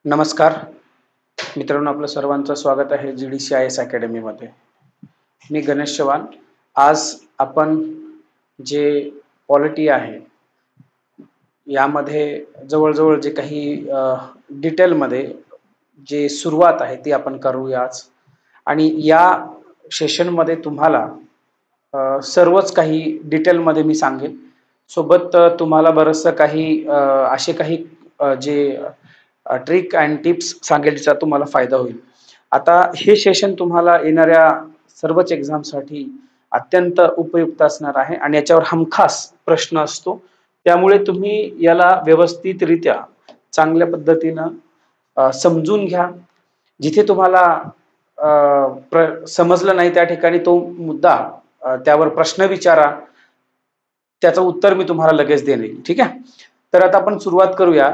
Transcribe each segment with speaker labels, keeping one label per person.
Speaker 1: नमस्कार मित्रांनो, आपलं सर्वांचं स्वागत आहे GDCIS अकॅडमीमध्ये. मी गणेश चव्हाण. आज आपण जे पॉलिटी आहे यामध्ये जवळजवळ जे काही डिटेलमध्ये जे सुरुवात आहे ती आपण करूया आज. आणि या सेशनमध्ये तुम्हाला सर्वच काही डिटेलमध्ये मी सांगेन. सोबत तुम्हाला बरंचसं काही असे काही जे ट्रिक अँड टिप्स सांगेल ज्याचा तुम्हाला फायदा होईल. आता हे सेशन तुम्हाला येणाऱ्या सर्वच एक्झामसाठी अत्यंत उपयुक्त असणार आहे आणि याच्यावर हमखास प्रश्न असतो. त्यामुळे तुम्ही याला व्यवस्थितरित्या चांगल्या पद्धतीनं समजून घ्या. जिथे तुम्हाला समजलं नाही त्या ठिकाणी तो मुद्दा त्यावर प्रश्न विचारा, त्याचं उत्तर मी तुम्हाला लगेच देईन. ठीक आहे. तर आता आपण सुरुवात करूया.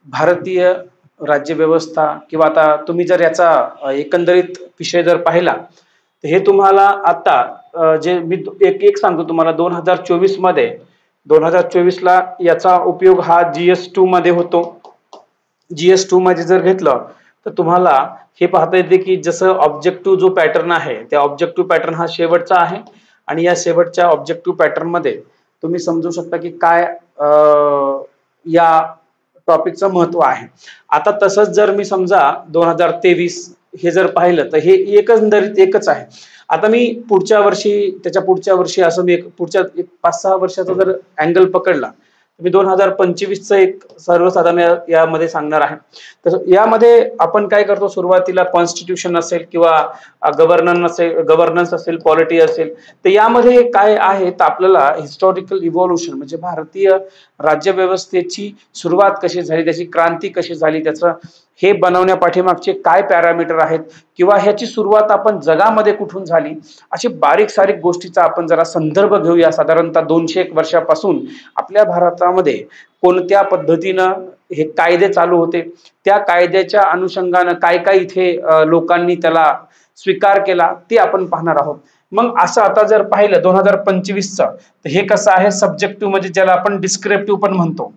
Speaker 1: भारतीय राज्यव्यवस्था किंवा आता तुम्ही जर याचा एकंदरीत विषय जर पाहिला तर हे तुम्हाला आता जे मी एक सांगतो तुम्हाला 2024 मध्ये 2024 ला याचा उपयोग हा GS2 मध्ये होतो. GS2 मध्ये जर घेतलं तर तुम्हाला हे पाहता येते की जसं ऑब्जेक्टिव्ह जो पॅटर्न आहे त्या ऑब्जेक्टिव्ह पॅटर्न हा शेवटचा आहे आणि या शेवटच्या ऑब्जेक्टिव्ह पॅटर्न मध्ये तुम्ही समजू शकता की काय या टॉपिकचं महत्व आहे. आता तसंच जर मी समजा 2023 हे जर पाहिलं तर हे एकंदरीत एकच आहे. आता मी पुढच्या वर्षी असं मी पुढच्या 5-6 वर्षाचा जर अँगल पकडला मी 2025चं एक सर्वसाधारण यामध्ये सांगणार आहे. तर यामध्ये आपण काय करतो, सुरुवातीला कॉन्स्टिट्यूशन असेल किंवा गव्हर्नन्स असेल, पॉलिटी असेल, तर यामध्ये काय आहे तर आपल्याला हिस्टॉरिकल इव्होल्युशन म्हणजे भारतीय राज्यव्यवस्थेची सुरुवात कशी झाली, त्याची क्रांती कशी झाली, त्याचं हे बनवण्या पाठीमागचे काय पॅरामीटर आहेत किंवा ह्याची सुरुवात आपण जगामध्ये कुठून झाली, अशी बारीक सारीक गोष्टीचा आपण जरा संदर्भ घेऊया. साधारणतः 201 वर्षापासून आपल्या भारतामध्ये कोणत्या पद्धतीनं हे कायदे चालू होते, त्या कायद्याच्या अनुषंगानं काय काय इथे लोकांनी त्याला स्वीकार केला ते आपण पाहणार आहोत. मग असं आता जर पाहिलं 2025चं तर हे कसं आहे, सब्जेक्टिव्ह म्हणजे ज्याला आपण डिस्क्रिप्टिव्ह पण म्हणतो,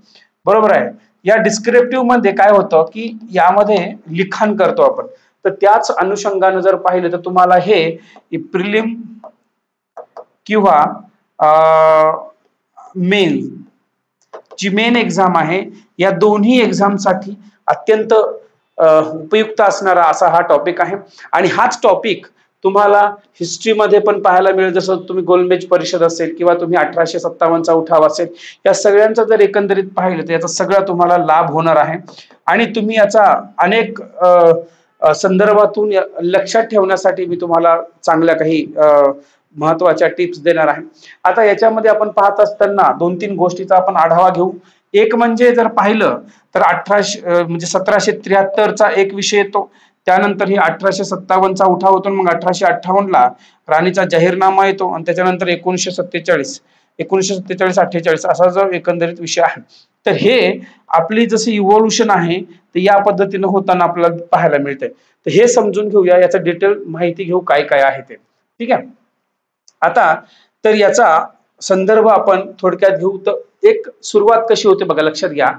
Speaker 1: बरोबर आहे. या डिस्क्रिप्टिव्ह मध्ये काय होतं की यामध्ये लिखाण करतो आपण, तर त्याच अनुषंगानं जर पाहिलं तर तुम्हाला हे प्रिलिम किंवा मेन जी मेन एक्झाम आहे या दोन्ही एक्झामसाठी अत्यंत उपयुक्त असणारा असा हा टॉपिक आहे. आणि हाच टॉपिक तुम्हाला हिस्ट्रीमध्ये पण पाहायला मिळेल. जसं तुम्ही गोलमेज परिषद असेल किंवा तुम्ही 1857चा उठाव असेल, या सगळ्यांचा जर एकंदरीत पाहिलं तर याचा सगळा तुम्हाला लाभ होणार आहे आणि तुम्ही याचा अनेक संदर्भातून लक्षात ठेवण्यासाठी मी तुम्हाला चांगल्या काही महत्वाच्या टिप्स देणार आहे. आता याच्यामध्ये आपण पाहत असताना 2-3 गोष्टीचा आपण आढावा घेऊ. एक म्हणजे जर पाहिलं तर 1773चा एक विषय येतो, त्यानंतर ही 1857चा उठाव होतो, मग 1858ला राणीचा जाहीरनामा येतो आणि त्याच्यानंतर 1947-48 असा जो एकंदरीत विषय आहे. तर हे आपली जसं इव्होल्युशन आहे तर या पद्धतीनं होताना आपल्याला पाहायला मिळते. तर हे समजून घेऊया, याचा डिटेल माहिती घेऊ काय काय आहे ते. ठीक आहे. आता तर याचा संदर्भ आपण थोडक्यात घेऊ. तर एक सुरुवात कशी होते बघा, लक्षात घ्या.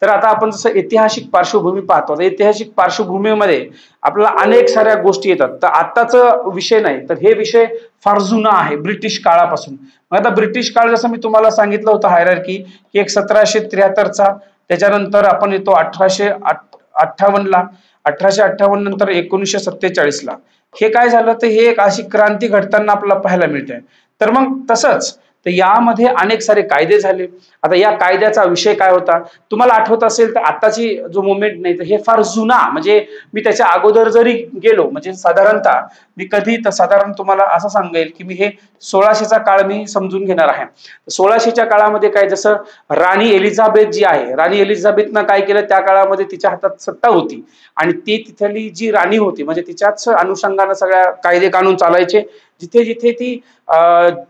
Speaker 1: तर आता आपण जसं ऐतिहासिक पार्श्वभूमी पाहतो, ऐतिहासिक पार्श्वभूमीमध्ये आपल्याला अनेक साऱ्या गोष्टी येतात. तर आताचा विषय नाही, तर हे विषय फार जुना आहे, ब्रिटिश काळापासून. आता ब्रिटिश काळ जसं मी तुम्हाला सांगितलं होतं हायरार्की की एक 1773चा, त्याच्यानंतर आपण येतो 1858ला, 1858 नंतर 1947ला. हे काय झालं तर हे एक अशी क्रांती घडताना आपल्याला पाहायला मिळते. तर मग तसंच तर यामध्ये अनेक सारे कायदे झाले. आता या कायद्याचा विषय काय होता तुम्हाला आठवत असेल तर आताची जो मुवमेंट नाही तर हे फार जुना, म्हणजे मी त्याच्या अगोदर जरी गेलो म्हणजे साधारणतः मी कधी तर साधारण तुम्हाला असं सांगेल की मी हे 1600चा काळ मी समजून घेणार आहे. 1600च्या काळामध्ये काय, जसं राणी एलिझाबेथ जी आहे, राणी एलिझाबेथनं काय केलं, त्या काळामध्ये तिच्या हातात सत्ता होती आणि ती तिथली जी राणी होती म्हणजे तिच्याच अनुषंगानं सगळ्या कायदे कानून चालायचे. जिथे जिथे ती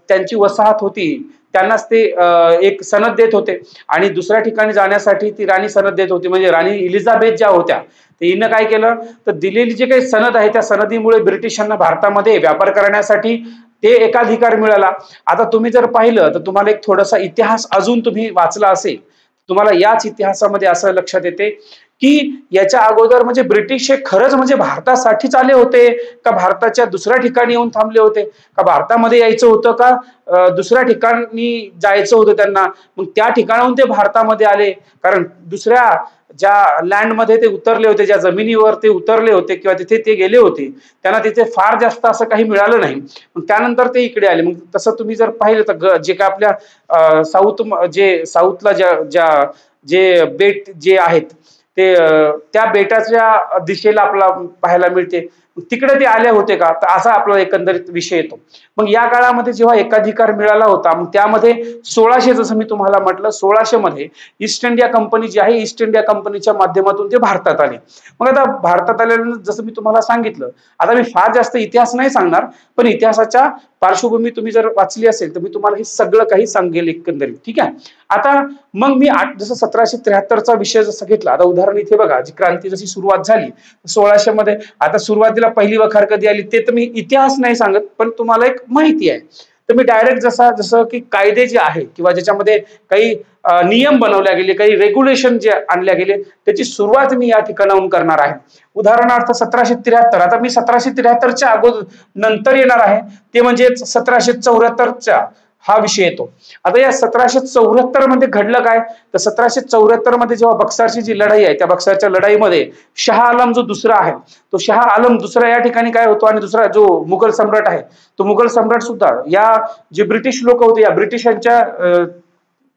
Speaker 1: त्यांची वसाहत होती त्यांनाच ते एक सनद देत होते आणि दुसऱ्या ठिकाणी जाण्यासाठी ती राणी सनद देत होती. म्हणजे राणी एलिझाबेथ ज्या होत्या तर हिनं काय केलं तर दिलेली जे काही सनद आहे त्या सनदीमुळे ब्रिटिशांना भारतामध्ये व्यापार करण्यासाठी ते एकाधिकार मिळाला. आता तुम्ही जर पाहिलं तर तुम्हाला एक थोडासा इतिहास अजून तुम्ही वाचला असेल, तुम्हाला याच इतिहासामध्ये असं लक्षात येते की याच्या अगोदर म्हणजे ब्रिटिश हे खरंच म्हणजे भारतासाठीच आले होते का भारताच्या दुसऱ्या ठिकाणी येऊन थांबले होते का भारतामध्ये यायचं होतं का दुसऱ्या ठिकाणी जायचं होतं त्यांना, मग त्या ठिकाणाहून ते भारतामध्ये आले, कारण दुसऱ्या ज्या लँडमध्ये ते उतरले होते, ज्या जमिनीवर ते उतरले होते किंवा तिथे ते गेले होते, त्यांना तिथे फार जास्त असं काही मिळालं नाही, मग त्यानंतर ते इकडे आले. मग तसं तुम्ही जर पाहिलं तर जे काय आपल्या साऊथला जे बेट जे आहेत ते त्या बेटाच्या दिशेला आपल्याला पाहायला मिळते, तिकडे ते आले होते का, तर असा आपला एकंदरीत विषय येतो. मग या काळामध्ये जेव्हा एकाधिकार मिळाला होता, मग त्यामध्ये 1600 जसं मी तुम्हाला म्हटलं 1600 मध्ये ईस्ट इंडिया कंपनी जी आहे, ईस्ट इंडिया कंपनीच्या माध्यमातून ते भारतात आले. मग आता भारतात आल्यानंतर जसं मी तुम्हाला सांगितलं, आता मी फार जास्त इतिहास नाही सांगणार, पण इतिहासाच्या पार्श्वभूमी तुम्ही जर वाचली असेल तर मी तुम्हाला हे सगळं काही सांगेल एकंदरीत. ठीक आहे. आता मग मी जसं 1773चा विषय जसं घेतला, आता उदाहरण इथे बघा, जी क्रांती जशी सुरुवात झाली 1600 मध्ये, आता सुरुवातीला पहिली वखार कधी आली ते तर मी इतिहास नाही सांगत, पण तुम्हाला एक माहिती आहे. तर मी डायरेक्ट जसं की कायदे जे आहे किंवा ज्याच्यामध्ये काही नियम बनवले गेले, काही रेग्युलेशन जे आणले गेले, त्याची सुरुवात मी या ठिकाणाहून करणार आहे. उदाहरणार्थ 1773, आता मी 1773च्या अगोदर नंतर येणार आहे, ते म्हणजे 1774चा हा विषय येतो. आता या 1774 मध्ये घडलं काय, तर 1774 मध्ये जेव्हा बक्सरची जी लढाई आहे, त्या बक्सरच्या लढाईमध्ये शाह आलम जो दुसरा आहे, तो शाह आलम दुसरा या ठिकाणी काय होतो, आणि दुसरा जो मुघल सम्राट आहे, तो मुघल सम्राट सुद्धा या जे ब्रिटिश लोक होते, या ब्रिटिशांच्या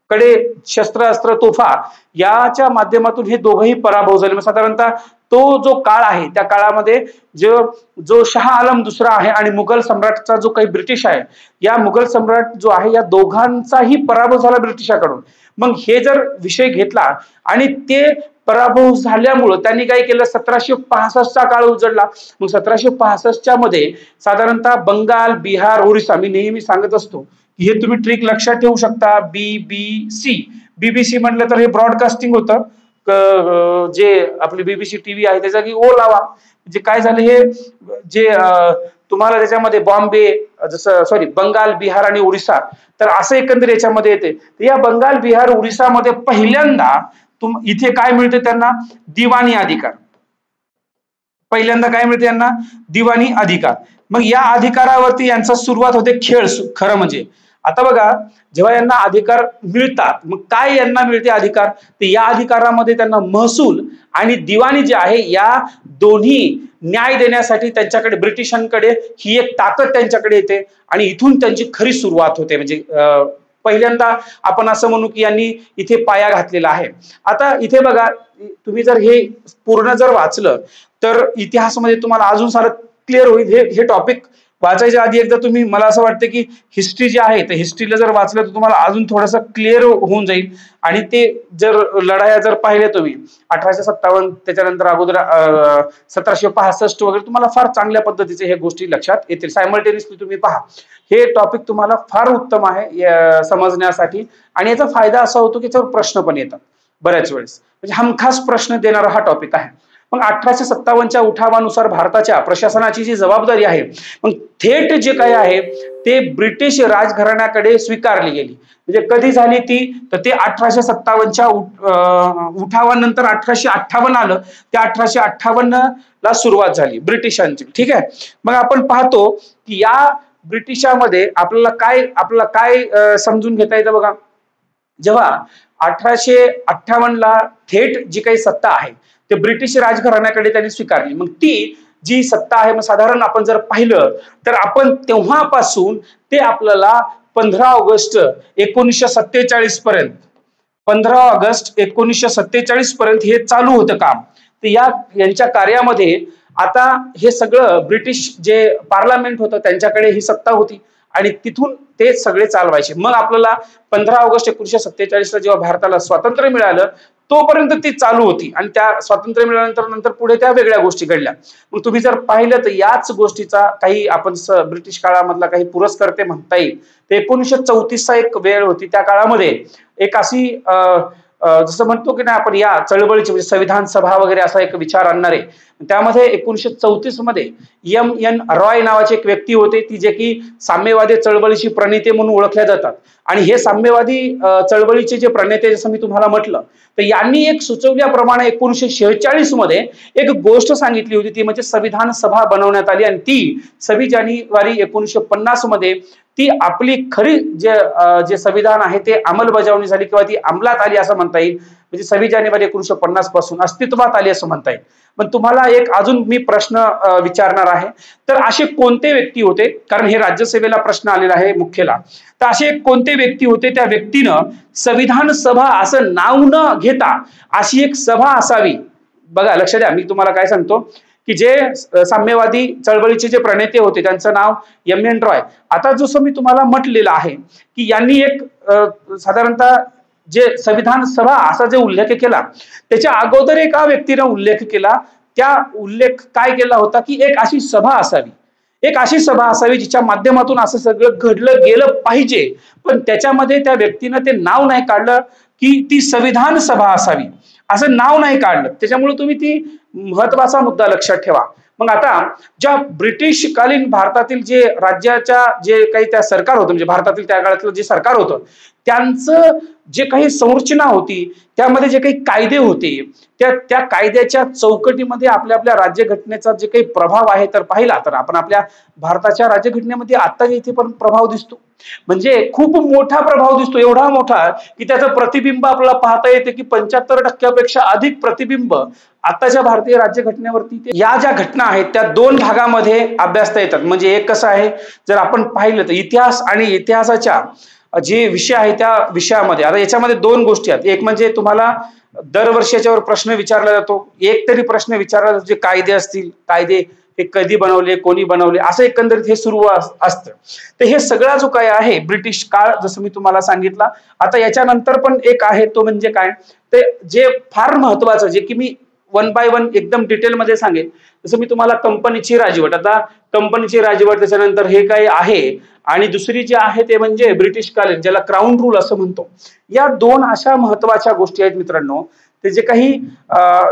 Speaker 1: कडे शस्त्र तोफा याच्या माध्यमातून हे दोघंही पराभव झाले. साधारणतः तो जो काळ आहे, त्या काळामध्ये जो शाह आलम दुसरा आहे आणि मुघल सम्राटचा जो काही ब्रिटिश आहे, या मुघल सम्राट जो आहे, या दोघांचाही पराभव झाला ब्रिटिशाकडून. मग हे जर विषय घेतला आणि ते पराभव झाल्यामुळं त्यांनी काय केलं, 1765चा काळ उजडला. मग 1765च्या मध्ये साधारणतः बंगाल, बिहार, ओरिसा, मी नेहमी सांगत असतो हे तुम्ही ट्रिक लक्षात ठेवू शकता, बीबीसी म्हटलं तर हे ब्रॉडकास्टिंग होतं, जे आपली बीबीसी टीव्ही आहे त्याच्या जागी ओ लावा. म्हणजे काय झालं, हे जे तुम्हाला त्याच्यामध्ये बॉम्बे बंगाल, बिहार आणि ओरिसा, तर असं एकंदर याच्यामध्ये येते. या बंगाल, बिहार, ओरिसामध्ये पहिल्यांदा इथे काय मिळते त्यांना, दिवाणी अधिकार. पहिल्यांदा काय मिळते यांना, दिवाणी अधिकार. मग या अधिकारावरती यांचा सुरुवात होते खेळ खरं म्हणजे. आता बघा, जेव्हा यांना अधिकार मिळतात, मग काय यांना मिळते अधिकार, तर या अधिकारामध्ये त्यांना महसूल आणि दिवाणी जे आहे, या दोन्ही न्याय देण्यासाठी त्यांच्याकडे, ब्रिटिशांकडे ही एक ताकद त्यांच्याकडे येते आणि इथून त्यांची खरी सुरुवात होते. म्हणजे पहिल्यांदा आपण असं म्हणू की यांनी इथे पाया घातलेला आहे. आता इथे बघा, तुम्ही जर हे पूर्ण जर वाचलं तर इतिहासामध्ये तुम्हाला अजून सारं क्लिअर होईल. हे टॉपिक वाचायच्या आधी एकदा तुम्ही, मला असं वाटतं की हिस्ट्री जी आहे, तर हिस्ट्रीला जर वाचलं तर तुम्हाला अजून थोडंसं क्लिअर होऊन जाईल. आणि ते जर लढाया जर पाहिल्या तुम्ही 1857, त्याच्यानंतर अगोदर 1765 वगैरे, तुम्हाला फार चांगल्या पद्धतीचे हे गोष्टी लक्षात येतील. सायमल्टेनियसली तुम्ही पहा, हे टॉपिक तुम्हाला फार उत्तम आहे समजण्यासाठी. आणि याचा फायदा असा होतो की याच्यावर प्रश्न पण येतात बऱ्याच वेळेस, म्हणजे हमखास प्रश्न देणारा हा टॉपिक आहे. मग 1857च्या उठावानुसार भारताच्या प्रशासनाची जी जबाबदारी आहे, मग थेट जे काही आहे ते ब्रिटिश राजघराण्याकडे स्वीकारली गेली. म्हणजे कधी झाली ती, तर ते 1857च्या उठावानंतर 1858 आलं, त्या 1858 ला सुरुवात झाली ब्रिटिशांची. ठीक आहे. मग आपण पाहतो की या ब्रिटिशामध्ये आपल्याला काय समजून घेता येतं बघा. जेव्हा 1858 ला थेट जी काही सत्ता आहे ते ब्रिटिश राजघराण्याकडे त्यांनी स्वीकारली. मग ती जी सत्ता आहे, मग साधारण आपण जर पाहिलं तर आपण तेव्हापासून ते आपल्याला 15 ऑगस्ट 1947 पर्यंत, 15 ऑगस्ट 1947 पर्यंत हे चालू होतं काम. तर यांच्या कार्यामध्ये आता हे सगळं ब्रिटिश जे पार्लमेंट होतं त्यांच्याकडे ही सत्ता होती आणि तिथून ते सगळे चालवायचे. मग आपल्याला 15 ऑगस्ट 1947 ला जेव्हा भारताला स्वातंत्र्य मिळालं तोपर्यंत ती चालू होती आणि त्या स्वातंत्र्य मिळाल्यानंतर पुढे त्या वेगळ्या गोष्टी घडल्या. मग तुम्ही जर पाहिलं तर याच गोष्टीचा काही आपण ब्रिटिश काळामधला काही पुरस्कर्ते म्हणता येईल. ते 1934चा एक वेळ होती. त्या काळामध्ये एक अशी जसं म्हणतो की नाही आपण, या चळवळीची म्हणजे संविधान सभा वगैरे असा एक विचार आणणारे, त्यामध्ये 1934 मध्ये M.N. रॉय नावाचे एक व्यक्ती होते, ती जे की साम्यवादी चळवळीची प्रणेते म्हणून ओळखल्या जातात. आणि हे साम्यवादी चळवळीचे जे प्रणेते, जसं मी तुम्हाला म्हटलं, तर यांनी एक सुचवल्याप्रमाणे 1946 मध्ये एक गोष्ट सांगितली होती, ती म्हणजे संविधान सभा बनवण्यात आली आणि ती 26 जानेवारी 1950 मध्ये ती आपली खरी जे संविधान आहे ते अंमलबजावणी झाली किंवा ती अंमलात आली असं म्हणता येईल. म्हणजे 26 जानेवारी 1950 पासून अस्तित्वात आली असं म्हणता येईल. पण तुम्हाला एक अजून मी प्रश्न विचारणार आहे, तर असे कोणते व्यक्ती होते, कारण हे राज्यसेवेला प्रश्न आलेला आहे मुख्यला, तर असे कोणते व्यक्ती होते, त्या व्यक्तीनं संविधान सभा असं नाव न घेता अशी एक सभा असावी. बघा लक्ष द्या, मी तुम्हाला काय सांगतो की जे साम्यवादी चळवळीचे जे प्रणेते होते त्यांचं नाव M.N. रॉय. आता जसं मी तुम्हाला म्हटलेलं आहे की यांनी एक साधारणतः जे संविधान सभा असा जे उल्लेख केला, त्याच्या अगोदर एका व्यक्तीने उल्लेख केला. त्या उल्लेख काय केला होता की एक अशी सभा असावी, एक अशी सभा असावी जिच्या माध्यमातून असं सगळं घडलं गेलं पाहिजे. पण त्याच्यामध्ये त्या व्यक्तीनं ते नाव नाही काढलं की ती संविधान सभा असावी, असं नाव नाही काढलं. त्याच्यामुळे तुम्ही ती महत्वाचा मुद्दा लक्षात ठेवा. मग आता ज्या ब्रिटिशकालीन भारतातील जे राज्याच्या जे काही त्या सरकार होतं, म्हणजे भारतातील त्या काळातलं जे सरकार होतं, त्यांचं जे काही संरचना होती, त्यामध्ये जे काही कायदे होते, त्या कायद्याच्या चौकटीमध्ये आपल्या आपल्या राज्यघटनेचा जे काही प्रभाव आहे तर पाहिला तर आपण आपल्या भारताच्या राज्यघटनेमध्ये आता इथे पण प्रभाव दिसतो. म्हणजे खूप मोठा प्रभाव दिसतो, एवढा मोठा की त्याचं प्रतिबिंब आपल्याला पाहता येते की 75% अधिक प्रतिबिंब आताच्या भारतीय राज्यघटनेवरती. या ज्या घटना आहेत त्या दोन भागामध्ये अभ्यासता येतात. म्हणजे एक कसं आहे, जर आपण पाहिलं तर इतिहास आणि इतिहासाच्या जे विषय आहे त्या विषयामध्ये आता याच्यामध्ये दोन गोष्टी आहेत. एक म्हणजे तुम्हाला दरवर्षी याच्यावर प्रश्न विचारला जातो, एक तरी प्रश्न विचारला जातो जे कायदे असतील, कायदे हे कधी बनवले, कोणी बनवले, असं एकंदरीत हे सुरू असतं. तर हे सगळा जो काय आहे ब्रिटिश काळ, जसं मी तुम्हाला सांगितलं. आता याच्यानंतर पण एक आहे, तो म्हणजे काय, ते जे फार महत्वाचं, जे की मी 1 बाय 1 एकदम डिटेलमध्ये सांगेन. जसं मी तुम्हाला कंपनीची राजवट, आता कंपनीची राजवट, त्याच्यानंतर हे काय आहे, आणि दुसरी जी आहे ते म्हणजे ब्रिटिश कालीन, ज्याला क्राऊन रूल असं म्हणतो. या दोन अशा महत्वाच्या गोष्टी आहेत मित्रांनो. ते जे काही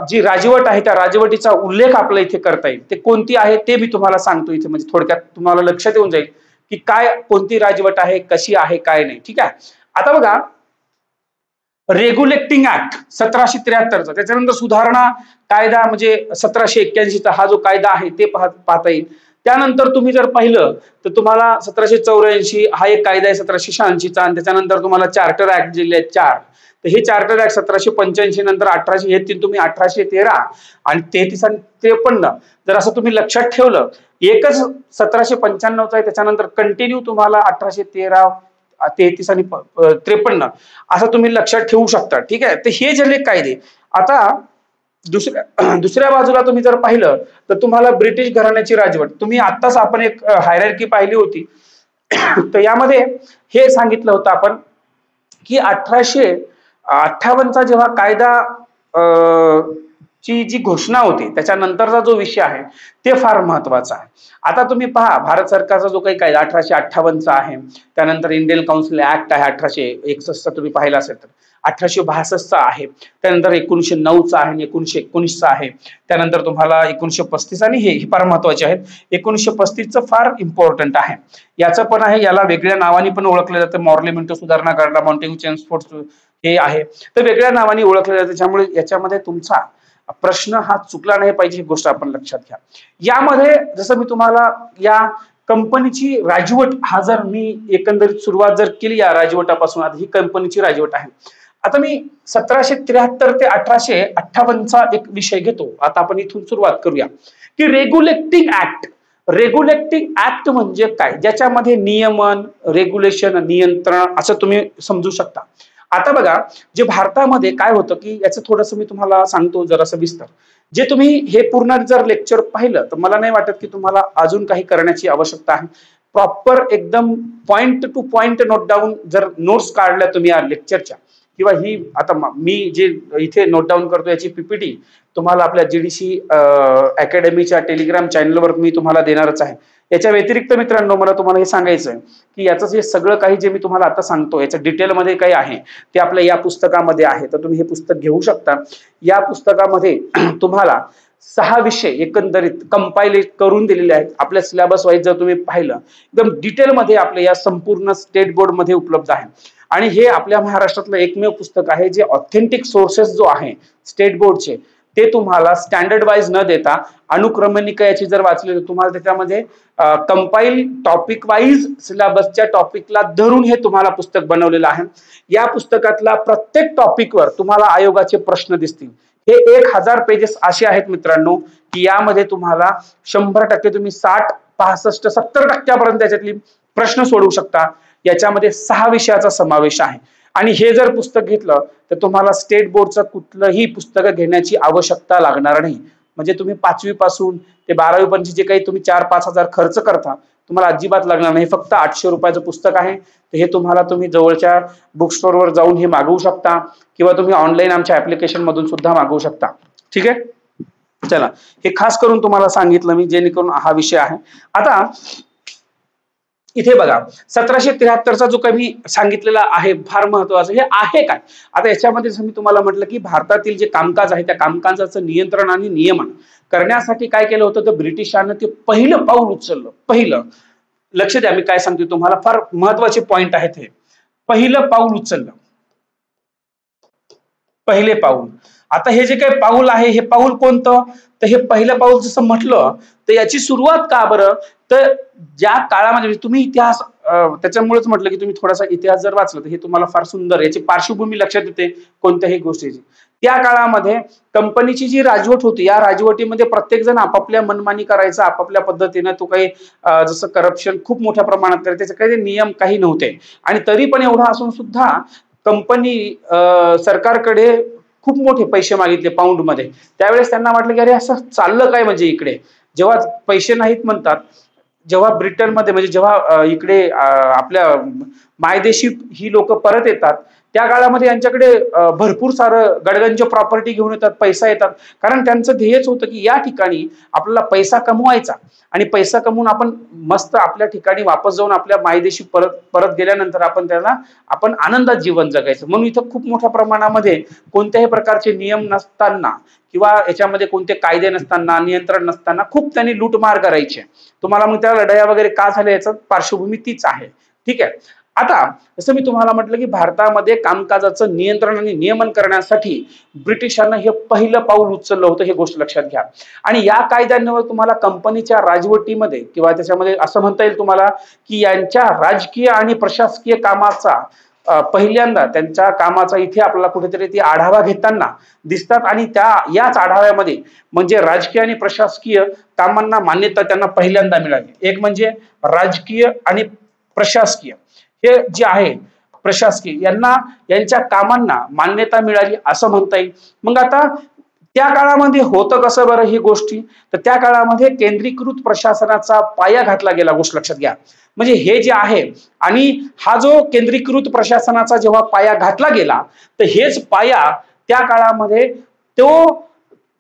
Speaker 1: जी राजवट आहे त्या राजवटीचा उल्लेख आपल्या इथे करता येईल, ते कोणती आहे ते मी तुम्हाला सांगतो इथे. म्हणजे थोडक्यात तुम्हाला लक्षात येऊन जाईल की काय कोणती राजवट आहे, कशी आहे, काय नाही. ठीक आहे. आता बघा, रेग्युलेटिंग ऍक्ट 1773चा, त्याच्यानंतर सुधारणा कायदा म्हणजे 1781चा हा जो कायदा आहे ते पाहता येईल. त्यानंतर तुम्ही जर पाहिलं तर तुम्हाला 1784 हा एक कायदा आहे 1786चा, आणि त्याच्यानंतर तुम्हाला चार्टर ऍक्ट दिले आहेत 4. तर हे चार्टर ऍक्ट 1785 नंतर 1800, हे तीन तुम्ही 1813 आणि 33 आणि 53. जर असं तुम्ही लक्षात ठेवलं, एकच 1795चा आहे, त्याच्यानंतर कंटिन्यू तुम्हाला 1813, 33 आणि 53 असं तुम्ही लक्षात ठेवू शकता. ठीक आहे. तर हे झाले कायदे. आता दुसऱ्या बाजूला तुम्ही जर पाहिलं तर तुम्हाला ब्रिटिश घराण्याची राजवट, तुम्ही आत्ताच आपण एक हायरार्की पाहिली होती. तर यामध्ये हे सांगितलं होतं आपण की 1858चा जेव्हा कायदा ची जी घोषणा होती त्याच्यानंतरचा जो विषय आहे ते फार महत्वाचा आहे. आता तुम्ही पहा, भारत सरकारचा जो काही कायदा 1858चा आहे, त्यानंतर इंडियन काउन्सिल ऍक्ट आहे 1861चा, तुम्ही पाहिला असेल तर 1862चा आहे, त्यानंतर 1909चा आहे, 1919चा आहे, त्यानंतर तुम्हाला 1935 आणि हे फार महत्वाचे आहेत. 1935चं फार इम्पॉर्टंट आहे. याचं पण आहे, याला वेगळ्या नावाने पण ओळखलं जातं, मॉर्ले मिंटो सुधारणा कायदा, मॉन्टेग्यू चेम्सफोर्ड हे आहे, तर वेगळ्या नावाने ओळखलं जातं. त्याच्यामुळे याच्यामध्ये तुमचा प्रश्न हा चुकला नाही पाहिजे, ही गोष्ट आपण लक्षात घ्या. यामध्ये जसं मी तुम्हाला या कंपनीची राजवट, हा जर मी एकंदरीत सुरुवात जर केली या राजवटापासून, आता ही कंपनीची राजवट आहे. आता मी 1773 ते 1858चा एक विषय घेतो. आता आपण इथून सुरुवात करूया की रेग्युलेटिंग ऍक्ट. रेग्युलेटिंग ऍक्ट म्हणजे काय, ज्याच्यामध्ये नियमन, रेग्युलेशन, नियंत्रण असं तुम्ही समजू शकता. आता बघा, जे भारतामध्ये काय होतं की याचं थोडंसं मी तुम्हाला सांगतो जरासं विस्तार. जे तुम्ही हे पूर्ण जर लेक्चर पाहिलं तर मला नाही वाटत की तुम्हाला अजून काही करण्याची आवश्यकता आहे. प्रॉपर एकदम point two point note down जर नोट्स काढल्या तुम्ही या लेक्चरच्या, किंवा ही आता मी जे इथे नोट डाऊन करतो याची पीपीटी तुम्हाला आपल्या जीडीसी अकॅडमीच्या टेलिग्राम चॅनलवर मी तुम्हाला देणारच आहे. याच्या व्यतिरिक्त मित्रांनो, मला तुम्हाला हे सांगायचं आहे की याचं जे सगळं काही जे मी तुम्हाला आता सांगतो याच्या डिटेलमध्ये काही आहे ते आपल्या या पुस्तकामध्ये आहे. तर तुम्ही हे पुस्तक घेऊ शकता. या पुस्तकामध्ये तुम्हाला 6 विषय एकंदरीत कंपाईल करून दिलेले आहेत आपल्या सिलेबस वाईज. जर तुम्ही पाहिलं एकदम डिटेलमध्ये आपल्या या संपूर्ण स्टेट बोर्ड मध्ये उपलब्ध आहे. आणि हे आपल्या महाराष्ट्रातलं एकमेव पुस्तक आहे जे ऑथेंटिक सोर्सेस जो आहे स्टेट बोर्डचे ते तुम्हाला स्टँडर्ड वाईज न देता अनुक्रमणिका याची जर वाचली तर तुम्हाला त्याच्यामध्ये कंपाईल टॉपिक वाईज सिलेबसच्या टॉपिकला धरून हे तुम्हाला पुस्तक बनवलेलं आहे. या पुस्तकातला प्रत्येक टॉपिकवर तुम्हाला आयोगाचे प्रश्न दिसतील. हे 1000 पेजेस असे आहेत मित्रांनो की यामध्ये तुम्हाला 100% तुम्ही 60, 65, 70% त्याच्यातली प्रश्न सोडवू शकता. याच्यामध्ये 6 विषयाचा समावेश आहे. आणि हे जर पुस्तक घेतलं तर तुम्हाला स्टेट बोर्डचं कुठलंही पुस्तक घेण्याची आवश्यकता लागणार नाही. म्हणजे तुम्ही 5वी पासून ते 12वी पर्यंत जे काही तुम्ही 4-5 हजार खर्च करता तुम्हाला अजिबात लागणार नाही. फक्त 800 रुपयाचं पुस्तक आहे. तर हे तुम्ही जवळच्या बुक स्टोअरवर जाऊन हे मागवू शकता किंवा तुम्ही ऑनलाईन आमच्या ऍप्लिकेशन मधून सुद्धा मागवू शकता. ठीक आहे. चला, हे खास करून तुम्हाला सांगितलं मी जेणेकरून हा विषय आहे. आता इथे बघा 1773चा जो काही मी सांगितलेला आहे फार महत्वाचं. हे आहे काय? आता याच्यामध्ये मी तुम्हाला म्हटलं की भारतातील जे कामकाज आहे त्या कामकाजाचं नियंत्रण आणि नियमन करण्यासाठी काय केलं होतं तर ब्रिटिशांना ते पहिलं पाऊल उचललं. पहिलं, लक्ष द्या मी काय सांगतोय तुम्हाला, फार महत्वाचे पॉइंट आहेत हे. पहिलं पाऊल उचललं, पहिले पाऊल. आता हे जे काही पाऊल आहे हे पाऊल कोणतं तर हे पहिलं पाऊल जसं म्हटलं तर याची सुरुवात का बरं तर ज्या काळामध्ये तुम्ही इतिहास त्याच्यामुळेच म्हटलं की तुम्ही थोडासा इतिहास जर वाचला तर हे तुम्हाला फार सुंदर याची पार्श्वभूमी लक्षात येते कोणत्याही गोष्टीची. त्या काळामध्ये कंपनीची जी राजवट होती या राजवटीमध्ये प्रत्येक जण आपापल्या मनमानी करायचा आपापल्या पद्धतीने. तो काही जसं करप्शन खूप मोठ्या प्रमाणात करायचं त्याचे काही नियम काही नव्हते. आणि तरी पण एवढा असून सुद्धा कंपनी सरकारकडे खूप मोठे पैसे मागितले पाऊंड मध्ये. त्यावेळेस त्यांना वाटलं की अरे असं चाललं काय, म्हणजे इकडे जेव्हा पैसे नाहीत म्हणतात, जेव्हा ब्रिटनमध्ये म्हणजे जेव्हा इकडे आपल्या मायदेशी ही लोक परत येतात त्या काळामध्ये यांच्याकडे भरपूर सारं गडगंज प्रॉपर्टी घेऊन येतात, पैसा येतात. कारण त्यांचं ध्येयच होतं की या ठिकाणी आपल्याला पैसा कमवायचा आणि पैसा कमवून आपण मस्त आपल्या ठिकाणी वापस जाऊन आपल्या मायदेशी परत गेल्यानंतर आपण आनंदात जीवन जगायचं. म्हणून इथं खूप मोठ्या प्रमाणामध्ये कोणत्याही प्रकारचे नियम नसताना किंवा याच्यामध्ये कोणते कायदे नसताना नियंत्रण नसताना खूप त्यांनी लूटमार करायचे. तुम्हाला मग त्या लढाया वगैरे का झाल्या याचं पार्श्वभूमी तीच आहे. ठीक आहे. आता जसं मी तुम्हाला म्हटलं की भारतामध्ये कामकाजाचं नियंत्रण आणि नियमन करण्यासाठी ब्रिटिशांना हे पहिलं पाऊल उचललं होतं, हे गोष्ट लक्षात घ्या. आणि या कायद्यांवर तुम्हाला कंपनीच्या राजवटीमध्ये किंवा त्याच्यामध्ये असं म्हणता येईल तुम्हाला की यांच्या राजकीय आणि प्रशासकीय कामाचा पहिल्यांदा त्यांच्या कामाचा इथे आपल्याला कुठेतरी ते आढावा घेताना दिसतात. आणि याच आढाव्यामध्ये म्हणजे राजकीय आणि प्रशासकीय कामांना मान्यता त्यांना पहिल्यांदा मिळाली. एक म्हणजे राजकीय आणि प्रशासकीय हे जे आहे प्रशासकीय यांच्या कामांना मान्यता मिळाली असं म्हणता येईल. मग आता त्या काळामध्ये होतं कसं बरं ही गोष्टी तर त्या काळामध्ये केंद्रीकृत प्रशासनाचा पाया घातला गेला. गोष्ट लक्षात घ्या. म्हणजे हे जे आहे आणि हा जो केंद्रीकृत प्रशासनाचा जेव्हा पाया घातला गेला तर हेच पाया त्या काळामध्ये तो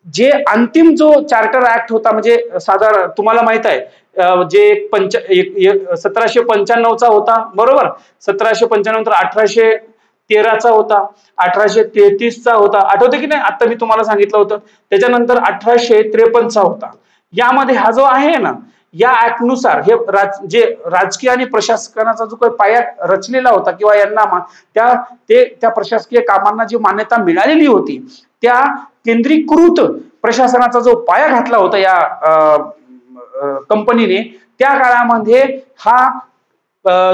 Speaker 1: जे अंतिम जो चार्टर ऍक्ट होता म्हणजे साधारण तुम्हाला माहित आहे जे 1795चा होता बरोबर. 1795 नंतर 1813चा होता, 1833चा होता, आठवते की नाही आता मी तुम्हाला सांगितलं होतं. त्याच्यानंतर 1853चा होता. यामध्ये हा जो आहे ना या ऍक्ट नुसार हे जे राजकीय आणि प्रशासनाचा जो काही पाया रचलेला होता किंवा यांना त्या प्रशासकीय कामांना जी मान्यता मिळालेली होती त्या केंद्रीकृत प्रशासनाचा जो पाया घातला होता या कंपनीने त्या काळामध्ये हा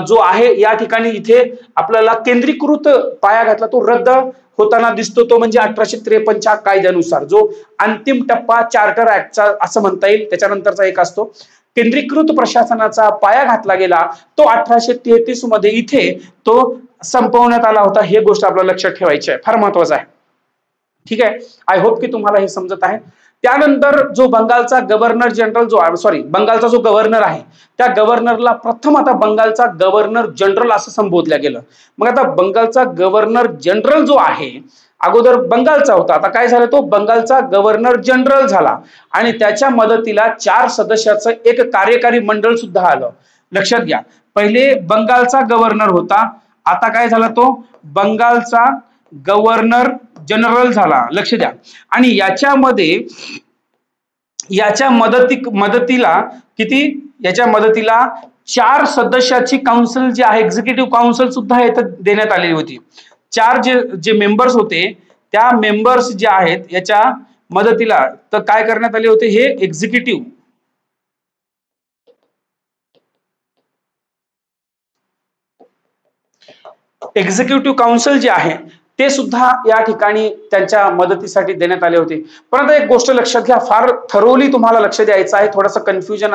Speaker 1: जो आहे या ठिकाणी इथे आपल्याला केंद्रीकृत पाया घातला तो रद्द होताना दिसतो. तो म्हणजे 1853च्या कायद्यानुसार जो अंतिम टप्पा चार्टर ऍक्टचा असं म्हणता येईल. त्याच्यानंतरचा एक असतो केंद्रीकृत प्रशासनाचा पाया घातला गेला तो 1833 मध्ये इथे तो संपवण्यात आला होता. हे गोष्ट आपल्याला लक्षात ठेवायची आहे, फार महत्वाचं आहे. ठीक आहे. आय होप की तुम्हाला हे समजत आहे. त्यानंतर जो बंगालचा गव्हर्नर जनरल बंगालचा जो गव्हर्नर आहे त्या गव्हर्नरला प्रथम आता बंगालचा गव्हर्नर जनरल असं संबोधलं गेलं. मग आता बंगालचा गव्हर्नर जनरल जो आहे अगोदर बंगालचा होता, आता काय झालं तो बंगालचा गव्हर्नर जनरल झाला आणि त्याच्या मदतीला 4 सदस्याचं एक कार्यकारी मंडळ सुद्धा आलं. लक्षात घ्या. पहिले बंगालचा गव्हर्नर होता, आता काय झाला तो बंगालचा गव्हर्नर जनरल झाला. लक्ष द्या. आणि याच्यामध्ये याच्या मदतीला किती, याच्या मदतीला 4 सदस्याची काउन्सिल जी आहे, एक्झिक्युटिव्ह काउन्सिल सुद्धा इथं देण्यात आलेली होती. 4 जे मेंबर्स होते, त्या मेंबर्स जे आहेत याच्या मदतीला तर काय करण्यात आले होते, हे एक्झिक्युटिव्ह काउन्सिल जे आहे ते सुद्धा या ठिकाणी त्यांच्या मदतीसाठी देण्यात आले होते. परंतु एक गोष्ट लक्षात घ्या, फार थरोली तुम्हाला लक्ष द्यायचं आहे. थोडंसं कन्फ्युजन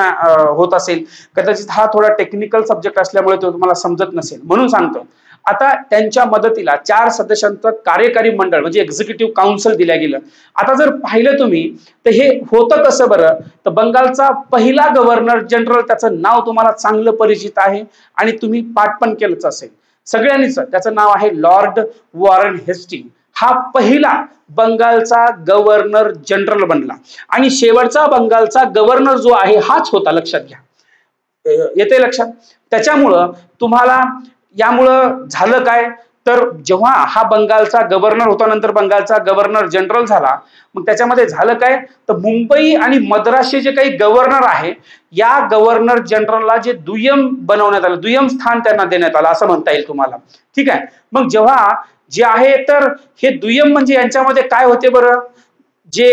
Speaker 1: होत असेल, कदाचित हा थोडा टेक्निकल सब्जेक्ट असल्यामुळे तो तुम्हाला समजत नसेल, म्हणून सांगतो. आता त्यांच्या मदतीला 4 सदस्यांचं कार्यकारी मंडळ म्हणजे एक्झिक्युटिव्ह काउन्सिल दिल्या गेलं. आता जर पाहिलं तुम्ही तर हे होतं कसं बरं, तर बंगालचा पहिला गव्हर्नर जनरल, त्याचं नाव तुम्हाला चांगलं परिचित आहे आणि तुम्ही पाठ पण केलंच असेल सगळ्यांनीच. त्याचं नाव आहे लॉर्ड वॉरन हेस्टिंग. हा पहिला बंगालचा गव्हर्नर जनरल बनला आणि शेवटचा बंगालचा गव्हर्नर जो आहे हाच होता, लक्षात घ्या. येते लक्षात. त्याच्यामुळं तुम्हाला यामुळं झालं काय, तर जेव्हा हा बंगालचा गव्हर्नर होता, नंतर बंगालचा गव्हर्नर जनरल झाला, मग त्याच्यामध्ये झालं काय, तर मुंबई आणि मद्रासचे जे काही गव्हर्नर आहे, या गव्हर्नर जनरलला जे दुय्यम बनवण्यात आलं, दुय्यम स्थान त्यांना देण्यात आलं असं म्हणता येईल तुम्हाला. ठीक आहे. मग जेव्हा जे आहे तर हे दुय्यम म्हणजे यांच्यामध्ये काय होते बरं, जे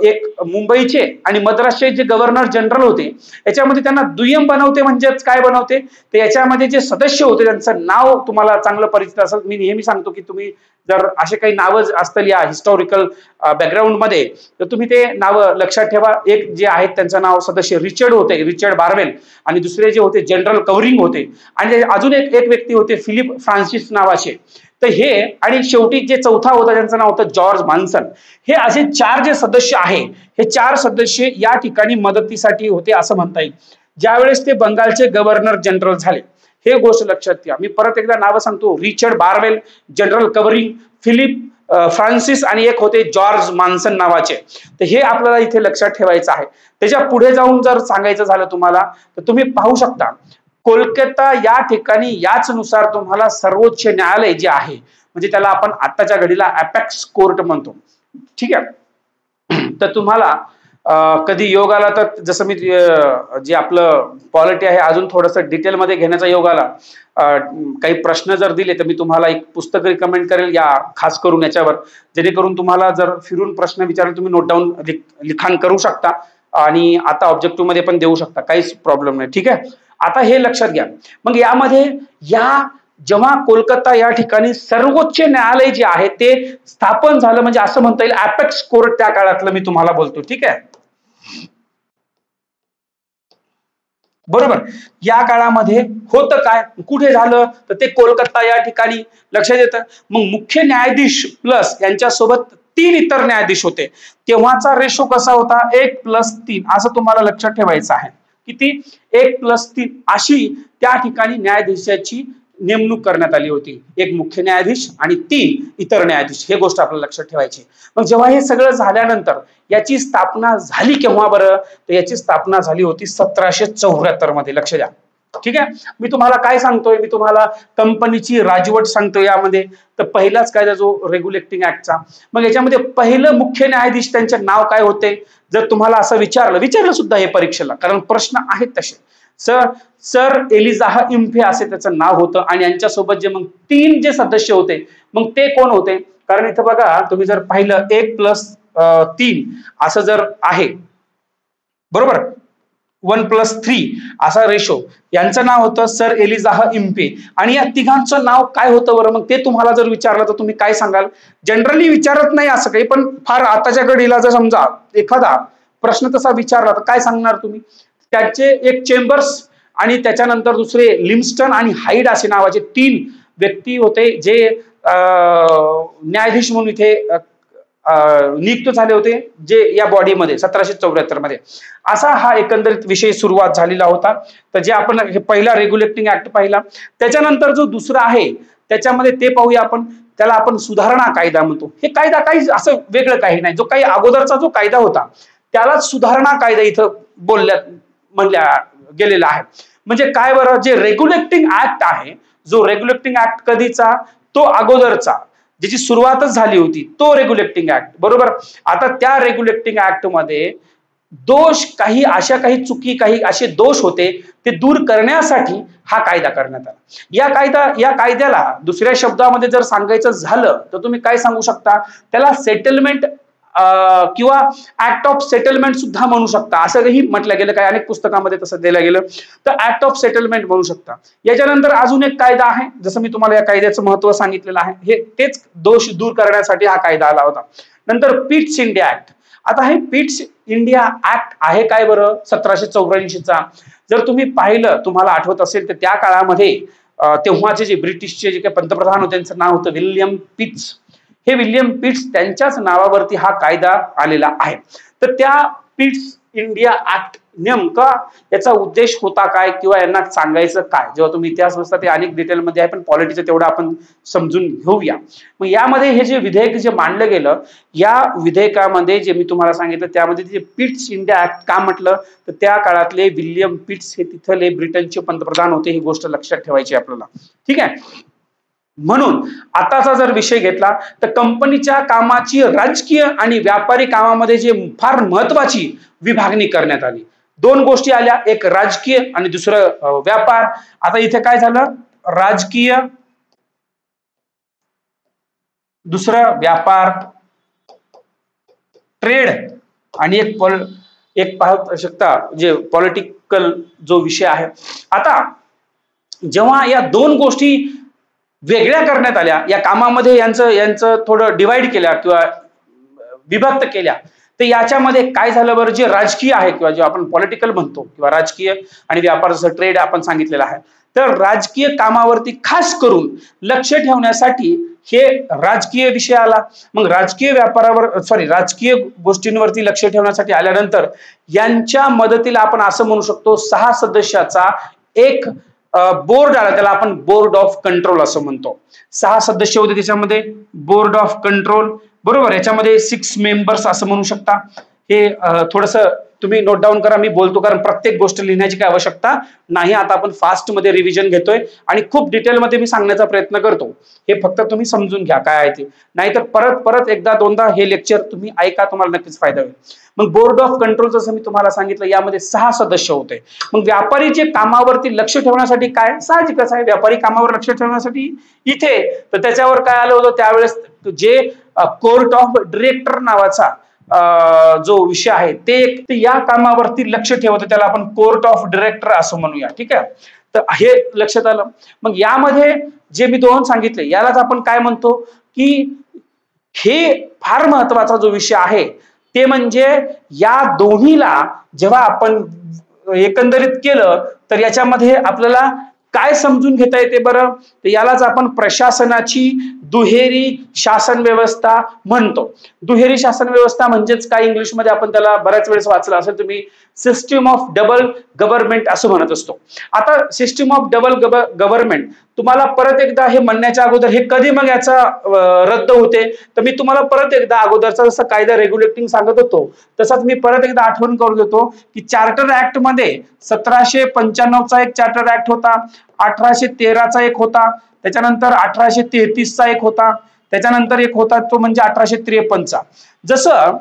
Speaker 1: एक मुंबईचे आणि मद्रासचे जे गव्हर्नर जनरल होते याच्यामध्ये त्यांना दुय्यम बनवते. म्हणजेच काय बनवते, तर याच्यामध्ये जे सदस्य होते त्यांचं नाव तुम्हाला चांगलं परिचित असेल. मी नेहमी सांगतो की तुम्ही जर असे काही नावं असतील या हिस्टॉरिकल बॅकग्राऊंड मध्ये, तर तुम्ही ते नावं लक्षात ठेवा. एक जे आहेत त्यांचं नाव सदस्य रिचर्ड होते, रिचर्ड बार्वेल, आणि दुसरे जे होते जनरल कवरिंग होते, आणि अजून एक व्यक्ती होते फिलिप फ्रान्सिस नावाचे. तर हे, आणि शेवटी जे चौथा होता त्यांचं नाव होतं जॉर्ज मॉन्सन. हे असे 4 जे सदस्य आहे, हे 4 सदस्य या ठिकाणी मदतीसाठी होते असं म्हणता येईल ज्यावेळेस ते बंगालचे गव्हर्नर जनरल झाले. हे गोष्ट लक्षात घ्या. मी परत एकदा नाव सांगतो, Richard Barwell, general Clavering, Philip Francis, आणि एक होते जॉर्ज मॉन्सन नावाचे. तर हे आपल्याला इथे लक्षात ठेवायचं आहे. त्याच्या पुढे जाऊन जर सांगायचं झालं तुम्हाला, तर तुम्ही पाहू शकता कोलकाता या ठिकाणी याच नुसार तुम्हाला सर्वोच्च न्यायालय जे आहे, म्हणजे त्याला आपण आताच्या घडीला अपेक्स कोर्ट म्हणतो. ठीक आहे. तर तुम्हाला कधी योग आला तर, जसं मी जे आपलं पॉलिटी आहे अजून थोडंसं डिटेलमध्ये घेण्याचा योग आला, काही प्रश्न जर दिले तर मी तुम्हाला एक पुस्तक रिकमेंड करेल या खास करून याच्यावर, जेणेकरून तुम्हाला जर फिरून प्रश्न विचारले तुम्ही नोट डाऊन लिखाण करू शकता आणि आता ऑब्जेक्टिव्ह मध्ये पण देऊ शकता, काहीच प्रॉब्लेम नाही. ठीक आहे. आता हे लक्षात घ्या. मग यामध्ये जेव्हा कोलकाता या ठिकाणी सर्वोच्च न्यायालय जे आहे ते स्थापन झालं, म्हणजे असं म्हणता येईल अपेक्स कोर्ट त्या काळातलं मी तुम्हाला बोलतो. ठीक आहे. बरोबर. या काळामध्ये होतं काय, कुठे झालं, तर ते कोलकाता या ठिकाणी लक्षात येतं. मग मुख्य न्यायाधीश प्लस यांच्यासोबत 3 इतर न्यायाधीश होते. तेव्हाचा रेशो कसा होता, 1+3 असं तुम्हाला लक्षात ठेवायचं आहे. किती, 1+3 अशी त्या ठिकाणी न्यायाधीशाची नेमणूक करण्यात आली होती. एक मुख्य न्यायाधीश आणि 3 इतर न्यायाधीश, हे गोष्ट आपल्याला लक्षात ठेवायची. मग जेव्हा हे सगळं झाल्यानंतर याची स्थापना झाली केव्हा बरं, तर याची स्थापना झाली होती 1774 मध्ये. लक्ष द्या. ठीक आहे. मी तुम्हाला काय सांगतोय, मी तुम्हाला कंपनीची राजवट सांगतो यामध्ये. तर पहिलाच कायदा जो रेग्युलेटिंग ऍक्टचा, मग याच्यामध्ये पहिलं मुख्य न्यायाधीश त्यांचे नाव काय होते, जर तुम्हाला असं विचारलं सुद्धा हे परीक्षेला, कारण प्रश्न आहेत तसे, सर एलिजाह इम्फे असे त्याचं नाव होतं. आणि यांच्यासोबत जे मग 3 जे सदस्य होते, मग ते कोण होते, कारण इथं बघा तुम्ही जर पाहिलं 1+3 असं जर आहे, बरोबर, 1+3 असा रेशो, यांचं नाव होतं सर एलिजाह इम्फे. आणि या तिघांचं नाव काय होतं बरं, मग ते तुम्हाला जर विचारलं तर तुम्ही काय सांगाल. जनरली विचारत नाही असं काही, पण फार आताच्या घडीला जर समजा एखादा प्रश्न तसा विचारला तर काय सांगणार तुम्ही. त्याचे एक चेंबर्स आणि त्याच्यानंतर दुसरे लिमस्टन आणि हाईड असे नावाचे 3 व्यक्ती होते जे न्यायाधीश म्हणून इथे नियुक्त झाले होते, जे या बॉडीमध्ये 1774 मध्ये. असा हा एकंदरीत विषय सुरुवात झालेला होता. तर जे आपण हे पहिला रेग्युलेटिंग ऍक्ट पाहिला, त्याच्यानंतर जो दुसरा आहे त्याच्यामध्ये ते पाहूया आपण. त्याला आपण सुधारणा कायदा म्हणतो. हे कायदा काही असं वेगळं काही नाही, जो काही अगोदरचा जो कायदा होता त्याला सुधारणा कायदा इथं म्हणल्या गेलेला आहे. म्हणजे काय बरं, जे रेग्युलेटिंग ऍक्ट आहे, जो रेग्युलेटिंग ऍक्ट कधीचा, तो अगोदरचा ज्याची सुरुवातच झाली होती तो रेग्युलेटिंग ऍक्ट, बरोबर. आता त्या रेग्युलेटिंग ऍक्ट मध्ये दोष, काही अशा काही चुकी, काही असे दोष होते ते दूर करण्यासाठी हा कायदा करण्यात आला. या कायद्याला दुसऱ्या शब्दामध्ये जर सांगायचं झालं तर तुम्ही काय सांगू शकता, त्याला सेटलमेंट किंवा ऍक्ट ऑफ सेटलमेंट सुद्धा म्हणू शकता, असंही म्हटलं गेलं. काही अनेक पुस्तकामध्ये तसं दिलं गेलं तर ऍक्ट ऑफ सेटलमेंट म्हणू शकता. याच्यानंतर अजून एक कायदा आहे, जसं मी तुम्हाला या कायद्याचं महत्व सांगितलेलं आहे, हे तेच दोष दूर करण्यासाठी हा कायदा आला होता. नंतर पिट्स इंडिया ऍक्ट. आता हे पिट्स इंडिया ऍक्ट आहे काय बरं, 1784चा. जर तुम्ही पाहिलं, तुम्हाला आठवत असेल तर त्या काळामध्ये तेव्हाचे जे ब्रिटिशचे जे काही पंतप्रधान होते त्यांचं नाव होतं विल्यम पिट्स. हे विल्यम पिट्स त्यांच्याच नावावरती हा कायदा आलेला आहे. तर त्या पिट्स इंडिया ऍक्ट नेमका याचा उद्देश होता काय किंवा यांना सांगायचं काय, जेव्हा तुम्ही इतिहास वाचता ते अनेक डिटेलमध्ये आहे, पण पॉलिटिचं तेवढं आपण समजून घेऊया. मग यामध्ये हे जे विधेयक जे मांडलं गेलं, या विधेयकामध्ये जे मी तुम्हाला सांगितलं त्यामध्ये जे पिट्स इंडिया ऍक्ट का म्हटलं, तर त्या काळातले विल्यम पिट्स हे तिथले ब्रिटनचे पंतप्रधान होते. ही गोष्ट लक्षात ठेवायची आपल्याला, ठीक आहे. म्हणून आताचा जर विषय घेतला तर कंपनीच्या कामाची राजकीय आणि व्यापारी कामामध्ये जे फार महत्वाची विभागणी करण्यात आली. दोन गोष्टी आल्या, एक राजकीय आणि दुसरं व्यापार. आता इथे काय झालं, राजकीय, दुसरं व्यापार, ट्रेड, आणि एक पाहू शकता जे पॉलिटिकल जो विषय आहे. आता जेव्हा या दोन गोष्टी वेगळ्या करण्यात आल्या, या कामामध्ये यांचं थोडं डिवाइड केल्या किंवा विभक्त केल्या, तर याच्यामध्ये काय झालं बरं, जे राजकीय आहे किंवा जे आपण पॉलिटिकल म्हणतो किंवा राजकीय आणि व्यापार जसं ट्रेड आपण सांगितलेलं आहे, तर राजकीय कामावरती खास करून लक्ष ठेवण्यासाठी हे राजकीय विषय आला. मग राजकीय राजकीय गोष्टींवरती लक्ष ठेवण्यासाठी आल्यानंतर यांच्या मदतीला आपण असं म्हणू शकतो 6 सदस्याचा एक बोर्ड आला, त्याला आपण बोर्ड ऑफ कंट्रोल असं म्हणतो. 6 सदस्य होते त्याच्यामध्ये, बोर्ड ऑफ कंट्रोल, बरोबर. याच्यामध्ये 6 मेंबर्स असं म्हणू शकता. हे थोडस तुम्ही नोट डाऊन करा, मी बोलतो, कारण प्रत्येक गोष्ट लिहिण्याची काय आवश्यकता नाही. आता आपण फास्ट मध्ये रिव्हिजन घेतोय आणि खूप डिटेलमध्ये मी सांगण्याचा प्रयत्न करतो. हे फक्त तुम्ही समजून घ्या काय आहे ते, नाहीतर परत एकदा दोनदा हे लेक्चर तुम्ही ऐका, तुम्हाला नक्कीच फायदा होईल. मग बोर्ड ऑफ कंट्रोल जसं मी तुम्हाला सांगितलं, यामध्ये 6 सदस्य होते. मग व्यापारीचे कामावरती लक्ष ठेवण्यासाठी काय, साहजिकच आहे, व्यापारी कामावर लक्ष ठेवण्यासाठी इथे तर त्याच्यावर काय आलं होतं त्यावेळेस, जे कोर्ट ऑफ डिरेक्टर नावाचा जो विषय आहे ते या कामावरती लक्ष ठेवतं, त्याला आपण कोर्ट ऑफ डिरेक्टर असं म्हणूया, ठीक आहे. तर हे लक्षात आलं. मग यामध्ये जे मी दोन सांगितले यालाच आपण काय म्हणतो की हे फार महत्वाचा जो विषय आहे ते म्हणजे या दोन्हीला जेव्हा आपण एकंदरीत केलं तर याच्यामध्ये आपल्याला काय समजून घेता येते बरं, तर यालाच आपण प्रशासनाची दुहेरी शासन व्यवस्था म्हणतो. दुहेरी शासन व्यवस्था म्हणजेच काय, इंग्लिशमध्ये आपण त्याला बऱ्याच वेळेस वाचलं असेल तुम्ही, सिस्टीम ऑफ डबल गव्हर्नमेंट असं म्हणत असतो. आता सिस्टीम ऑफ डबल गव्हर्नमेंट तुम्हाला परत एकदा हे म्हणण्याच्या अगोदर हे कधी मग याचा रद्द होते, तर मी तुम्हाला परत एकदा अगोदरचा जसा कायदा रेग्युलेटिंग सांगत होतो तसाच मी परत एकदा आठवण करून देतो की चार्टर ऍक्ट मध्ये 1795चा एक चार्टर ऍक्ट होता, 1813चा एक होता, त्याच्यानंतर 1833चा एक होता, त्याच्यानंतर एक होता तो म्हणजे 1853चा. जसं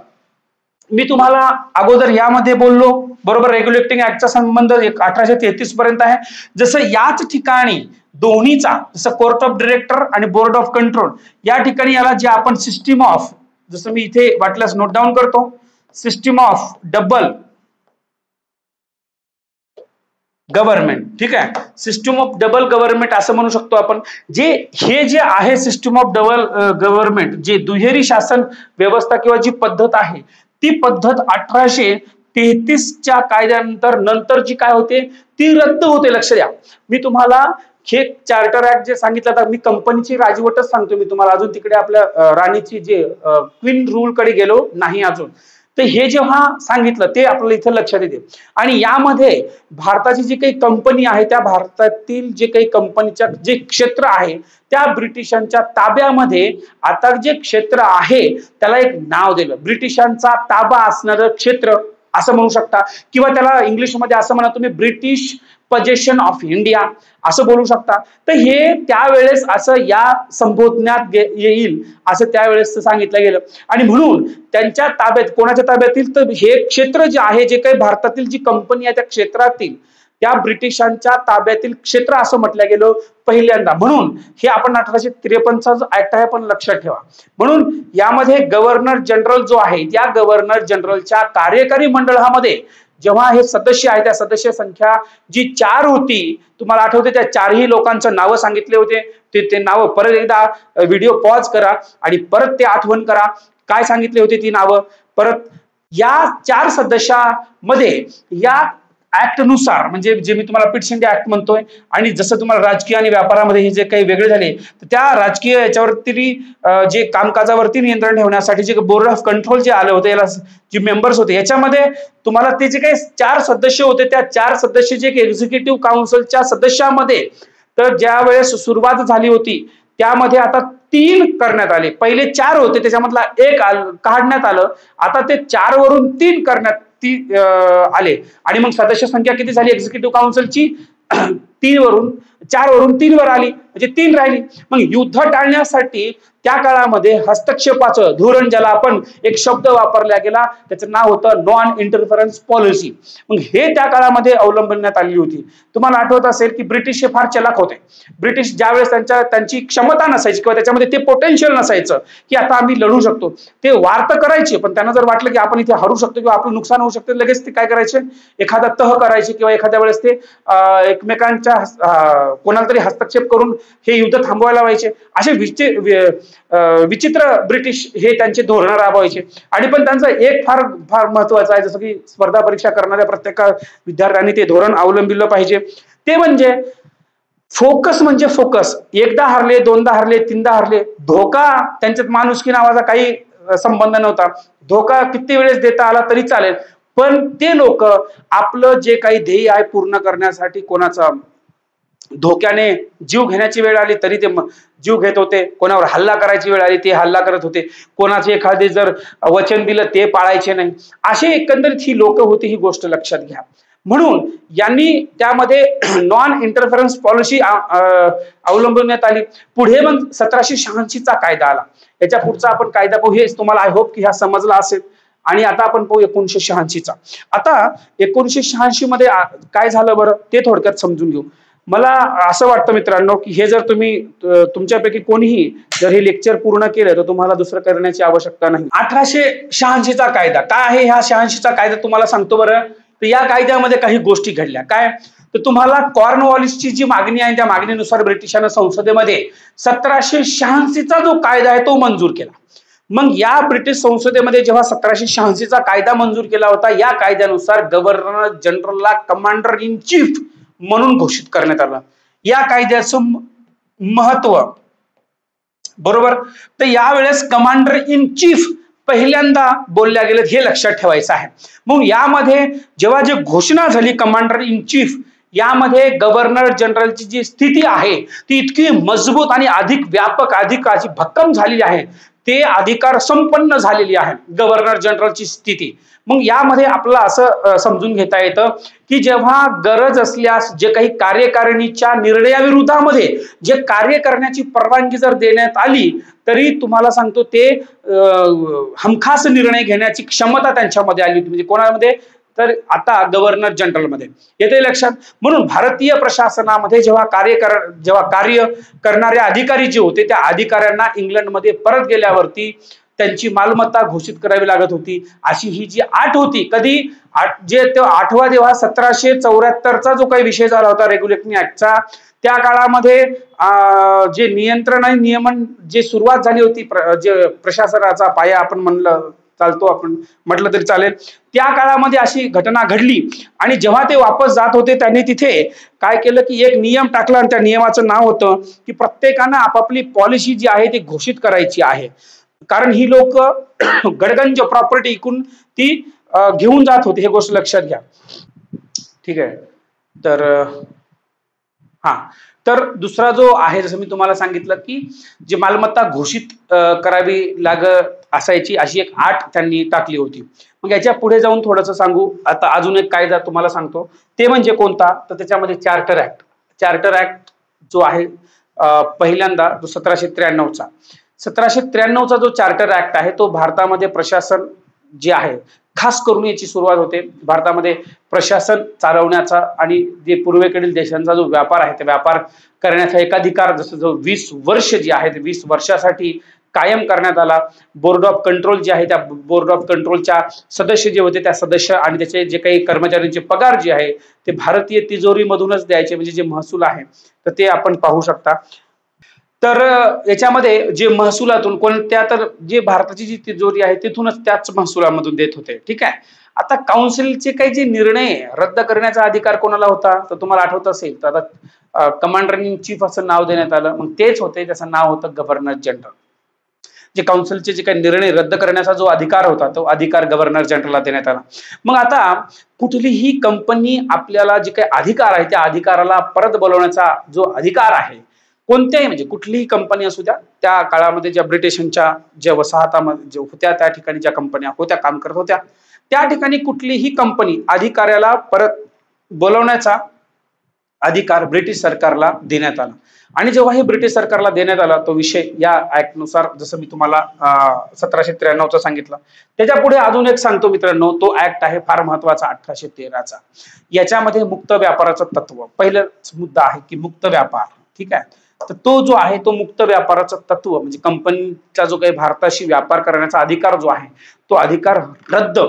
Speaker 1: मी तुम्हाला अगोदर यामध्ये बोललो, बरोबर, रेग्युलेटिंग ऍक्टचा संबंध 1833 पर्यंत आहे. जसं याच ठिकाणी दोन्हीचा, जसं कोर्ट ऑफ डिरेक्टर आणि बोर्ड ऑफ कंट्रोल, या ठिकाणी याला जे आपण सिस्टीम ऑफ, जसं मी इथे वाटल्यास नोट डाऊन करतो, सिस्टीम ऑफ डबल गव्हर्नमेंट, ठीक आहे, सिस्टम ऑफ डबल गव्हर्नमेंट असं म्हणू शकतो आपण. हे जे आहे सिस्टम ऑफ डबल गव्हर्नमेंट, जे दुहेरी शासन व्यवस्था किंवा जी पद्धत आहे ती पद्धत 1833च्या कायद्यानंतर जी काय होते ती रद्द होते. लक्ष द्या, मी तुम्हाला हे चार्टर ऍक्ट जे सांगितलं तर मी कंपनीची राजवटच सांगतो मी तुम्हाला, अजून तिकडे आपल्या राणीची जे क्वीन रूल कडे गेलो नाही अजून. तर हे जेव्हा सांगितलं ते आपल्याला इथं लक्षात येते. आणि यामध्ये भारताची जी काही कंपनी आहे त्या भारतातील जे काही कंपनीच्या जे क्षेत्र आहे त्या ब्रिटिशांच्या ताब्यामध्ये, आता जे क्षेत्र आहे त्याला एक नाव दिलं, ब्रिटिशांचा ताबा असणारं क्षेत्र असं म्हणू शकता, किंवा त्याला इंग्लिशमध्ये असं म्हणा तुम्ही, ब्रिटिश पजेशन ऑफ इंडिया असं बोलू शकता. तर हे त्यावेळेस असं या संबोधण्यात येईल असं त्यावेळेस सांगितलं गेलं. आणि म्हणून त्यांच्या ताब्यात, कोणाच्या ताब्यातील, तर हे क्षेत्र जे आहे, जे काही भारतातील जी कंपनी आहे त्या क्षेत्रातील, त्या ब्रिटिशांच्या ताब्यातील क्षेत्र असं म्हटलं गेलं पहिल्यांदा. म्हणून हे आपण 1853चा जो ऍक्ट आहे पण लक्षात ठेवा. म्हणून यामध्ये गव्हर्नर जनरल जो आहे, त्या गव्हर्नर जनरलच्या कार्यकारी मंडळामध्ये जेव्हा हे सदस्य आहे, त्या सदस्य संख्या जी 4 होती, तुम्हाला आठवते त्या 4ही लोकांचं नावं सांगितले होते. ते नावं परत एकदा व्हिडिओ पॉज करा आणि परत ते आठवण करा, काय सांगितले होते ती नावं परत. या 4 सदस्यामध्ये या ऍक्ट नुसार, म्हणजे जे मी तुम्हाला पिट शिंदे ऍक्ट म्हणतोय, आणि जसं तुम्हाला राजकीय आणि व्यापारामध्ये हे जे काही वेगळे झाले, तर त्या राजकीय याच्यावरती जे कामकाजावरती नियंत्रण ठेवण्यासाठी जे बोर्ड ऑफ कंट्रोल जे आले होते, याला जे मेंबर्स होते, याच्यामध्ये तुम्हाला ते जे काही 4 सदस्य होते, त्या 4 सदस्य जे एक्झिक्युटिव्ह काउन्सिलच्या सदस्यामध्ये, तर ज्या वेळेस सुरुवात झाली होती त्यामध्ये आता 3 करण्यात आले. पहिले 4 होते, त्याच्यामधला 1 काढण्यात आलं. आता ते 4 वरून 3 करण्यात आले. आणि मग सदस्य संख्या किती झाली एक्झिक्युटिव्ह काउन्सिलची? 4 वरून 3 वर आली, म्हणजे 3 राहिली. मग युद्ध टाळण्यासाठी त्या काळामध्ये हस्तक्षेपाचं धोरण, ज्याला आपण एक शब्द वापरला गेला, त्याचं नाव होतं नॉन इंटरफरन्स पॉलिसी. मग हे त्या काळामध्ये अवलंबण्यात आली होती. तुम्हाला आठवत असेल की ब्रिटिश हे फार चलाक होते. ब्रिटिश ज्यावेळेस त्यांची क्षमता नसायची किंवा त्याच्यामध्ये ते पोटेन्शियल नसायचं की आता आम्ही लढू शकतो, ते वार तर करायचे, पण त्यांना जर वाटलं की आपण इथे हरू शकतो किंवा आपलं नुकसान होऊ शकतं, लगेच ते काय करायचे, एखादा तह करायचे किंवा एखाद्या वेळेस ते एकमेकांच्या कोणाला तरी हस्तक्षेप करून हे युद्ध थांबवायला व्हायचे. असे विचित्र ब्रिटिश हे त्यांचे धोरण राबवायचे. आणि पण त्यांचं एक फार फार महत्वाचं आहे, जसं की स्पर्धा परीक्षा करणाऱ्या प्रत्येक विद्यार्थ्यांनी ते धोरण अवलंबिलं पाहिजे, ते म्हणजे फोकस. म्हणजे फोकस, एकदा हरले, दोनदा हरले, तीनदा हरले, धोका त्यांच्यात माणुसकी नावाचा काही संबंध नव्हता. धोका किती वेळेस देता आला तरी चालेल, पण ते लोक आपलं जे काही ध्येय आहे पूर्ण करण्यासाठी कोणाचा धोक्याने जीव घेण्याची वेळ आली तरी ते जीव घेत होते, कोणावर हल्ला करायची वेळ आली ते हल्ला करत होते, कोणाचे एखादे जर वचन दिलं ते पाळायचे नाही. असे एकंदरीत ही लोक होती, ही गोष्ट लक्षात घ्या. म्हणून यांनी त्यामध्ये नॉन इंटरफरन्स पॉलिसी अवलंबण्यात आली. पुढे मग 1786चा कायदा आला. याच्या पुढचा आपण कायदा पाहू. हे तुम्हाला आय होप की ह्या समजला असेल. आणि आता आपण पाहू 1986चा. आता 1986 मध्ये काय झालं बरं ते थोडक्यात समजून घेऊ. मला असं वाटतं मित्रांनो की हे जर तुम्ही तुमच्यापैकी कोणीही जर हे लेक्चर पूर्ण केलं तर तुम्हाला दुसरं करण्याची आवश्यकता नाही. 1886चा कायदा काय आहे? ह्या 86चा कायदा तुम्हाला सांगतो बरं. तर या कायद्यामध्ये काही गोष्टी घडल्या. काय तर तुम्हाला कॉर्नवॉलिसची जी मागणी आहे त्या मागणीनुसार ब्रिटिशांना संसदेमध्ये 1786चा जो कायदा आहे तो मंजूर केला. मग या ब्रिटिश संसदेमध्ये जेव्हा 1786चा कायदा मंजूर केला होता, या कायद्यानुसार गव्हर्नर जनरलला कमांडर इन चीफ म्हणून घोषित करण्यात आलं. या कायद्याचं महत्व बरोबर. तर यावेळेस कमांडर इन चीफ पहिल्यांदा बोलल्या गेलं हे लक्षात ठेवायचं आहे. मग यामध्ये जेव्हा जे घोषणा झाली कमांडर इन चीफ, यामध्ये गव्हर्नर जनरलची जी स्थिती आहे ती इतकी मजबूत आणि अधिक व्यापक, अधिक भक्कम झालेली आहे. ते अधिकार संपन्न झालेली आहे गव्हर्नर जनरलची स्थिती. मग यामध्ये आपल्याला असं समजून घेता येतं की जेव्हा गरज असल्यास जे काही कार्यकारिणीच्या निर्णयाविरोधामध्ये जे कार्य करण्याची परवानगी जर देण्यात आली तरी तुम्हाला सांगतो ते हमखास निर्णय घेण्याची क्षमता त्यांच्यामध्ये आली होती. म्हणजे कोणामध्ये? तर आता गव्हर्नर जनरलमध्ये. येते लक्षात. म्हणून भारतीय प्रशासनामध्ये जेव्हा कार्य करणारे अधिकारी जे होते त्या अधिकाऱ्यांना इंग्लंडमध्ये परत गेल्यावरती त्यांची मालमत्ता घोषित करावी लागत होती. अशी ही जी अट होती. कधी? जे 8वा जेव्हा 1774चा जो काही विषय झाला होता रेग्युलेटिंग ऍक्टचा, त्या काळामध्ये जे नियंत्रण आणि नियमन जे सुरुवात झाली होती, जे प्रशासनाचा पाया आपण म्हटलं तरी चालेल, त्या काळामध्ये अशी घटना घडली. आणि जेव्हा ते वापस जात होते त्यांनी तिथे काय केलं की एक नियम टाकला आणि त्या नियमाचं नाव होतं की प्रत्येकानं आपापली पॉलिसी जी आहे ती घोषित करायची आहे. कारण ही लोक गडगंज प्रॉपर्टी इकून ती घेऊन जात होती. हे गोष्ट लक्षात घ्या. ठीक आहे. तर दुसरा जो आहे, जसं मी तुम्हाला सांगितलं की जी मालमत्ता घोषित करावी लागत असायची अशी एक अट त्यांनी टाकली होती. मग याच्या पुढे जाऊन थोडंसं सांगू. आता अजून एक कायदा तुम्हाला सांगतो, ते म्हणजे कोणता, तर त्याच्यामध्ये चार्टर ऍक्ट. चार्टर ऍक्ट जो आहे पहिल्यांदा जो 1793चा 1793चा जो चार्टर ऍक्ट आहे तो भारतामध्ये प्रशासन जे आहे खास करून याची सुरुवात होते भारतामध्ये प्रशासन चालवण्याचा आणि जे पूर्वेकडील देशांचा जो व्यापार आहे ते व्यापार करण्याचा एकाधिकार जसं जो 20 वर्ष जे आहे ते 20 वर्षासाठी कायम करण्यात आला. बोर्ड ऑफ कंट्रोल जे आहे त्या बोर्ड ऑफ कंट्रोलच्या सदस्य जे होते त्या सदस्य आणि त्याचे जे काही कर्मचाऱ्यांचे पगार जे आहे ते भारतीय तिजोरीमधूनच द्यायचे, म्हणजे जे महसूल आहे तर ते आपण पाहू शकता. तर याच्यामध्ये जे महसुलातून कोणत्या, तर जे भारताची जी तिजोरी आहे तिथूनच त्याच महसुलामधून देत होते. ठीक आहे. आता काउन्सिलचे काही जे निर्णय रद्द करण्याचा अधिकार कोणाला होता तर तुम्हाला आठवत असेल तर आता कमांडर इन चीफ असं नाव देण्यात आलं. मग तेच होते, त्याचं नाव होतं गव्हर्नर जनरल. जे काउन्सिलचे जे काही निर्णय रद्द करण्याचा जो अधिकार होता तो अधिकार गव्हर्नर जनरलला देण्यात आला. मग आता कुठलीही कंपनी आपल्याला जे काही अधिकार आहे त्या अधिकाराला परत बोलवण्याचा जो अधिकार आहे कोणत्याही, म्हणजे कुठलीही कंपनी असू द्या, त्या काळामध्ये ज्या ब्रिटिशांच्या ज्या वसाहतामध्ये जे होत्या त्या ठिकाणी ज्या कंपन्या होत्या काम करत होत्या त्या ठिकाणी कुठलीही कंपनी अधिकाऱ्याला परत बोलवण्याचा अधिकार ब्रिटिश सरकारला देण्यात आला. आणि जेव्हा हे ब्रिटिश सरकारला देण्यात आला तो विषय या ऍक्ट नुसार जसं मी तुम्हाला 1793चा सांगितलं, त्याच्या पुढे अजून एक सांगतो मित्रांनो, तो ऍक्ट आहे फार महत्वाचा 1813चा. याच्यामध्ये मुक्त व्यापाराचं तत्व पहिलाच मुद्दा आहे की मुक्त व्यापार. ठीक आहे. तर तो जो आहे तो मुक्त व्यापाराचं तत्व म्हणजे कंपनीचा जो काही भारताशी व्यापार करण्याचा अधिकार जो आहे तो अधिकार रद्द,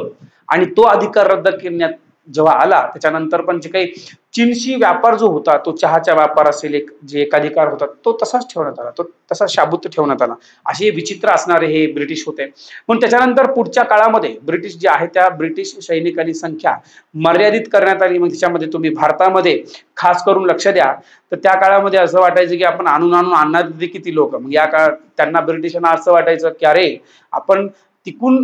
Speaker 1: आणि तो अधिकार रद्द करण्यात जेव्हा आला त्याच्यानंतर पण जे काही चीनशी व्यापार जो होता तो चहाचा व्यापार असेल एक जे एकाधिकार होता तो तसाच ठेवण्यात आला, तो तसा शाबूत ठेवण्यात आला. असे विचित्र असणारे हे ब्रिटिश होते. पण त्याच्यानंतर पुढच्या काळामध्ये ब्रिटिश जे आहे त्या ब्रिटिश सैनिकांची संख्या मर्यादित करण्यात आली. मग त्याच्यामध्ये तुम्ही भारतामध्ये खास करून लक्ष द्या तर त्या काळामध्ये असं वाटायचं की आपण आणून आणणार किती लोक. मग या काळात त्यांना ब्रिटिशांना असं वाटायचं की अरे आपण तिकून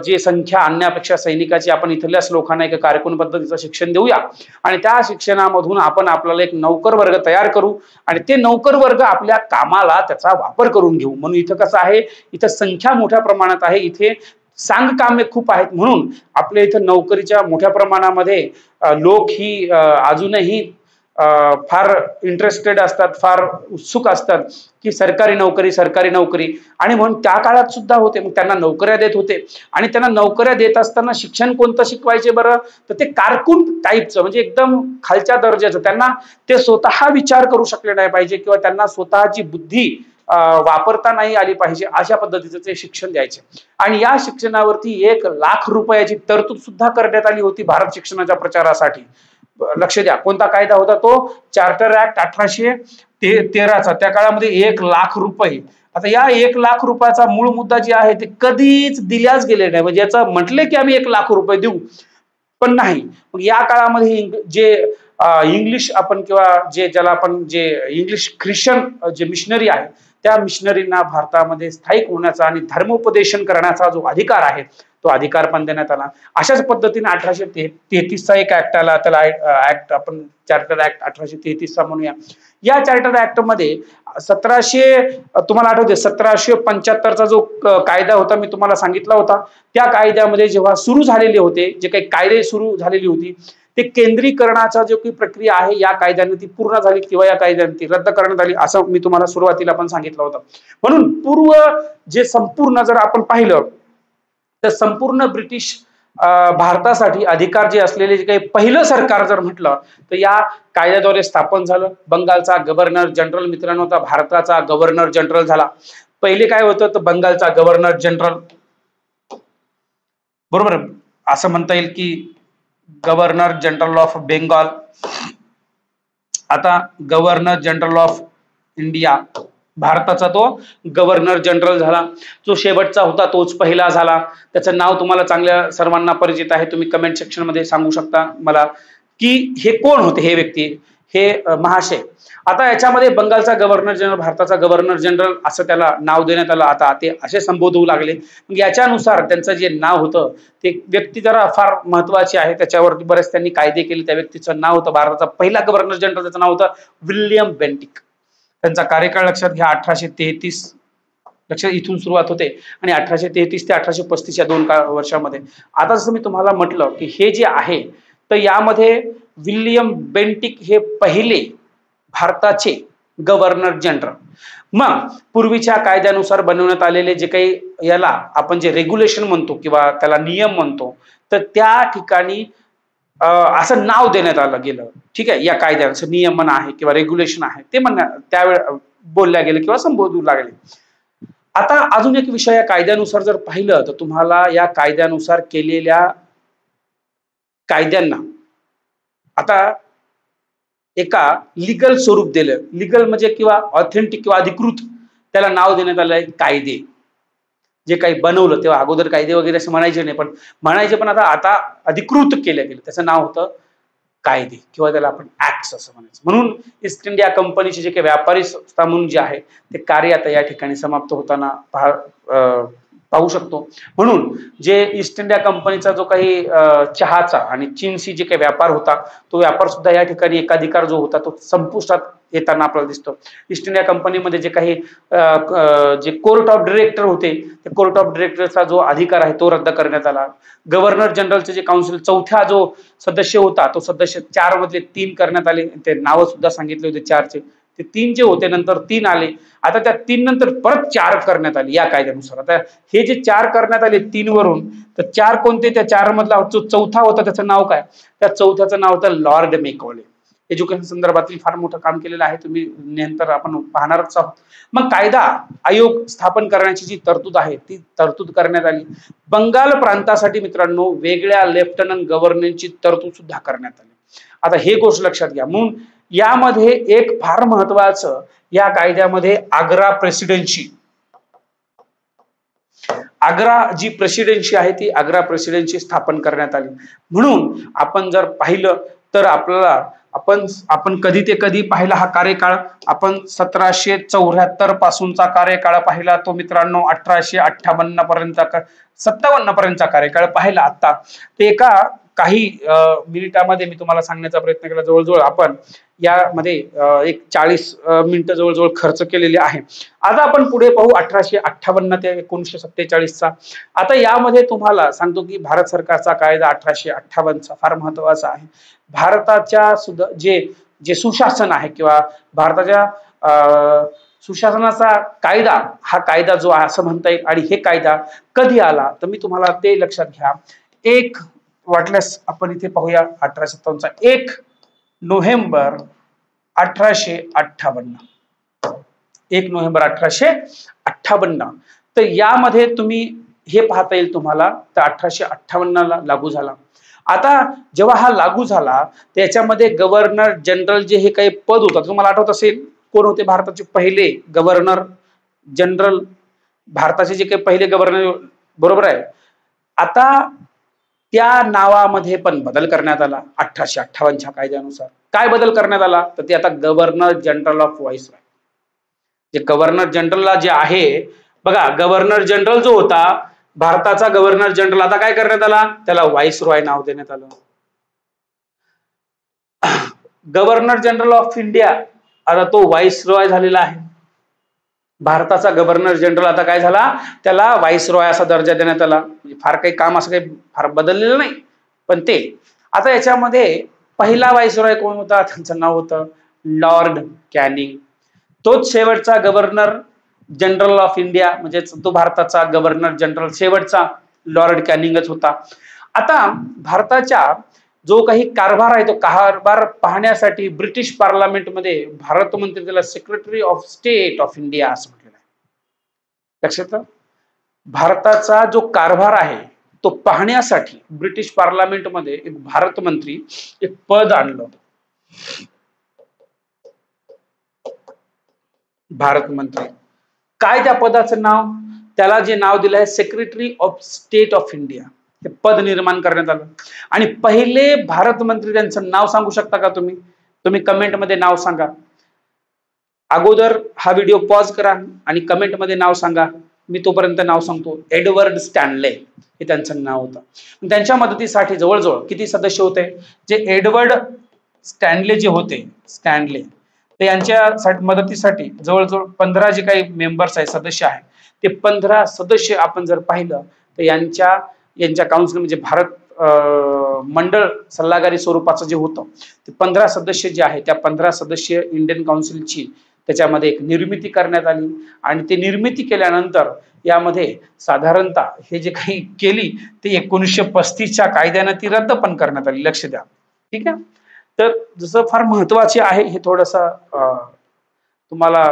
Speaker 1: जे संख्या आणण्यापेक्षा सैनिकाची आपण इथल्याच लोकांना एक कार्यक्रम पद्धतीचं शिक्षण देऊया आणि त्या शिक्षणामधून आपण आपल्याला एक नौकर वर्ग तयार करू आणि ते नौकर वर्ग आपल्या कामाला त्याचा वापर करून घेऊ. म्हणून इथं कसं आहे, इथं संख्या मोठ्या प्रमाणात आहे, इथे सांगकामे खूप आहेत, म्हणून आपल्या इथं नोकरीच्या मोठ्या प्रमाणामध्ये लोक ही अजूनही फार इंटरेस्टेड असतात, फार उत्सुक असतात की सरकारी नोकरी, आणि म्हणून त्या काळात सुद्धा होते. मग त्यांना नोकऱ्या देत होते आणि त्यांना नोकऱ्या देत असताना शिक्षण कोणतं शिकवायचे बरं, तर ते कारकून टाईपचं म्हणजे एकदम खालच्या दर्जाचं. त्यांना ते स्वतः विचार करू शकले नाही पाहिजे किंवा त्यांना स्वतःची बुद्धी वापरता नाही आली पाहिजे अशा पद्धतीचं ते शिक्षण द्यायचे. आणि या शिक्षणावरती 1,00,000 रुपयाची तरतूद सुद्धा करण्यात आली होती भारत शिक्षणाच्या प्रचारासाठी. लक्ष द्या कोणता कायदा होता तो, चार्टर ऍक्ट 1813चा. त्या काळामध्ये 1,00,000 रुपये. आता या 1,00,000 रुपयाचा मूळ मुद्दा जे आहे ते कधीच दिल्याच गेले नाही, म्हणजे याचं म्हटले की आम्ही 1,00,000 रुपये देऊ पण नाही. मग या काळामध्ये जे इंग्लिश आपण किंवा जे ज्याला आपण जे इंग्लिश ख्रिश्चन जे मिशनरी आहे त्या मिशनरींना भारतामध्ये स्थायिक होण्याचा आणि धर्मोपदेशन करण्याचा जो अधिकार आहे तो अधिकार पण देण्यात आला. अशाच पद्धतीने 1833चा एक ऍक्ट आला, त्याला ऍक्ट आपण चार्टर ऍक्ट 1833चा म्हणूया. या चार्टर ऍक्ट मध्ये 1700 तुम्हाला आठवते 1775चा जो कायदा होता मी तुम्हाला सांगितला होता, त्या कायद्यामध्ये जेव्हा सुरू झालेले होते जे काही कायदे सुरू झालेली होती ते केंद्रीकरणाचा जो काही प्रक्रिया आहे या कायद्याने ती पूर्ण झाली किंवा या कायद्याने ती रद्द करण्यात आली असं मी तुम्हाला सुरुवातीला पण सांगितलं होतं. म्हणून पूर्व जे संपूर्ण जर आपण पाहिलं तर संपूर्ण ब्रिटिश भारतासाठी अधिकार जे असलेले जे काही पहिलं सरकार जर म्हटलं तर या कायद्याद्वारे स्थापन झालं. बंगालचा गव्हर्नर जनरल मित्रांनो होता, भारताचा गव्हर्नर जनरल झाला. पहिले काय होतं तर बंगालचा गव्हर्नर जनरल, बरोबर असं म्हणता येईल की गव्हर्नर जनरल ऑफ बेंगॉल, आता गव्हर्नर जनरल ऑफ इंडिया, भारताचा तो गव्हर्नर जनरल झाला. जो शेवटचा होता तोच पहिला झाला. त्याचं नाव तुम्हाला चांगल्या सर्वांना परिचित आहे, तुम्ही कमेंट सेक्शन मध्ये सांगू शकता मला की हे कोण होते हे व्यक्ती, हे महाशय. आता याच्यामध्ये बंगालचा गव्हर्नर जनरल, भारताचा गव्हर्नर जनरल असं त्याला नाव देण्यात आलं. आता ते असे संबोधू लागले. मग याच्यानुसार त्यांचं जे नाव होतं ते व्यक्ती जरा फार महत्वाची आहे, त्याच्यावरती बरेच त्यांनी कायदे केले. त्या व्यक्तीचं नाव होतं, भारताचा पहिला गव्हर्नर जनरल त्याचं नाव होतं विल्यम बेंटिक. त्यांचा कार्यकाळ लक्षात घ्या 1833 लक्षात इथून सुरुवात होते आणि 1833 ते 1835 या 2 वर्षामध्ये. आता जसं मी तुम्हाला म्हटलं की हे जे आहे तर यामध्ये विल्यम बेंटिक हे पहिले भारताचे गव्हर्नर जनरल. मग पूर्वीच्या कायद्यानुसार बनवण्यात आलेले जे काही याला आपण जे रेग्युलेशन म्हणतो किंवा त्याला नियम म्हणतो तर त्या ठिकाणी असं नाव देण्यात आलं गेलं. ठीक आहे, या कायद्याचं नियमन आहे किंवा रेग्युलेशन आहे ते त्यावेळेस बोलल्या गेले किंवा संबोधू लागले. आता अजून एक विषय या कायद्यानुसार जर पाहिलं तर तुम्हाला या कायद्यानुसार केलेल्या कायद्यांना आता एका लीगल स्वरूप दिलं. लीगल म्हणजे किंवा ऑथेंटिक किंवा अधिकृत त्याला नाव देण्यात आलंय कायदे. जे काही बनवलं तेव्हा अगोदर कायदे वगैरे असं म्हणायचे नाही, पण आता अधिकृत केलं गेलं. त्याचं नाव होतं कायदे किंवा त्याला आपण ऍक्ट्स असं म्हणायचं. म्हणून ईस्ट इंडिया कंपनीचे जे काही व्यापारी संस्था म्हणून जे आहे ते कार्य आता या ठिकाणी समाप्त होताना पाहू शकतो. म्हणून जे ईस्ट इंडिया कंपनीचा जो काही चहाचा आणि चीनशी जे काही व्यापार होता तो व्यापार सुद्धा या ठिकाणी एकाधिकार जो होता तो संपुष्टात येताना आपल्याला दिसतो. ईस्ट इंडिया कंपनीमध्ये जे काही जे कोर्ट ऑफ डिरेक्टर होते ते कोर्ट ऑफ डिरेक्टरचा जो अधिकार आहे तो रद्द करण्यात आला. गव्हर्नर जनरलचे जे काउन्सिल चौथा जो सदस्य होता तो सदस्य 4 मधले 3 करण्यात आले. ते नाव सुद्धा सांगितले होते 4चे. ते 3 जे होते नंतर 3 आले. आता त्या 3 नंतर परत 4 करण्यात आले या कायद्यानुसार. आता हे जे 4 करण्यात आले 3 वरून तर 4 कोणते, त्या 4 मधला जो चौथा होता त्याचं नाव काय, त्या चौथ्याचं नाव होतं लॉर्ड मेकॉले. एज्युकेशन संदर्भातील फार मोठं काम केलेलं आहे, तुम्ही नंतर आपण पाहणारच आहोत. मग कायदा आयोग स्थापन करण्याची जी तरतूद आहे ती तरतूद करण्यात आली. बंगाल प्रांतासाठी मित्रांनो वेगळ्या लेफ्टनंट गव्हर्नरची तरतूद सुद्धा करण्यात आली. आता हे गोष्ट लक्षात घ्या. म्हणून यामध्ये एक फार महत्वाचं या कायद्यामध्ये आग्रा प्रेसिडेन्सी, आग्रा जी प्रेसिडेन्सी आहे ती आग्रा प्रेसिडेन्सी स्थापन करण्यात आली. म्हणून आपण जर पाहिलं तर आपल्याला आपण कधी ते कधी पाहिला हा कार्यकाळ, आपण 1774 पासूनचा कार्यकाळ पाहिला तो मित्रांनो 1858 पर्यंत 57 पर्यंतचा कार्यकाळ पाहिला. आता ते एका काही मिनिटामध्ये मी तुम्हाला सांगण्याचा प्रयत्न केला. जवळजवळ आपण यामध्ये एक 40 मिनिटं जवळजवळ खर्च केलेले आहे. आता आपण पुढे पाहू 1858 ते 1947चा. आता यामध्ये तुम्हाला सांगतो की भारत सरकारचा कायदा 1858चा फार महत्वाचा आहे. भारताच्या सुद्धा जे सुशासन आहे किंवा भारताच्या सुशासनाचा कायदा, हा कायदा जो आहे असं म्हणता येईल. आणि हे कायदा कधी आला तर मी तुम्हाला ते लक्षात घ्या. एक वाटल्यास आपण इथे पाहूया 1857चा 1 नोव्हेंबर 1858. 1 नोव्हेंबर 1858. तर यामध्ये तुम्ही हे पाहता येईल तुम्हाला तर 1858 लागू झाला. आता जेव्हा हा लागू झाला त्याच्यामध्ये गव्हर्नर जनरल जे हे काही पद होतं तुम्हाला आठवत असेल कोण होते भारताचे पहिले गव्हर्नर जनरल, भारताचे जे काही पहिले गव्हर्नर, बरोबर आहे. आता त्या नावामध्ये पण बदल करण्यात आला 1858च्या कायद्यानुसार. काय बदल करण्यात आला तर ते आता गव्हर्नर जनरल ऑफ व्हाईसरॉय. जे गव्हर्नर जनरलला जे आहे बघा, गव्हर्नर जनरल जो होता भारताचा गव्हर्नर जनरल आता काय करण्यात आला, त्याला व्हाईसरॉय नाव देण्यात आलं. गव्हर्नर जनरल ऑफ इंडिया आता तो व्हाईसरॉय झालेला आहे. भारताचा गव्हर्नर जनरल आता काय झाला, त्याला व्हाईसरॉय असा दर्जा देण्यात आला. फार काही काम असं काही फार बदललेलं नाही, पण ते आता याच्यामध्ये पहिला व्हाईसरॉय कोण होता, त्यांचं नाव होतं लॉर्ड कॅनिंग. तोच शेवटचा गव्हर्नर जनरल ऑफ इंडिया, म्हणजे तो भारताचा गव्हर्नर जनरल शेवटचा लॉर्ड कॅनिंगच होता. आता भारताच्या जो काही कारभार आहे तो कारभार पाहण्यासाठी ब्रिटिश पार्लमेंटमध्ये भारत मंत्री त्याला secretary of state of India असं म्हटलेलं आहे. लक्षात, भारताचा जो कारभार आहे तो पाहण्यासाठी ब्रिटिश पार्लमेंटमध्ये एक भारत मंत्री एक पद आणलं होतं, भारत मंत्री. काय त्या पदाचं नाव, त्याला जे नाव दिलं आहे secretary of state of India, हे पद निर्माण करण्यात आलं. आणि पहिले भारत मंत्री त्यांचं नाव सांगू शकता का तुम्ही कमेंट मध्ये नाव सांगा. अगोदर हा व्हिडिओ पॉज करा आणि कमेंट मध्ये नाव सांगा. मी तोपर्यंत नाव सांगतो. एडवर्ड स्टॅनले हे त्यांचं नाव होतं. त्यांच्या मदतीसाठी जवळजवळ किती सदस्य होते, जे एडवर्ड स्टॅनले जे होते, स्टॅनले ते यांच्या मदतीसाठी जवळजवळ 15 जे काही मेंबर्स आहेत, सदस्य आहेत, ते 15 सदस्य आपण जर पाहिलं तर यांच्या काउन्सिल म्हणजे भारत मंडळ सल्लागारी स्वरूपाचं जे होतं ते 15 सदस्य जे आहे त्या 15 सदस्य इंडियन काउन्सिलची त्याच्यामध्ये एक निर्मिती करण्यात आली आणि ते निर्मिती केल्यानंतर यामध्ये साधारणतः हे जे काही केली ते 1935च्या कायद्यानं ती रद्द पण करण्यात आली. लक्ष द्या. ठीक आहे. तर जसं फार महत्वाचे आहे हे थोडंसं तुम्हाला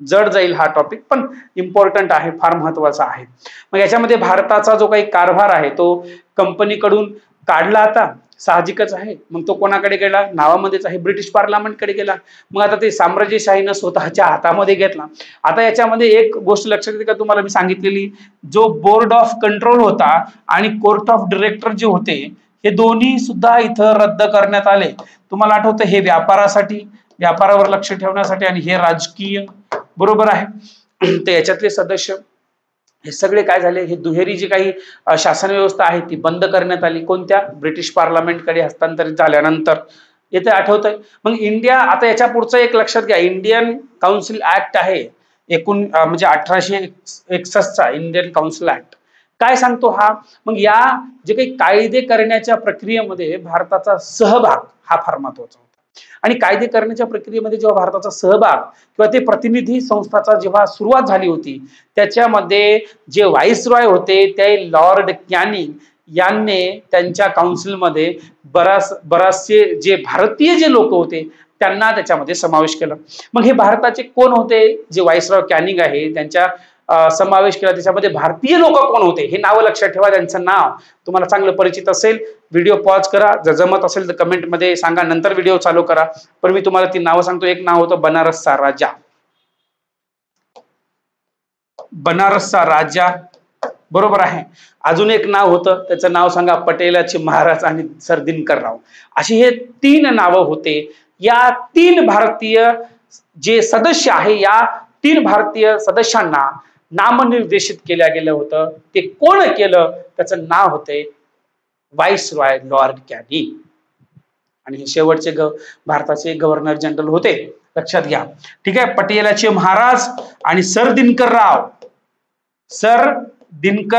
Speaker 1: जड जाईल हा टॉपिक पण इम्पॉर्टंट आहे, फार महत्वाचा आहे. मग याच्यामध्ये भारताचा जो काही कारभार आहे तो कंपनीकडून काढला आता साहजिकच आहे. मग तो कोणाकडे गेला? नावामध्येच आहे, ब्रिटिश पार्लमेंटकडे गेला. मग आता ते साम्राज्यशाहीनं स्वतःच्या हातामध्ये घेतला. आता याच्यामध्ये एक गोष्ट लक्षात येते का तुम्हाला मी सांगितलेली, जो बोर्ड ऑफ कंट्रोल होता आणि कोर्ट ऑफ डायरेक्टर जे होते हे दोन्ही सुद्धा इथं रद्द करण्यात आले. तुम्हाला आठवतं हे व्यापारावर लक्ष ठेवण्यासाठी आणि हे राजकीय, बरोबर आहे. तर याच्यातले सदस्य हे सगळे काय झाले, हे दुहेरी जी काही शासन व्यवस्था आहे ती बंद करण्यात आली. कोणत्या? ब्रिटिश पार्लमेंटकडे हस्तांतरित झाल्यानंतर. येथे आठवतंय. मग इंडिया, आता याच्या पुढचं एक लक्षात घ्या, इंडियन काउन्सिल ऍक्ट आहे म्हणजे 1861चा इंडियन काउन्सिल ऍक्ट काय सांगतो हा? मग या जे काही कायदे करण्याच्या प्रक्रियेमध्ये भारताचा सहभाग हा फार महत्वाचा होता. आणि कायदे करण्याच्या प्रक्रियेमध्ये जेव्हा भारताचा सहभाग किंवा ते प्रतिनिधी संस्थाचा जेव्हा सुरुवात झाली होती त्याच्यामध्ये जे व्हाईसरॉय होते ते लॉर्ड कॅनिंग यांनी त्यांच्या काउन्सिलमध्ये बराचसे जे भारतीय जे लोक होते त्यांना त्याच्यामध्ये समावेश केला. मग हे भारताचे कोण होते? जे व्हाईसरॉय कॅनिंग आहे त्यांच्या समावेश केला. त्याच्यामध्ये भारतीय लोक कोण होते हे नाव लक्षात ठेवा. त्यांचं नाव तुम्हाला चांगलं परिचित असेल. व्हिडिओ पॉज करा, जर जमत असेल तर कमेंट मध्ये सांगा, नंतर व्हिडिओ चालू करा. पण मी तुम्हाला ती नावं सांगतो. एक नाव होतं बनारसचा राजा. बनारसचा राजा, बरोबर आहे. अजून एक नाव होतं, त्याचं नाव सांगा. पटेलाचे महाराज आणि सर दिनकरराव. अशी हे 3 नावं होते. या 3 भारतीय जे सदस्य आहे या 3 भारतीय सदस्यांना नामनिर्देशित केल्या गेलं होतं. ते कोण केलं? त्याचं नाव होते व्हाईसरॉय लॉर्ड कॅनिंग. आणि हे शेवटचे भारताचे गव्हर्नर जनरल होते. लक्षात घ्या. ठीक आहे. पटेलाचे महाराज आणि सर दिनकर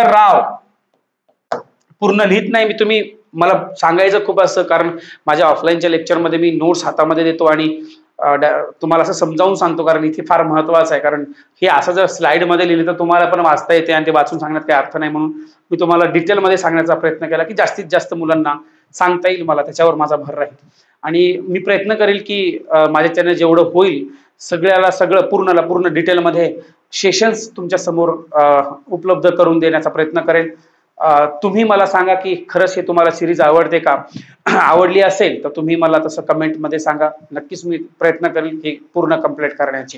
Speaker 1: राव. पूर्ण लिहित नाही मी, मला सांगायचं खूप असं, कारण माझ्या ऑफलाईनच्या लेक्चरमध्ये मी नोट्स हातामध्ये देतो आणि तुम्हाला असं समजावून सांगतो, कारण इथे फार महत्वाचं आहे. कारण हे असं जर स्लाइड मध्ये लिहिलं तर तुम्हाला पण वाचता येते आणि ते वाचून सांगण्यात काही अर्थ नाही. म्हणून मी तुम्हाला डिटेलमध्ये सांगण्याचा प्रयत्न केला की जास्तीत जास्त मुलांना सांगता येईल मला, त्याच्यावर माझा भर राहील. आणि मी प्रयत्न करेल की माझ्या चॅनल जेवढं होईल सगळं पूर्ण डिटेलमध्ये सेशन्स तुमच्या समोर उपलब्ध करून देण्याचा प्रयत्न करेल. तुम्ही मला सांगा की खरंच हे तुम्हाला सिरीज आवडते का? आवडली असेल तर तुम्ही मला तसं कमेंटमध्ये सांगा. नक्कीच मी प्रयत्न करेल की पूर्ण कंप्लीट करण्याचे.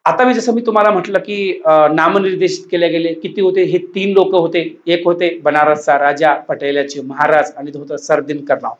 Speaker 1: आता मी तुम्हाला म्हटलं की नामनिर्देशित केले गेले. किती होते? हे 3 लोक होते. एक होते बनारसचा राजा, पटेलाचे महाराज आणि होतं सर दिनकरराव.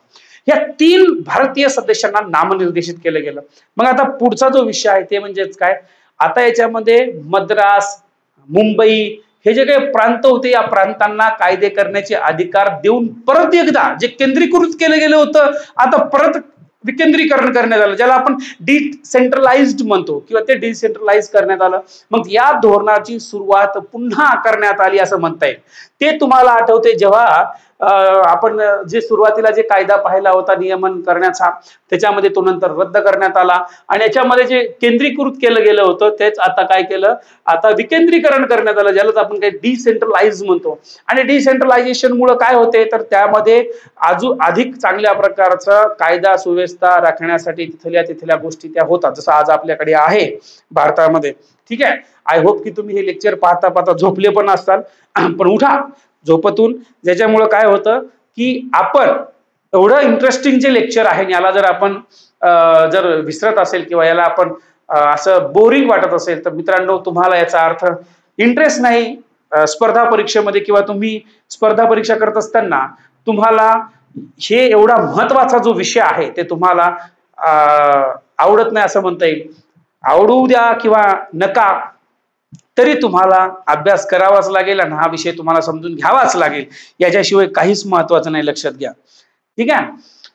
Speaker 1: या 3 भारतीय सदस्यांना नामनिर्देशित केलं गेलं. मग आता पुढचा जो विषय आहे ते म्हणजेच काय? आता याच्यामध्ये मद्रास, मुंबई हे जे काही प्रांत होते या प्रांतांना कायदे करण्याचे अधिकार देऊन परत एकदा जे केंद्रीकृत केलं गेलं होतं आता परत विकेंद्रीकरण करण्यात आलं, ज्याला आपण डिसेंट्रलाइज्ड म्हणतो किंवा ते डिसेंट्रलाइज करण्यात आलं. मग या धोरणाची सुरुवात पुन्हा करण्यात आली असं म्हणता येईल. ते तुम्हाला आठवते जेव्हा आपण जे सुरुवातीला जे कायदा पाहिला होता नियमन करण्याचा, त्याच्यामध्ये तो नंतर रद्द करण्यात आला आणि याच्यामध्ये जे केंद्रीकृत केलं गेलं होतं तेच आता काय केलं? आता विकेंद्रीकरण करण्यात आलं, ज्याला आपण काही डिसेंट्रलाइज म्हणतो. आणि डिसेंट्रलायझेशन मुळे काय होते तर त्यामध्ये अधिक चांगल्या प्रकारचं कायदा सुव्यवस्था राखण्यासाठी तिथल्या गोष्टी त्या होतात, जसं आज आपल्याकडे आहे भारतामध्ये. ठीक आहे. आय होप की तुम्ही हे लेक्चर पाहता झोपले पण असताल, पण उठा झोपतून. ज्याच्यामुळे काय होतं की आपण एवढं इंटरेस्टिंग जे लेक्चर आहे याला जर आपण जर विसरत असेल किंवा याला आपण असं बोरिंग वाटत असेल तर मित्रांनो तुम्हाला याचा अर्थ इंटरेस्ट नाही स्पर्धा परीक्षेमध्ये, किंवा तुम्ही स्पर्धा परीक्षा करत असताना तुम्हाला हे एवढा महत्वाचा जो विषय आहे ते तुम्हाला आवडत नाही असं म्हणता येईल. आवडू द्या किंवा नका, तरी तुम्हाला अभ्यास करावाच लागेल आणि हा विषय तुम्हाला समजून घ्यावाच लागेल. याच्याशिवाय काहीच महत्वाचं नाही, लक्षात घ्या. ठीक आहे.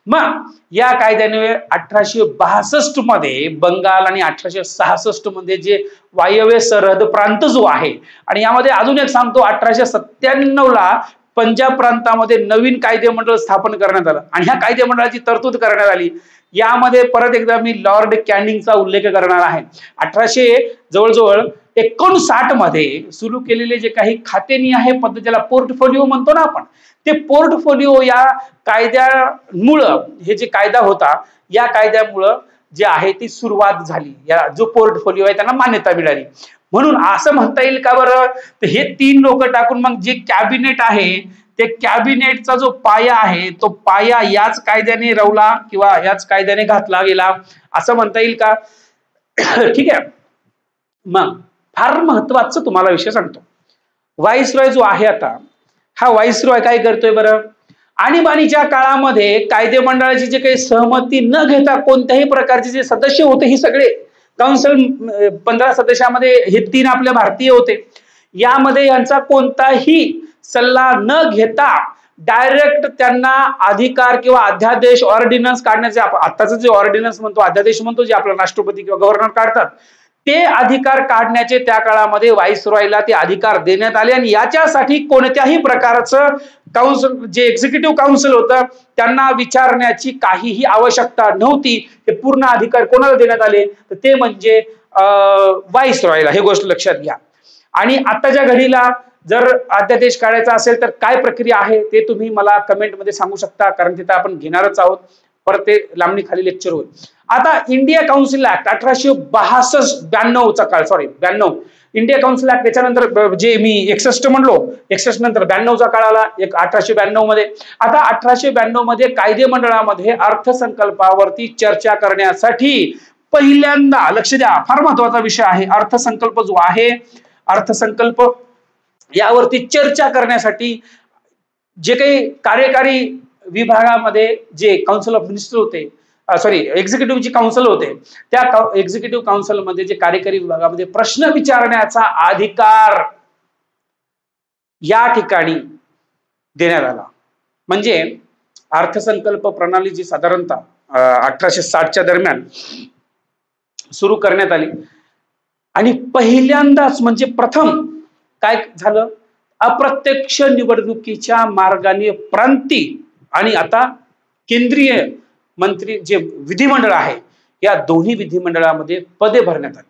Speaker 1: मग या कायद्याने 1862 मध्ये बंगाल आणि 1866 मध्ये जे वायव्य सरहद प्रांत जो आहे, आणि यामध्ये अजून एक सांगतो, 1897 ला पंजाब प्रांतामध्ये नवीन कायदेमंडळ स्थापन करण्यात आलं आणि ह्या कायदेमंडळाची तरतूद करण्यात आली. यामध्ये परत एकदा मी लॉर्ड कॅनिंगचा उल्लेख करणार आहे. 1800 जवळजवळ 59 मध्ये सुरू केलेले जे काही खातेनिहाय पद्धत, ज्याला पोर्टफोलिओ म्हणतो ना आपण, ते पोर्टफोलिओ या कायद्यामुळं, हे जे कायदा होता या कायद्यामुळं जे आहे ती सुरुवात झाली. या जो पोर्टफोलिओ आहे त्यांना मान्यता मिळाली. म्हणून असं म्हणता येईल का बरं, तर हे 3 लोक टाकून मग जे कॅबिनेट आहे, ते कॅबिनेटचा जो पाया आहे तो पाया याच कायद्याने रवला किंवा याच कायद्याने घातला गेला असं म्हणता येईल का? ठीक आहे. मग फार महत्वाचं तुम्हाला विषय सांगतो. व्हाईसरॉय जो आहे आता, हा व्हाईसरॉय काय करतोय बरं, आणीबाणीच्या काळामध्ये कायदेमंडळाची जे काही सहमती न घेता कोणत्याही प्रकारचे जे सदस्य होते, हे सगळे काउन्सिल 15 सदस्यामध्ये हे 3 आपले भारतीय होते, यामध्ये यांचा कोणताही सल्ला न घेता डायरेक्ट त्यांना अधिकार किंवा अध्यादेश, ऑर्डिनन्स काढण्याचे, आताच जे ऑर्डिनन्स म्हणतो, अध्यादेश म्हणतो, जे आपला राष्ट्रपती किंवा गव्हर्नर काढतात, ते अधिकार काढण्याचे त्या काळामध्ये व्हाईसरॉयला ते अधिकार देण्यात आले. आणि याच्यासाठी कोणत्याही प्रकारचं काउन्सिल, जे एक्झिक्युटिव्ह काउन्सिल होतं, त्यांना विचारण्याची काहीही आवश्यकता नव्हती. हे पूर्ण अधिकार कोणाला देण्यात आले, तर ते म्हणजे व्हाईसरॉयला. हे गोष्ट लक्षात घ्या. आणि आताच्या घडीला जर अध्यादेश काढायचा असेल तर काय प्रक्रिया आहे ते तुम्ही मला कमेंटमध्ये सांगू शकता, कारण तिथे आपण घेणारच आहोत. परत ते लांबणी खाली लेक्चर होईल. आता इंडिया काउन्सिल ऍक्ट 1862 चा काळ, 92 इंडिया काउन्सिल ऍक्ट, त्याच्यानंतर जे मी 61 म्हणलो, 61 नंतर 92 चा काळ आला, 1892 मध्ये. आता 1892 मध्ये कायदेमंडळामध्ये अर्थसंकल्पावरती चर्चा करण्यासाठी पहिल्यांदा, लक्ष द्या, फार महत्वाचा विषय आहे अर्थसंकल्प जो आहे, अर्थसंकल्प यावरती चर्चा करण्यासाठी जे काही कार्यकारी विभागामध्ये जे काउन्सिल ऑफ मिनिस्टर होते, एक्झिक्युटिव्ह जे काउन्सिल होते, त्या एक्झिक्युटिव्ह काउन्सिलमध्ये जे कार्यकारी विभागामध्ये प्रश्न विचारण्याचा अधिकार या ठिकाणी देण्यात आला. म्हणजे अर्थसंकल्प प्रणाली जी साधारणतः 1860च्या दरम्यान सुरू करण्यात आली आणि पहिल्यांदाच, म्हणजे प्रथम काय झालं, अप्रत्यक्ष निवडणुकीच्या मार्गाने प्रांतीय आणि आता केंद्रीय मंत्री जे विधिमंडळ आहे, या दोन्ही विधिमंडळामध्ये पदे भरण्यात आली.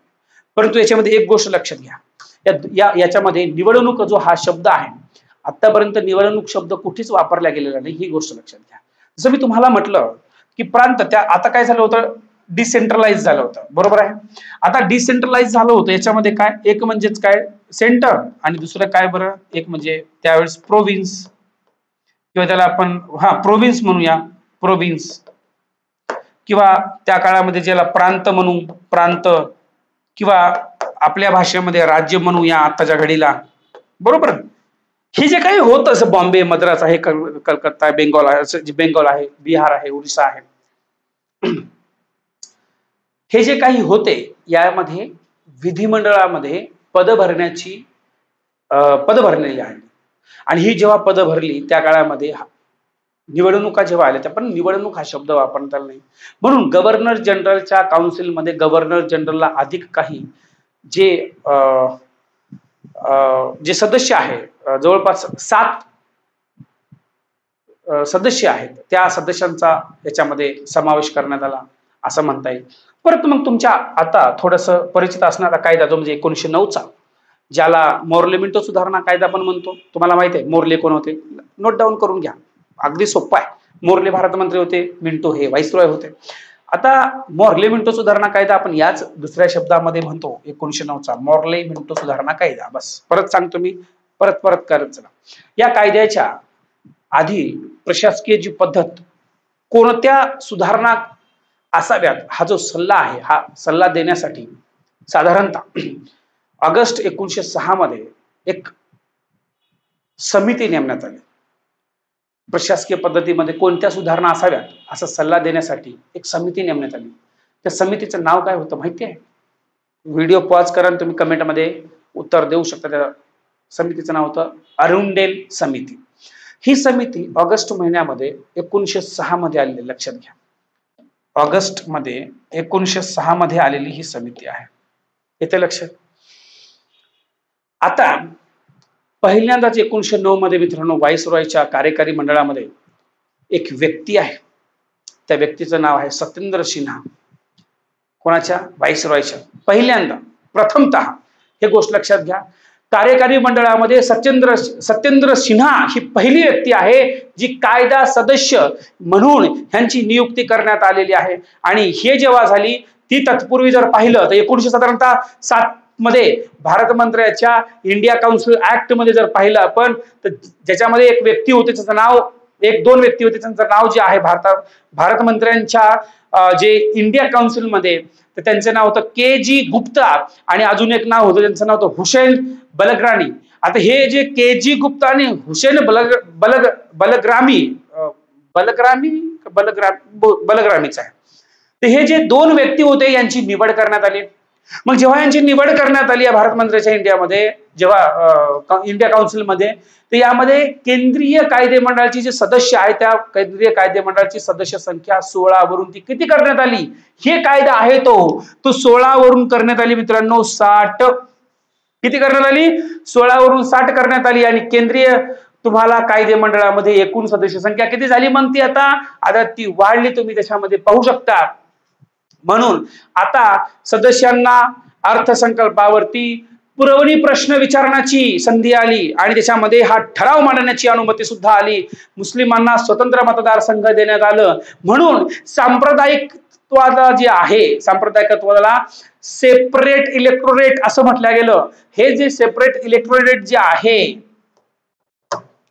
Speaker 1: परंतु याच्यामध्ये एक गोष्ट लक्षात घ्या, याच्यामध्ये निवडणूक जो हा शब्द आहे, आतापर्यंत निवडणूक शब्द कुठेच वापरला गेलेला नाही, ही गोष्ट लक्षात घ्या. जसं मी तुम्हाला म्हटलं की प्रांत, त्या आता काय झालं होतं, डिसेंट्रलाइज झालं होतं, बरोबर आहे. आता डिसेंट्रलाइज झालं होतं, याच्यामध्ये काय, एक म्हणजेच काय सेंटर, आणि दुसरं काय बरं, एक म्हणजे त्यावेळेस प्रोव्हिन्स, किंवा त्याला आपण प्रोव्हिन्स म्हणूया, प्रोव्हिन्स, किंवा त्या काळामध्ये ज्याला प्रांत म्हणू, प्रांत, किंवा आपल्या भाषेमध्ये राज्य म्हणूया आताच्या घडीला, बरोबर. हे जे काही होतं, असं बॉम्बे, मद्रास आहे, कलकत्ता, बेंगॉल आहे, बेंगॉल आहे, बिहार आहे, ओरिसा आहे, हे जे काही होते, यामध्ये विधिमंडळामध्ये पद भरलेली आहे. आणि ही जेव्हा पद भरली त्या काळामध्ये निवडणुका जेव्हा आल्या, त्या पण निवडणूक हा शब्द वापरता आला नाही. म्हणून गव्हर्नर जनरलच्या काउन्सिलमध्ये गव्हर्नर जनरलला अधिक काही जे सदस्य आहे, जवळपास 7 सदस्य आहेत, त्या सदस्यांचा याच्यामध्ये समावेश करण्यात आला असं म्हणता येईल. परंतु मग तुमच्या आता थोडंसं परिचित असणारा कायदा जो म्हणजे 1909चा, ज्याला मोर्ले मिंटो सुधारणा कायदा पण म्हणतो. तुम्हाला माहिती आहे मोर्ले कोण होते, नोट डाऊन करून घ्या, अगदी सोपं आहे. मोर्ले भारत मंत्री होते, मिंटो हे व्हाईसरॉय होते. आता मोर्ले मिंटो सुधारणा कायदा आपण याच दुसऱ्या शब्दामध्ये म्हणतो 1909चा मोर्ले मिंटो सुधारणा कायदा. बस परत सांगतो मी, परत करत चला. या कायद्याच्या आधी प्रशासकीय जी पद्धत, कोणत्या सुधारणा असाव्यात, हा जो सल्ला आहे, हा सल्ला देण्यासाठी साधारणतः ऑगस्ट 1906 मध्ये एक समिती नेमण्यात आली. प्रशासकीय पद्धतीमध्ये कोणत्या सुधारणा असाव्यात असा सल्ला देण्यासाठी एक समिती नेमण्यात आली. त्या समितीचं नाव काय होतं माहिती आहे? व्हिडिओ पॉज करा, तुम्ही कमेंटमध्ये उत्तर देऊ शकता. त्या समितीचं नाव होतं अरुंडेल समिती. ही समिती ऑगस्ट महिन्यामध्ये 1906 मध्ये आलेली, लक्षात घ्या. ऑगस्ट मध्ये 1906 मध्ये आलेली ही समिती आहे. येते लक्षात. आता पहिल्यांदाच 1909 मध्ये मित्रांनो व्हाईसरॉयच्या कार्यकारी मंडळामध्ये एक व्यक्ती आहे. त्या व्यक्तीचं नाव आहे सत्येंद्र सिन्हा. कोणाच्या? व्हाईसरॉयच्या. पहिल्यांदा, प्रथमतः हे गोष्ट लक्षात घ्या. कार्यकारी मंडळामध्ये सत्येंद्र सिन्हा ही पहिली व्यक्ती आहे जी कायदा सदस्य म्हणून ह्यांची नियुक्ती करण्यात आलेली आहे. आणि हे जेव्हा झाली ती तत्पूर्वी जर पाहिलं तर 1907 मध्ये भारत मंत्र्याच्या इंडिया काउन्सिल ऍक्ट मध्ये जर पाहिलं आपण तर ज्याच्यामध्ये एक व्यक्ती होते, त्याचं नाव, एक दोन व्यक्ती होते, त्यांचं नाव जे आहे भारत मंत्र्यांच्या जे इंडिया काउन्सिल मध्ये, तर त्यांचं नाव होतं के.जी. गुप्ता आणि अजून एक नाव होतं, त्यांचं नाव होतं हुसैन बलग्रामी. आता हे जे के.जी. गुप्ता आणि हुसैन बलग्रामीच आहे. तर हे जे दोन व्यक्ती होते यांची निवड करण्यात आली. मग जेव्हा यांची निवड करण्यात आली भारत मंत्र्याच्या इंडियामध्ये, जेव्हा इंडिया काउन्सिलमध्ये, तर यामध्ये केंद्रीय कायदे मंडळाची जे सदस्य आहेत त्या केंद्रीय कायदे मंडळाची सदस्य संख्या 16 वरून ती किती करण्यात आली? हे कायदा आहे तो 16 वरून करण्यात आली मित्रांनो 60. किती करण्यात आली? 16 वरून 60 करण्यात आली. आणि केंद्रीय तुम्हाला कायदे मंडळामध्ये एकूण सदस्य संख्या किती झाली मग ती आता ती वाढली, तुम्ही त्याच्यामध्ये पाहू शकता. म्हणून आता सदस्यांना अर्थसंकल्पावरती पुरवणी प्रश्न विचारण्याची संधी आली आणि त्याच्यामध्ये हा ठराव मांडण्याची अनुमती सुद्धा आली. मुस्लिमांना स्वतंत्र मतदारसंघ देण्यात आलं. म्हणून सांप्रदायिकत्वाला जे आहे, सांप्रदायिकत्वाला सेपरेट इलेक्टोरेट असं म्हटलं गेलं. हे जे सेपरेट इलेक्टोरेट जे आहे,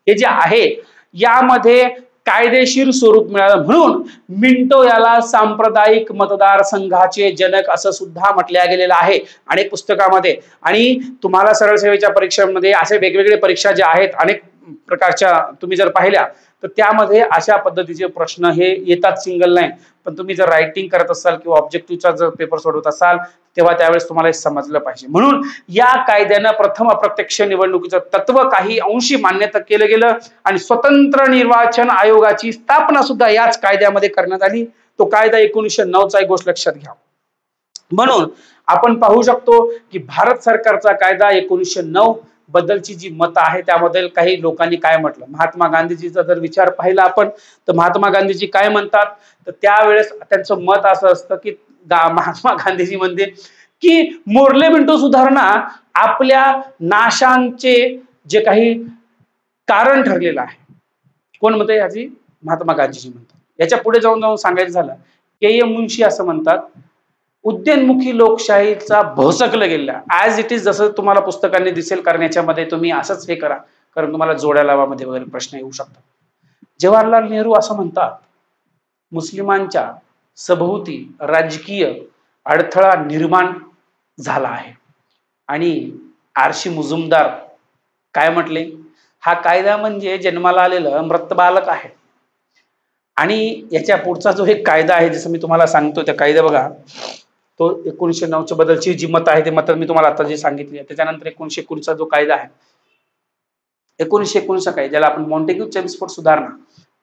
Speaker 1: हे जे आहे यामध्ये कायदेशीर स्वरूप मिळालं. म्हणून मिंटो याला सांप्रदायिक मतदारसंघाचे जनक असं सुद्धा म्हटल्या गेलेलं आहे अनेक पुस्तकामध्ये. आणि तुम्हाला सरळ सेवेच्या परीक्षांमध्ये असे वेगवेगळे परीक्षा ज्या आहेत अनेक प्रकारच्या तुम्ही जर पाहिल्या तर त्यामध्ये अशा पद्धतीचे प्रश्न हे येतात, सिंगल नाही. पण तुम्ही जर रायटिंग करत असाल किंवा ऑब्जेक्टिव्हचा जर पेपर सोडवत असाल तेव्हा त्यावेळेस तुम्हाला हे समजलं पाहिजे. म्हणून या कायद्यानं प्रथम अप्रत्यक्ष निवडणुकीचं तत्व काही अंशी मान्यता केलं गेलं आणि स्वतंत्र निर्वाचन आयोगाची स्थापना सुद्धा याच कायद्यामध्ये करण्यात आली. तो कायदा 1909चा एक गोष्ट लक्षात घ्या. म्हणून आपण पाहू शकतो की भारत सरकारचा कायदा 1909 बद्दलची जी मत आहे त्याबद्दल काही लोकांनी काय म्हटलं. महात्मा गांधीजीचा जर विचार पाहिला आपण तर महात्मा गांधीजी काय म्हणतात तर त्यावेळेस त्यांचं मत असं असतं की महात्मा गांधीजी म्हणते की मोर्ले मिंटो सुधारणा आपल्या नाशांचे जे काही कारण ठरलेलं आहे. कोण म्हणते याची? महात्मा गांधीजी म्हणतात. याच्या पुढे जाऊन सांगायचं झालं के.एम. मुन्शी असं म्हणतात उद्यनमुखी लोकशाहीचा भोसकलं गेला ऍज इट इज. जसं तुम्हाला पुस्तकांनी दिसेल कारण याच्यामध्ये तुम्ही असंच हे करा, कारण तुम्हाला जोड्या लावामध्ये वगैरे प्रश्न येऊ शकतात. जवाहरलाल नेहरू असं म्हणतात मुस्लिमांच्या सभोवती राजकीय अडथळा निर्माण झाला आहे. आणि आरशी मुजुमदार काय म्हटले? हा कायदा म्हणजे जन्माला आलेलं मृत बालक आहे. आणि याच्या पुढचा जो एक कायदा आहे जसं मी तुम्हाला सांगतो त्या कायदा बघा, तो 1909च्या बद्दलची जी मत आहे ते मत मी तुम्हाला आता जे सांगितली आहे. त्याच्यानंतर 1919चा जो कायदा आहे 1919चा कायदा ज्याला आपण मॉन्टेग्यू चेम्सफोर्ड सुधारणा,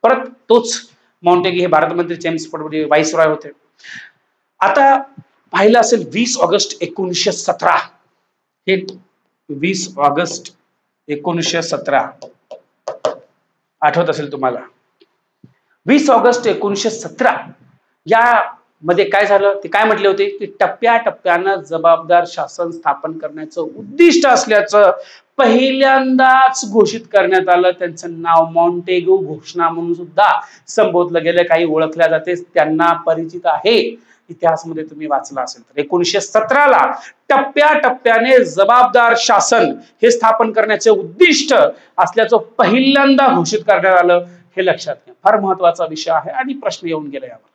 Speaker 1: परत तोच मॉन्टेग्यू हे भारत मंत्री चेम्सफोर्ड व्हाईसरॉय होते. आता पाहिलं असेल 20 ऑगस्ट 1917, हे 20 ऑगस्ट 1917 आठवत असेल तुम्हाला. 20 ऑगस्ट 1917 या मध्ये काय झालं ते काय म्हटले होते की टप्प्याटप्प्यानं जबाबदार शासन स्थापन करण्याचं उद्दिष्ट असल्याचं पहिल्यांदाच घोषित करण्यात आलं. त्यांचं नाव मॉन्टेग्यू घोषणा म्हणून सुद्धा संबोधलं गेलं. काही ओळखल्या जाते, त्यांना परिचित आहे. इतिहासमध्ये तुम्ही वाचला असेल तर 1917ला टप्प्याटप्प्याने जबाबदार शासन हे स्थापन करण्याचे उद्दिष्ट असल्याचं पहिल्यांदा घोषित करण्यात आलं. हे लक्षात घ्या, फार महत्वाचा विषय आहे आणि प्रश्न येऊन गेला यावर.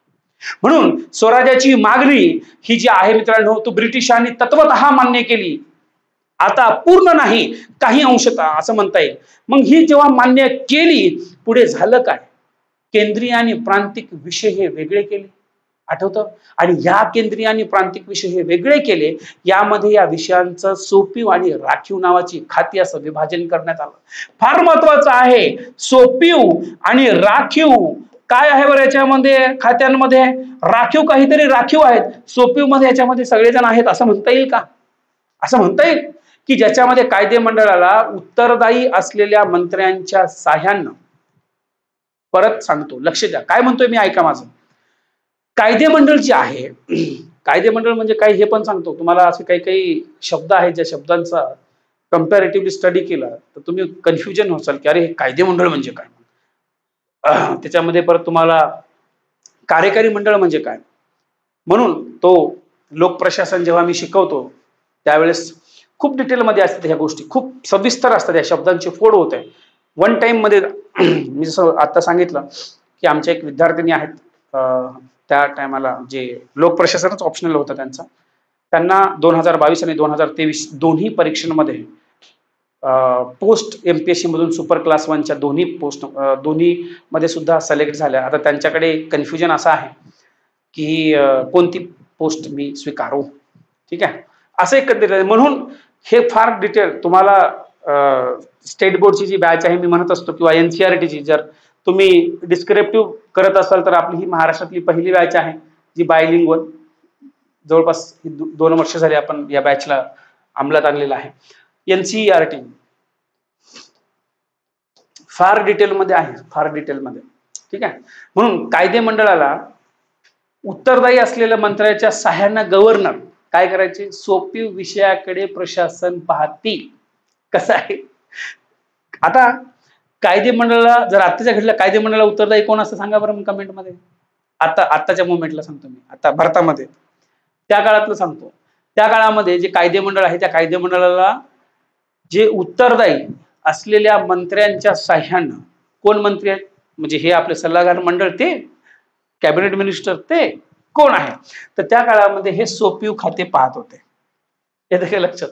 Speaker 1: म्हणून स्वराज्याची मागणी ही जी आहे मित्रांनो तो ब्रिटिशांनी तत्वतः मान्य केली. आता पूर्ण नाही, काही अंशतः असं म्हणता येईल. मग ही जेव्हा मान्य केली पुढे झालं काय? केंद्रीय आणि प्रांतिक विषय हे वेगळे केले. आठवतं? आणि या केंद्रीय आणि प्रांतिक विषय हे वेगळे केले. यामध्ये या विषयांचं सोपीव आणि राखीव नावाची खाती असं विभाजन करण्यात आलं. फार महत्वाचं आहे. सोपीव आणि राखीव काय आहे बरं याच्यामध्ये? खात्यांमध्ये राखीव काहीतरी राखीव आहेत, सोपीव मध्ये याच्यामध्ये सगळेजण आहेत असं म्हणता येईल का? असं म्हणता येईल की ज्याच्यामध्ये कायदे मंडळाला उत्तरदायी असलेल्या मंत्र्यांच्या साह्यानं, परत सांगतो लक्ष द्या काय म्हणतोय मी, ऐका माझं. कायदे मंडळ जे आहे, कायदे मंडळ म्हणजे काय हे पण सांगतो तुम्हाला. असे काही काही शब्द आहेत ज्या शब्दांचा कम्पॅरेटिव्हली स्टडी केला तर तुम्ही कन्फ्युजन होसाल की अरे हे कायदे मंडळ म्हणजे काय. त्याच्यामध्ये परत तुम्हाला कार्यकारी मंडळ म्हणजे काय. म्हणून तो लोकप्रशासन जेव्हा मी शिकवतो त्यावेळेस खूप डिटेलमध्ये असतात ह्या गोष्टी, खूप सविस्तर असतात, या शब्दांची फोड होत आहे. वन टाइम मध्ये मी जसं आता सांगितलं की आमच्या एक विद्यार्थिनी आहेत, त्या टायमाला जे लोकप्रशासनच ऑप्शनल होतं त्यांना 2022 आणि 2023 दोन्ही परीक्षांमध्ये पोस्ट एमपीएससी मधून सुपर क्लास 1च्या दोन्ही पोस्ट दोन्ही मध्ये सुद्धा सिलेक्ट झाल्या. आता त्यांच्याकडे कन्फ्युजन असं आहे की कोणती पोस्ट मी स्वीकारू. ठीक आहे, असं एकंदरीत. म्हणून हे फार डिटेल तुम्हाला स्टेट बोर्डची जी बॅच आहे मी म्हणत असतो किंवा एनसीईआरटीची, जर तुम्ही डिस्क्रिप्टिव्ह करत असाल तर आपली ही महाराष्ट्रातली पहिली बॅच आहे जी बायलिंग्वल, जवळपास 2 वर्ष झाली आपण या बॅचला अंमलात आणलेला आहे. एनसीईआरटी फार डिटेलमध्ये आहे, फार डिटेलमध्ये. ठीक आहे, म्हणून कायदे मंडळाला उत्तरदायी असलेल्या मंत्र्याच्या साह्यानं गव्हर्नर काय करायचे, सोपीव विषयाकडे प्रशासन पाहतील. कसं आहे आता कायदे मंडळाला, जर आत्ताच्या घडीला कायदे मंडळाला उत्तरदायी कोण असं सांगा बरं कमेंट मध्ये. आत्ताच्या मुवमेंटला सांगतो मी, आता भारतामध्ये त्या काळातलं सांगतो. त्या काळामध्ये जे कायदे मंडळ आहे त्या कायदे मंडळाला जे उत्तरदायी असलेल्या मंत्र्यांच्या साह्यानं, कोण मंत्री आहेत म्हणजे हे आपले सल्लागार मंडळ, ते कॅबिनेट मिनिस्टर, ते कोण आहे, तर त्या काळामध्ये हे सोपीव खाते पाहत होते. हे देखील लक्षात.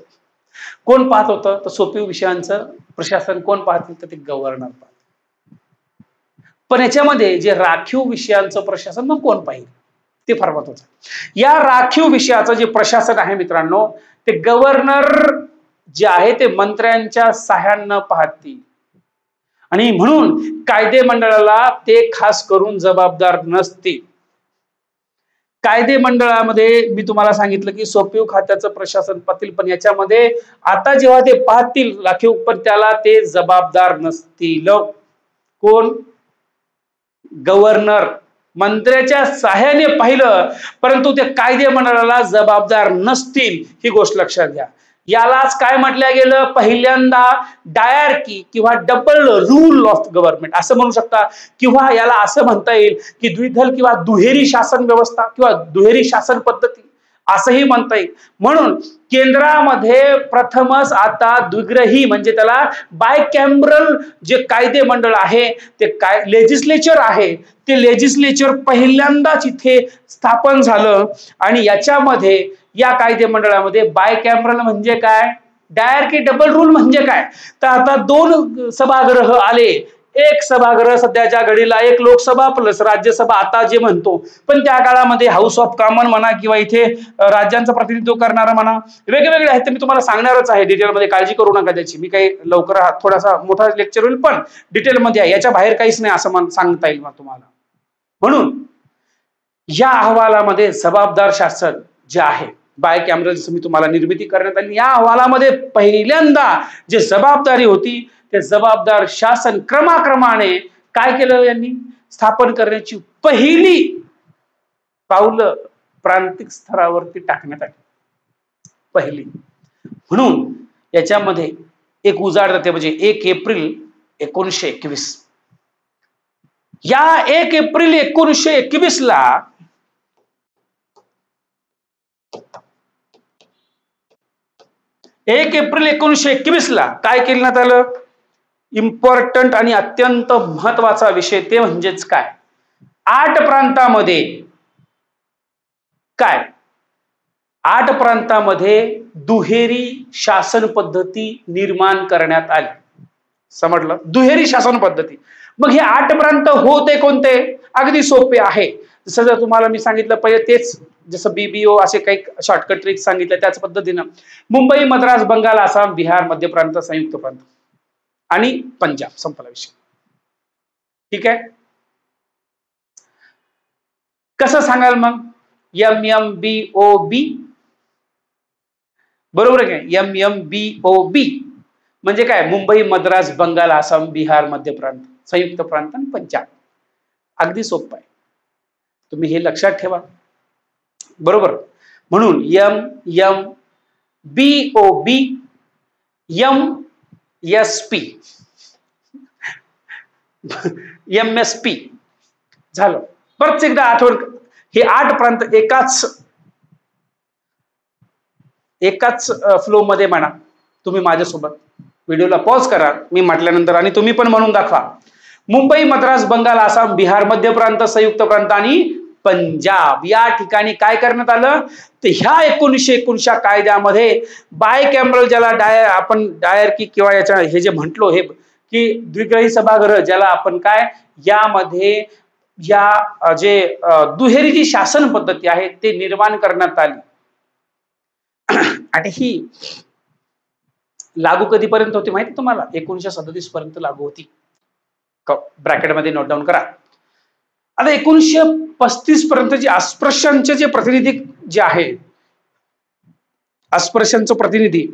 Speaker 1: कोण पाहत होतं तर सोपीव विषयांचं प्रशासन कोण पाहतील तर ते गव्हर्नर पाहतील. पण याच्यामध्ये जे राखीव विषयांचं प्रशासन मग कोण पाहिजे ते फार महत्वाचं. या राखीव विषयाचं जे प्रशासन आहे मित्रांनो ते गव्हर्नर जे आहे ते मंत्र्यांच्या साह्यानं पाहतील. आणि म्हणून कायदे मंडळाला ते खास करून जबाबदार नसतील. कायदे मंडळामध्ये मी तुम्हाला सांगितलं की सोपीव खात्याचं प्रशासन पाहतील, पण याच्यामध्ये आता जेव्हा ते पाहतील राखीव, पण त्याला ते जबाबदार नसतील. कोण? गव्हर्नर. मंत्र्याच्या साह्याने पाहिलं परंतु ते कायदे मंडळाला जबाबदार नसतील, ही गोष्ट लक्षात घ्या. यालाच काय म्हटलं गेलं, पहिल्यांदा डायरकी किंवा डबल रूल ऑफ गव्हर्नमेंट असं म्हणू शकता, किंवा याला असं म्हणता येईल की द्विदल किंवा दुहेरी शासन व्यवस्था किंवा दुहेरी शासन पद्धती असंही म्हणता येईल. म्हणून केंद्रामध्ये प्रथमच आता द्विग्रही म्हणजे त्याला बायकॅम्ब्रल जे कायदे मंडळ आहे ते काय लेजिस्लेचर आहे ते लेजिस्लेचर पहिल्यांदाच इथे स्थापन झालं. आणि याच्यामध्ये या कायदे मंडळामध्ये बायकॅम्ब्रल म्हणजे काय, डायरेक्ट डबल रूल म्हणजे काय, तर आता 2 सभागृह आले. एक सभागृह सध्याच्या घडीला एक लोकसभा प्लस राज्यसभा आता जे म्हणतो, पण त्या काळामध्ये हाऊस ऑफ कॉमन म्हणा किंवा इथे राज्यांचं प्रतिनिधित्व करणारा म्हणा वेगवेगळे आहेत. ते मी तुम्हाला सांगणारच आहे डिटेलमध्ये, काळजी करू नका त्याची. मी काही लवकर थोडासा मोठा लेक्चर होईल पण डिटेलमध्ये आहे, याच्या बाहेर काहीच नाही असं सांगता येईल तुम्हाला. म्हणून या अहवालामध्ये जबाबदार शासन जे आहे बायकॅम्ब्रल जसं मी तुम्हाला निर्मिती करण्यात आली, या अहवालामध्ये पहिल्यांदा जे जबाबदारी होती ते जबाबदार शासन क्रमाक्रमाने काय केलं, यांनी स्थापन करण्याची पहिली पावलं प्रांतिक स्तरावरती टाकण्यात आली, पहिली. म्हणून याच्यामध्ये एक उजाड जाते म्हणजे 1 एप्रिल 1921. या 1 एप्रिल 1921 ला काय केलं आलं, इम्पॉर्टंट आणि अत्यंत महत्वाचा विषय ते म्हणजेच काय, 8 प्रांतामध्ये काय, 8 प्रांतामध्ये दुहेरी शासन पद्धती निर्माण करण्यात आली. समजलं, दुहेरी शासन पद्धती. मग हे 8 प्रांत होते कोणते, अगदी सोपे आहे. जसं जर तुम्हाला मी सांगितलं पहिले तेच, जसं BBO असे काही शॉर्टकट ट्रिक सांगितलं त्याच पद्धतीनं मुंबई, मद्रास, बंगाल, आसाम, बिहार, मध्य प्रांत, संयुक्त प्रांत आणि पंजाब, संपला विषय. ठीक आहे. कसं सांगाल मग? MMBOB, बरोबर आहे काय? MMBOB म्हणजे काय? मुंबई, मद्रास, बंगाल, आसाम, बिहार, मध्य प्रांत, संयुक्त प्रांत आणि पंजाब. अगदी सोपं आहे, तुम्ही हे लक्षात ठेवा. बरोबर. म्हणून MMBOB, MSP, MSP झालं. परत एकदा आठवण, हे 8 प्रांत एकाच फ्लो मध्ये म्हणा तुम्ही माझ्यासोबत. व्हिडिओला पॉज करा मी म्हटल्यानंतर आणि तुम्ही पण म्हणून दाखवा. मुंबई, मद्रास, बंगाल, आसाम, बिहार, मध्य प्रांत, संयुक्त प्रांत आणि पंजाब या ठिकाणी काय करण्यात आलं? तर ह्या 1919 कायद्यामध्ये बायकॅमरल, ज्याला आपण डायरकी किंवा याच्या हे जे म्हटलो, हे की द्विग्रही सभागृह ज्याला आपण काय, यामध्ये या जे दुहेरी जी शासन पद्धती आहे ते निर्माण करण्यात आली. आणि ही लागू कधीपर्यंत होती माहिती तुम्हाला? 1937 पर्यंत लागू होती. ब्रॅकेटमध्ये नोट डाऊन करा. आता 1935 पर्यंत जे अस्पृश्यांचे जे प्रतिनिधी जे आहे, अस्पृश्यांचं प्रतिनिधी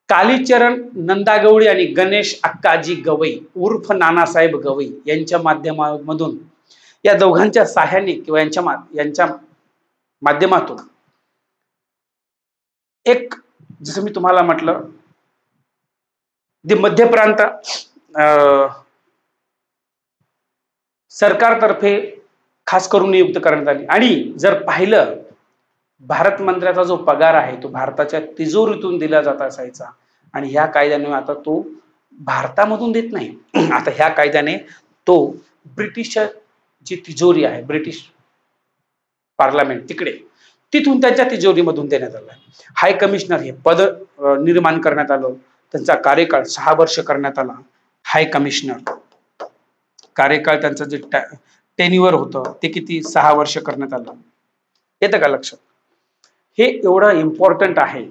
Speaker 1: कालीचरण नंदागवळी आणि गणेश अक्काजी गवई उर्फ नानासाहेब गवई यांच्या माध्यमामधून, या दोघांच्या साह्याने किंवा यांच्या माध्यमातून एक, जसं मी तुम्हाला म्हटलं, मध्य प्रांत सरकारतर्फे खास करून नियुक्त करण्यात आली. आणि जर पाहिलं, भारत मंत्र्याचा जो पगार आहे तो भारताच्या तिजोरीतून दिला जात असायचा, आणि ह्या कायद्याने आता तो भारतामधून देत नाही. आता ह्या कायद्याने तो ब्रिटिश जी तिजोरी आहे, ब्रिटिश पार्लमेंट तिकडे, तिथून त्यांच्या तिजोरीमधून देण्यात आलं. हाय कमिशनर हे पद निर्माण करण्यात आलं. त्यांचा कार्यकाळ 6 वर्ष करण्यात आला. हाय कमिशनर कार्यकाळ त्यांचं जे टेन्युअर होतं ते किती, 6 वर्ष करण्यात आलं. येतं का लक्षात? हे एवढं इम्पॉर्टंट आहे.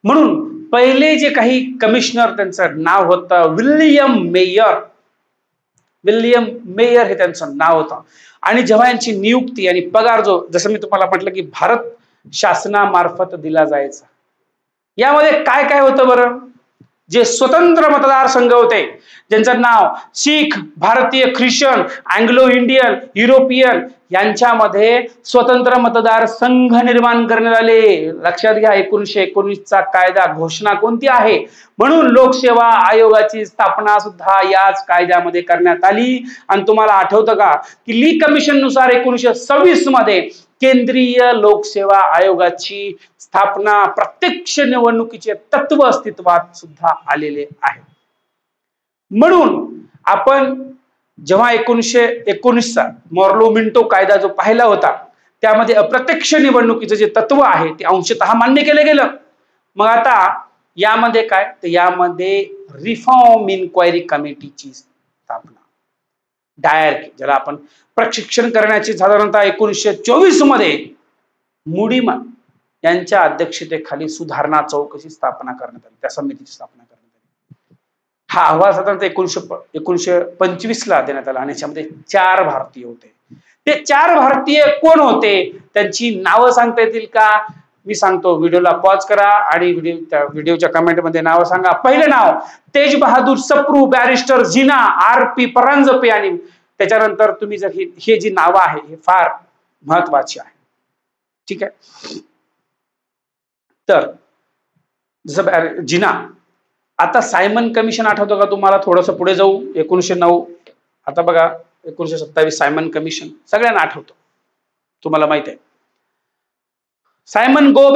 Speaker 1: म्हणून पहिले जे काही कमिशनर, त्यांचं नाव होतं विल्यम मेयर. विल्यम मेयर हे त्यांचं नाव होतं. आणि जेव्हा यांची नियुक्ती आणि पगार जो, जसं मी तुम्हाला म्हटलं की भारत शासनामार्फत दिला जायचा, यामध्ये काय काय होतं बरं? जे स्वतंत्र मतदारसंघ होते, ज्यांचं नाव शीख, भारतीय, ख्रिश्चन, अँग्लो इंडियन, युरोपियन, यांच्यामध्ये स्वतंत्र मतदारसंघ निर्माण करण्यात आले. लक्षात घ्या, 1919चा कायदा घोषणा कोणती आहे? म्हणून लोकसेवा आयोगाची स्थापना सुद्धा याच कायद्यामध्ये करण्यात आली. आणि तुम्हाला आठवतं का की ली कमिशन नुसार 1926 मध्ये केंद्रीय लोकसेवा आयोगाची स्थापना प्रत्यक्ष निवडणुकीचे तत्व अस्तित्वात सुद्धा आलेले आहे. म्हणून आपण जेव्हा 1919चा मॉर्लो मिंटो कायदा जो पाहिला होता, त्यामध्ये अप्रत्यक्ष निवडणुकीचं जे तत्व आहे ते अंशतः मान्य केलं गेलं. मग आता यामध्ये काय, तर यामध्ये रिफॉर्म इन्क्वायरी कमिटीची स्थापना, डायरकी ज्याला आपण प्रशिक्षण करण्याची, साधारणतः 1924 मध्ये मुडीमा यांच्या अध्यक्षतेखाली सुधारणा चौकशी स्थापना करण्यात आली, त्या समितीची स्थापना करण्यात आली. हा अहवाल साधारणतः 1925 ला देण्यात आला. आणि याच्यामध्ये 4 भारतीय होते. ते 4 भारतीय कोण होते, त्यांची नावं सांगता येतील का? मी सांगतो. व्हिडिओला पॉज करा आणि व्हिडिओच्या कमेंट मध्ये नावं सांगा. पहिलं नाव तेज बहादूर सप्रू, बॅरिस्टर जिना, RP परांजपे. आणि त्याच्यानंतर तुम्ही जर हे जी नावं आहे हे फार महत्वाची आहे. ठीक आहे. तर जसं जिना, आता सायमन कमिशन आठवतं का तुम्हाला? थोडंसं पुढे जाऊ, 1909. आता बघा 1927 सायमन कमिशन सगळ्यांना आठवतं, तुम्हाला माहित आहे. सायमन गो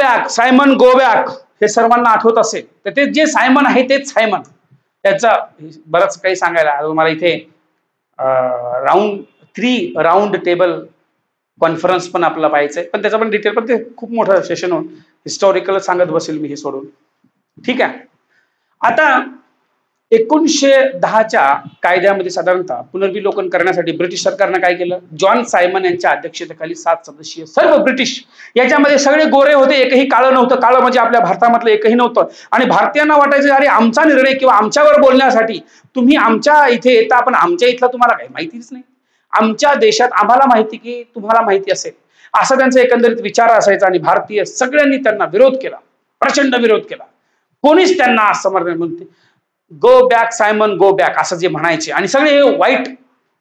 Speaker 1: बॅक हे सर्वांना आठवत असेल तर ते जे सायमन आहे तेच सायमन. त्याचा बरंच काही सांगायला तुम्हाला इथे राऊंड टेबल कॉन्फरन्स पण आपल्याला पाहायचंय, पण त्याचा पण डिटेल, पण ते खूप मोठं सेशन हिस्टॉरिकल सांगत बसेल मी हे सोडून. ठीक आहे. आता 1910च्या कायद्यामध्ये साधारणतः पुनर्विलोकन करण्यासाठी ब्रिटिश सरकारनं काय केलं, जॉन सायमन यांच्या अध्यक्षतेखाली 7 सदस्यीय सर्व ब्रिटिश, याच्यामध्ये सगळे गोरे होते, एकही काळं नव्हतं. काळं म्हणजे आपल्या भारतामधलं एकही नव्हतं. आणि भारतीयांना वाटायचं अरे आमचा निर्णय किंवा आमच्यावर बोलण्यासाठी तुम्ही आमच्या इथे येता, पण आमच्या इथलं तुम्हाला काही माहितीच नाही. आमच्या देशात आम्हाला माहिती की तुम्हाला माहिती असेल, असा त्यांचा एकंदरीत विचार असायचा. आणि भारतीय सगळ्यांनी त्यांना विरोध केला, प्रचंड विरोध केला. कोणीच त्यांना समर्थन म्हणते go back Simon go back असं जे म्हणायचे. आणि सगळे हे व्हाईट,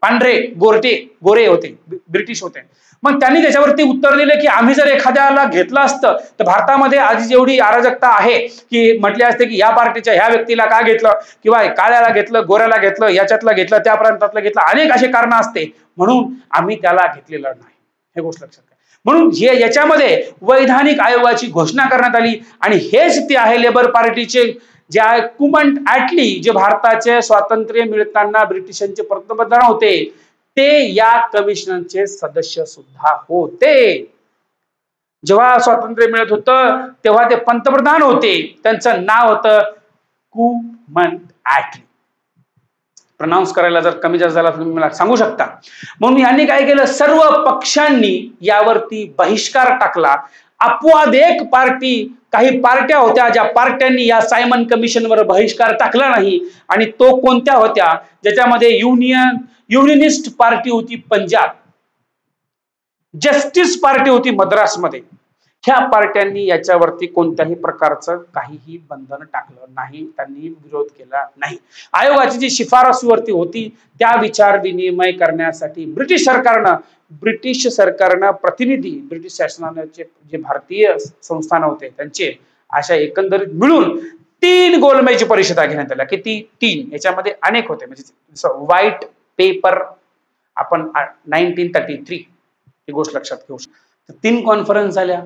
Speaker 1: पांढरे, गोरे होते, ब्रिटिश होते. मग त्यांनी त्याच्यावरती उत्तर दिले की आम्ही जर एखाद्याला घेतलं असतं तर भारतामध्ये आधी जेवढी अराजकता आहे की म्हटले असते की या पार्टीच्या ह्या व्यक्तीला का घेतलं, किंवा काळ्याला घेतलं, गोऱ्याला घेतलं, याच्यातलं घेतलं, त्या प्रांतातलं घेतलं, अनेक असे कारण असते, म्हणून आम्ही त्याला घेतलेलं नाही. हे गोष्ट लक्षात घ्या. म्हणून हे याच्यामध्ये वैधानिक आयोगाची घोषणा करण्यात आली. आणि हेच ते आहे लेबर पार्टीचे जे कुमंट ऍटली, जे भारताचे स्वातंत्र्य मिळताना ब्रिटिशांचे पंतप्रधान होते, ते या कमिशनचे सदस्य सुद्धा होते. जेव्हा स्वातंत्र्य मिळत होतं तेव्हा ते पंतप्रधान होते, त्यांचं नाव होतं कुमंट ऍटली. प्रनाऊन्स करायला जर कमी जास्त झाला तुम्ही मला सांगू शकता. म्हणून यांनी काय केलं, सर्व पक्षांनी यावरती बहिष्कार टाकला. अपवाद एक पार्टी, काही पार्ट्या होत्या ज्या पार्ट्यांनी या सायमन कमिशनवर बहिष्कार टाकला नाही. आणि तो कोणत्या होत्या, ज्याच्यामध्ये युनियनिस्ट पार्टी होती पंजाब, जस्टिस पार्टी होती मद्रासमध्ये. ह्या पार्ट्यांनी याच्यावरती कोणत्याही प्रकारचं काहीही बंधन टाकलं नाही, त्यांनी विरोध केला नाही. आयोगाची जी शिफारसीवरती होती त्या विचार विनिमय करण्यासाठी ब्रिटिश सरकारनं प्रतिनिधी, ब्रिटिश शासनाचे जे भारतीय संस्थान होते त्यांचे, अशा एकंदरीत मिळून 3 गोलमेज परिषदा घेण्यात आल्या. किती? 3. याच्यामध्ये अनेक होते, म्हणजे व्हाईट पेपर आपण 1933 ही गोष्ट लक्षात घेऊ शकतो. 3 कॉन्फरन्स झाल्या,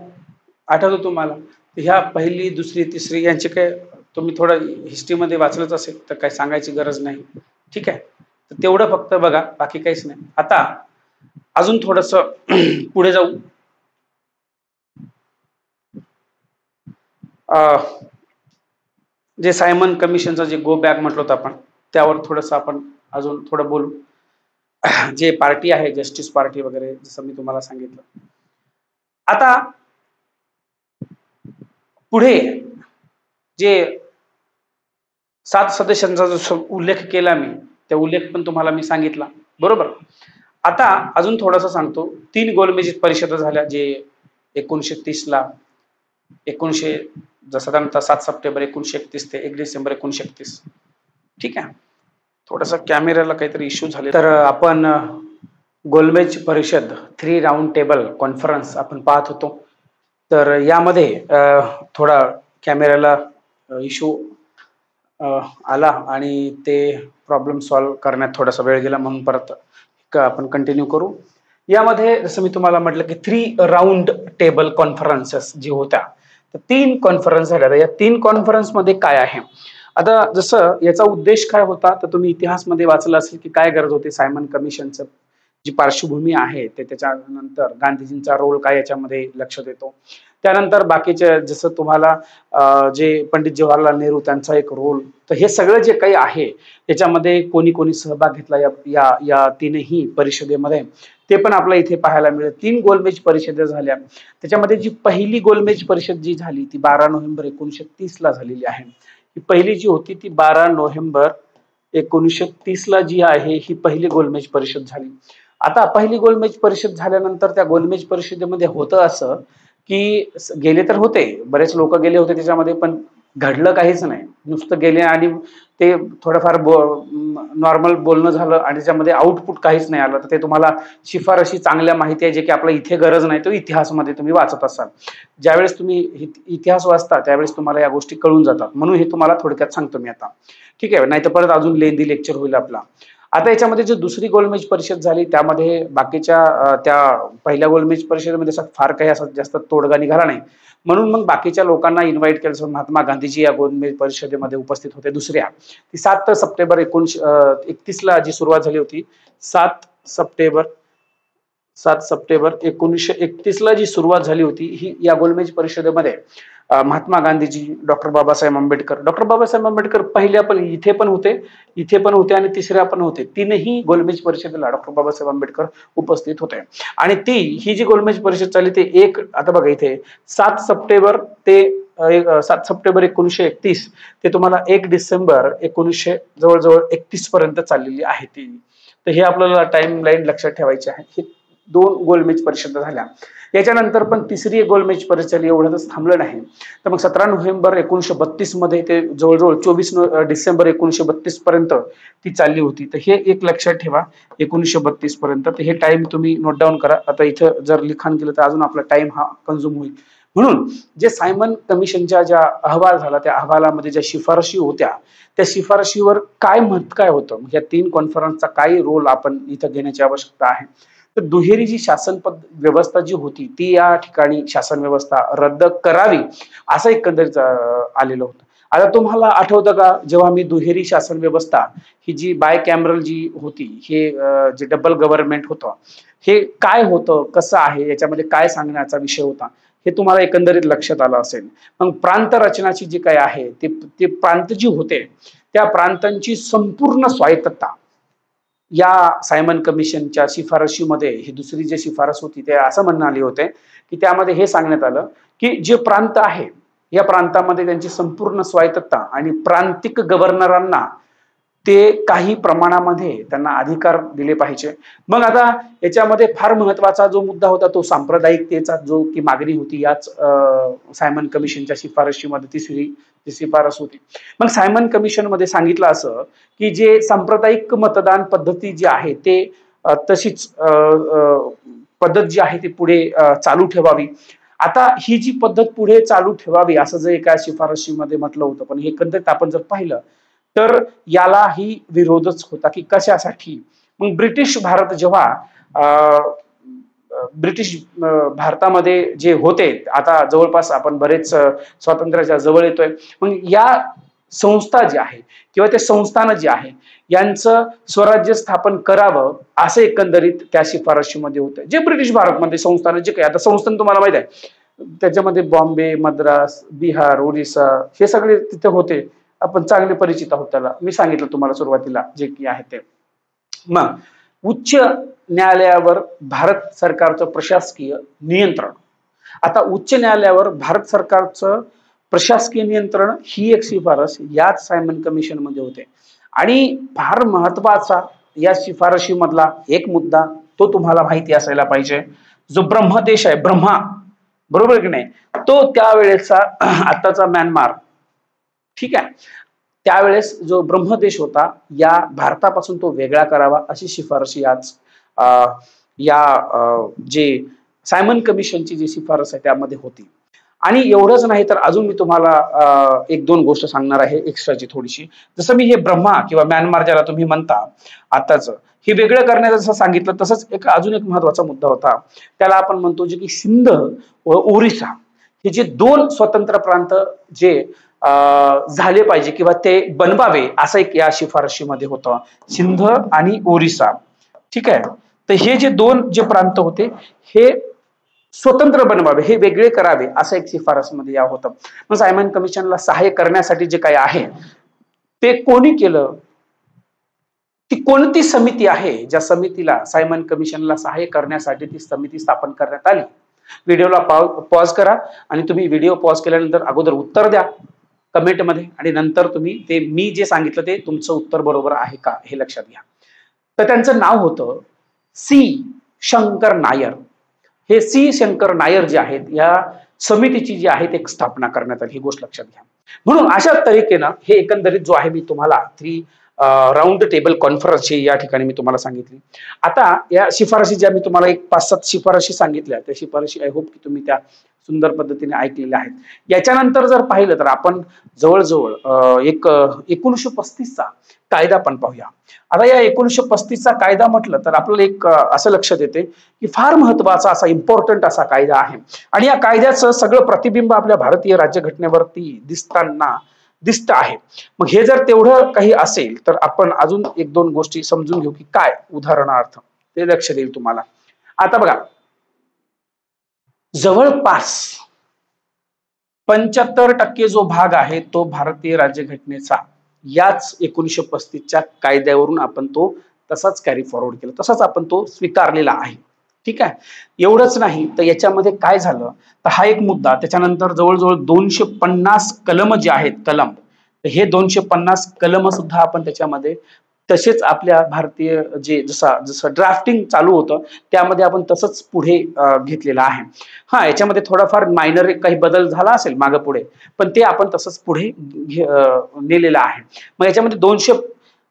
Speaker 1: आठवतं तुम्हाला? ह्या पहिली, दुसरी, तिसरी यांचे काय तुम्ही थोडं हिस्ट्रीमध्ये वाचलंच असेल तर काही सांगायची गरज नाही. ठीक आहे, तर तेवढं फक्त बघा, बाकी काहीच नाही. आता अजून थोडस पुढे जाऊ. जे सायमन कमिशनचं जे गो बॅक म्हटलं होतं आपण, त्यावर थोडस आपण अजून थोडं बोलू. जे पार्टी आहे जस्टिस पार्टी वगैरे, जसं मी तुम्हाला सांगितलं. आता पुढे जे 7 सदस्यांचा जो उल्लेख केला मी, त्या उल्लेख पण तुम्हाला मी सांगितला, बरोबर. आता अजून थोडंसं सांगतो. 3 गोलमेज परिषदा झाल्या, जे 1930 ला, साधारणतः 7 सप्टेंबर 1931 ते 1 डिसेंबर 1931. ठीक आहे, थोडस कॅमेऱ्याला काहीतरी इश्यू झाले, तर आपण गोलमेज परिषद 3 राऊंड टेबल कॉन्फरन्स आपण पाहत होतो. तर यामध्ये थोडा कॅमेऱ्याला इश्यू आला आणि ते प्रॉब्लेम सॉल्व्ह करण्यात थोडासा वेळ गेला, म्हणून परत आपण कंटिन्यू करू. यामध्ये जसं मी तुम्हाला म्हटलं की 3 राऊंड टेबल कॉन्फरन्सेस जी होत्या, तर 3 कॉन्फरन्स झाल्या. या 3 कॉन्फरन्स मध्ये काय आहे, आता जसं याचा उद्देश काय होता, तर तुम्ही इतिहासमध्ये वाचलं असेल की काय गरज होती सायमन कमिशनचं, जी पार्श्वभूमी आहे ते, त्याच्यानंतर गांधीजींचा रोल काय याच्यामध्ये लक्षात येतो. त्यानंतर बाकीचे जसं तुम्हाला जे पंडित जवाहरलाल नेहरू त्यांचा एक रोल, तर हे सगळं जे काही आहे त्याच्यामध्ये कोणी कोणी सहभाग घेतला या 3ही परिषदेमध्ये, ते पण आपल्या इथे पाहायला मिळेल. 3 गोलमेज परिषदा झाल्या. त्याच्यामध्ये जी पहिली गोलमेज परिषद जी झाली ती 12 नोव्हेंबर 1930 ला झालेली आहे. ही पहिली जी होती ती 12 नोव्हेंबर 1930 ला जी आहे ही पहिली गोलमेज परिषद झाली. आता पहिली गोलमेज परिषद झाल्यानंतर त्या गोलमेज परिषदेमध्ये होतं असं की गेले तर होते, बरेच लोक गेले होते त्याच्यामध्ये, पण घडलं काहीच नाही. नुसतं गेले आणि ते थोडंफार नॉर्मल बोलणं झालं आणि त्याच्यामध्ये आउटपुट काहीच नाही आलं. तर ते तुम्हाला शिफारशी चांगल्या माहिती आहे, जे की आपल्या इथे गरज नाही, तो इतिहासमध्ये तुम्ही वाचत असाल. ज्यावेळेस तुम्ही इतिहास वाचता त्यावेळेस तुम्हाला या गोष्टी कळून जातात, म्हणून हे तुम्हाला थोडक्यात सांगतो मी आता. ठीक आहे, नाही तर परत अजून लेंदी लेक्चर होईल आपला. आता याच्यामध्ये जी दुसरी गोलमेज परिषद झाली त्यामध्ये बाकीच्या त्या पहिल्या गोलमेज परिषदेमध्ये फार काही असं जास्त तोडगा निघाला नाही, म्हणून मग बाकीच्या लोकांना इन्व्हाइट केलं. महात्मा गांधीजी या गोलमेज परिषदेमध्ये उपस्थित होते. दुसऱ्या ती 7 सप्टेंबर 1931 ला जी सुरुवात झाली होती, 7 सप्टेंबर 1931 ला जी सुरुवात झाली होती ही या गोलमेज परिषदेमध्ये महात्मा गांधीजी, डॉक्टर बाबासाहेब आंबेडकर. डॉक्टर बाबासाहेब आंबेडकर पहिल्या पण इथे पण होते आणि तिसऱ्या पण होते. तीनही गोलमेज परिषदेला डॉक्टर बाबासाहेब आंबेडकर उपस्थित होते. आणि ही जी गोलमेज परिषद चालली ते आता बघा इथे 7 सप्टेंबर ते 7 सप्टेंबर 1931 ते तुम्हाला 1 डिसेंबर 1900 जवळजवळ 31 पर्यंत चाललेली आहे ती. तर हे आपल्याला टाइम लाईन लक्षात ठेवायची आहे. हे 2 गोलमेज परिषदा झाल्या. याच्यानंतर पण तिसरी एक गोलमेज परिषद एवढंच थांबलं नाही. तर मग 17 नोव्हेंबर 1932 मध्ये ते जवळजवळ 24 डिसेंबर 1932 पर्यंत ती चालली होती. तर हे एक लक्षात ठेवा 1932 पर्यंत. तर हे टाइम तुम्ही नोट डाऊन करा. आता इथं जर लिखाण केलं तर अजून आपला टाइम हा कंझ्युम होईल. म्हणून जे सायमन कमिशनच्या ज्या अहवाल झाला त्या अहवालामध्ये ज्या शिफारशी होत्या त्या शिफारशीवर काय होतं, या 3 कॉन्फरन्सचा काय रोल आपण इथं घेण्याची आवश्यकता आहे. तर दुहेरी जी शासन व्यवस्था जी होती ती या ठिकाणी शासन व्यवस्था रद्द करावी असं एकंदरीत आलेलं होतं. आता तुम्हाला आठवतं का, जेव्हा मी दुहेरी शासन व्यवस्था ही जी बाय कॅमरल जी होती, हे जे डबल गव्हर्नमेंट होतं, हे काय होतं, कसं आहे, याच्यामध्ये काय सांगण्याचा विषय होता, हे तुम्हाला एकंदरीत लक्षात आलं असेल. मग प्रांत रचनाची जी काय आहे ते प्रांत जी होते त्या प्रांतांची संपूर्ण स्वायत्तता या सायमन कमिशनच्या शिफारशीमध्ये, ही दुसरी जी शिफारस होती ते असं म्हणणं आले होते की त्यामध्ये हे सांगण्यात आलं की जे प्रांत आहे या प्रांतामध्ये त्यांची संपूर्ण स्वायत्तता आणि प्रांतिक गव्हर्नरांना ते काही प्रमाणामध्ये त्यांना अधिकार दिले पाहिजे. मग आता याच्यामध्ये फार महत्वाचा जो मुद्दा होता तो सांप्रदायिकतेचा जो की मागणी होती याच सायमन कमिशनच्या शिफारशीमध्ये तिसरी जी शिफारस होती. मग सायमन कमिशन मध्ये सांगितलं असं की जे सांप्रदायिक मतदान पद्धती जी आहे ते तशीच पद्धत जी आहे ती पुढे चालू ठेवावी. आता ही जी पद्धत पुढे चालू ठेवावी असं जे एका शिफारशीमध्ये म्हटलं होतं, पण एकंदरीत आपण जर पाहिलं तर यालाही विरोधच होता की कशासाठी. मग ब्रिटिश भारत जेव्हा ब्रिटिश भारतामध्ये जे होते, आता जवळपास आपण बरेच स्वातंत्र्याच्या जवळ येतोय, मग या संस्था जी आहे किंवा ते संस्थान जे आहे यांचं स्वराज्य स्थापन करावं असं एकंदरीत त्या शिफारशीमध्ये होतं. जे ब्रिटिश भारतमध्ये संस्थान जे काही, आता संस्थान तुम्हाला माहित आहे त्याच्यामध्ये बॉम्बे, मद्रास, बिहार, ओरिसा हे सगळे तिथे होते. आपण चांगले परिचित आहोत त्याला. मी सांगितलं तुम्हाला सुरुवातीला जे की आहे ते. मग उच्च न्यायालयावर भारत सरकारचं प्रशासकीय नियंत्रण. आता उच्च न्यायालयावर भारत सरकारचं प्रशासकीय नियंत्रण ही एक शिफारस याच सायमन कमिशन मध्ये होते. आणि फार महत्वाचा या शिफारशी मधला एक मुद्दा तो तुम्हाला माहिती असायला पाहिजे. जो ब्रह्मदेश आहे, ब्रह्मा, बरोबर की नाही, तो त्यावेळेचा आताचा म्यानमार, ठीक आहे, त्यावेळेस जो ब्रह्मदेश होता या भारतापासून तो वेगळा करावा अशी शिफारशी जे सायमन कमिशनची जी शिफारस आहे त्यामध्ये होती. आणि एवढंच नाही तर अजून मी तुम्हाला एक दोन गोष्ट सांगणार आहे एक्स्ट्राची थोडीशी. जसं मी हे ब्रह्मा किंवा म्यानमार ज्याला तुम्ही म्हणता आताच हे वेगळं करण्याचं जसं सांगितलं, तसंच अजून एक महत्वाचा मुद्दा होता, त्याला आपण म्हणतो जे की सिंध व ओरिसा हे जे 2 स्वतंत्र प्रांत जे झाले पाहिजे किंवा ते बनवावे असं एक या शिफारशीमध्ये होतं, सिंध आणि ओरिसा, ठीक आहे. तर हे जे 2 जे प्रांत होते हे स्वतंत्र बनवावे, हे वेगळे करावे असं एक शिफारसमध्ये या होतं. मग सायमन कमिशनला सहाय्य करण्यासाठी जे काही आहे ते कोणी केलं, ती कोणती समिती आहे ज्या समितीला सायमन कमिशनला सहाय्य करण्यासाठी ती समिती स्थापन करण्यात आली. व्हिडिओला पॉज करा आणि तुम्ही व्हिडिओ पॉज केल्यानंतर अगोदर उत्तर द्या कमेंट मध्ये आणि नंतर तुम्ही ते मी जे सांगितलं ते तुमचं उत्तर बरोबर आहे का हे लक्षात घ्या. तर त्यांचं नाव होतं सी शंकर नायर. हे सी शंकर नायर जे आहेत या समितीची जी आहे ते स्थापना करण्यात आली, ही गोष्ट लक्षात घ्या. म्हणून अशा तरीकेनं हे एकंदरीत जो आहे मी तुम्हाला राऊंड टेबल कॉन्फरन्स या ठिकाणी मी तुम्हाला सांगितली. आता या शिफारशी ज्या मी तुम्हाला एक 5-7 शिफारशी सांगितल्या त्या शिफारशी आय होप की तुम्ही त्या सुंदर पद्धतीने ऐकलेल्या आहेत. याच्यानंतर जर पाहिलं तर आपण जवळजवळ एक 1935चा कायदा पण पाहूया. आता या 1935चा कायदा म्हटलं तर आपल्याला एक असं लक्षात येते की फार महत्वाचा असा इम्पॉर्टंट असा कायदा आहे आणि या कायद्याचं सगळं प्रतिबिंब आपल्या भारतीय राज्यघटनेवरती दिसत आहे. मग हे जर तेवढं काही असेल तर आपण अजून 1-2 गोष्टी समजून घेऊ की काय, उदाहरणार्थ ते लक्ष देईल तुम्हाला. आता बघा, जवळपास 75% जो भाग आहे तो भारतीय राज्यघटनेचा याच 1935च्या कायद्यावरून आपण तो तसाच कॅरी फॉरवर्ड केला, तसाच आपण तो स्वीकारलेला आहे. ठीक आहे. एवढंच नाही तर याच्यामध्ये काय झालं तर हा एक मुद्दा, त्याच्यानंतर जवळजवळ 250 कलम जे आहेत कलम, हे 250 कलम सुद्धा आपण त्याच्यामध्ये तसेच आपल्या भारतीय जे जसं जसं ड्राफ्टिंग चालू होतं त्यामध्ये आपण तसंच पुढे घेतलेलं आहे. हा, याच्यामध्ये थोडाफार मायनर काही बदल झाला असेल मागे पुढे, पण ते आपण तसंच पुढे नेलेलं आहे. मग याच्यामध्ये 200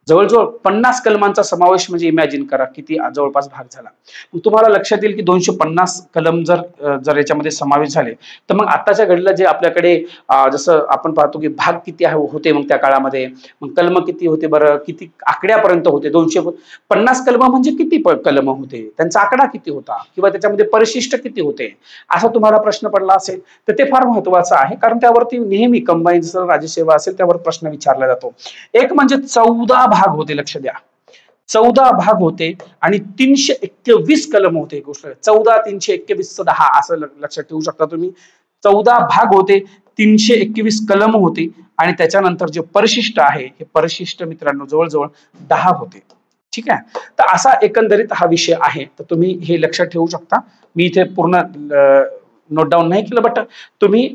Speaker 1: जवळजवळ 50 कलमांचा समावेश, म्हणजे इमॅजिन करा किती जवळपास भाग झाला. मग तुम्हाला लक्षात येईल की 250 कलम जर याच्यामध्ये समावेश झाले तर मग आताच्या घडीला जे आपल्याकडे जसं आपण पाहतो की भाग किती होते, मग त्या काळामध्ये मग कलम किती होते बरं, किती आकड्यापर्यंत होते, 250 कलम म्हणजे किती कलम होते, त्यांचा आकडा किती होता, किंवा त्याच्यामध्ये परिशिष्ट किती होते, असा तुम्हाला प्रश्न पडला असेल तर ते फार महत्वाचं आहे, कारण त्यावरती नेहमी कंबाईन जर राज्यसेवा असेल त्यावर प्रश्न विचारला जातो. एक म्हणजे 14 भाग होते, लक्ष द्या, 14 भाग होते आणि 321 कलम होते. गोष्ट 14 321 10 असं लक्षात ठेवू शकता तुम्ही. 14 भाग होते, 321 कलम होते आणि त्याच्यानंतर जे परिशिष्ट आहे हे परिशिष्ट मित्रांनो जवळजवळ 10 होते. ठीक आहे. तर असा एकंदरीत हा विषय आहे, तर तुम्ही हे लक्षात ठेवू शकता. मी इथे पूर्ण नोट डाऊन नाही केलं, बट तुम्ही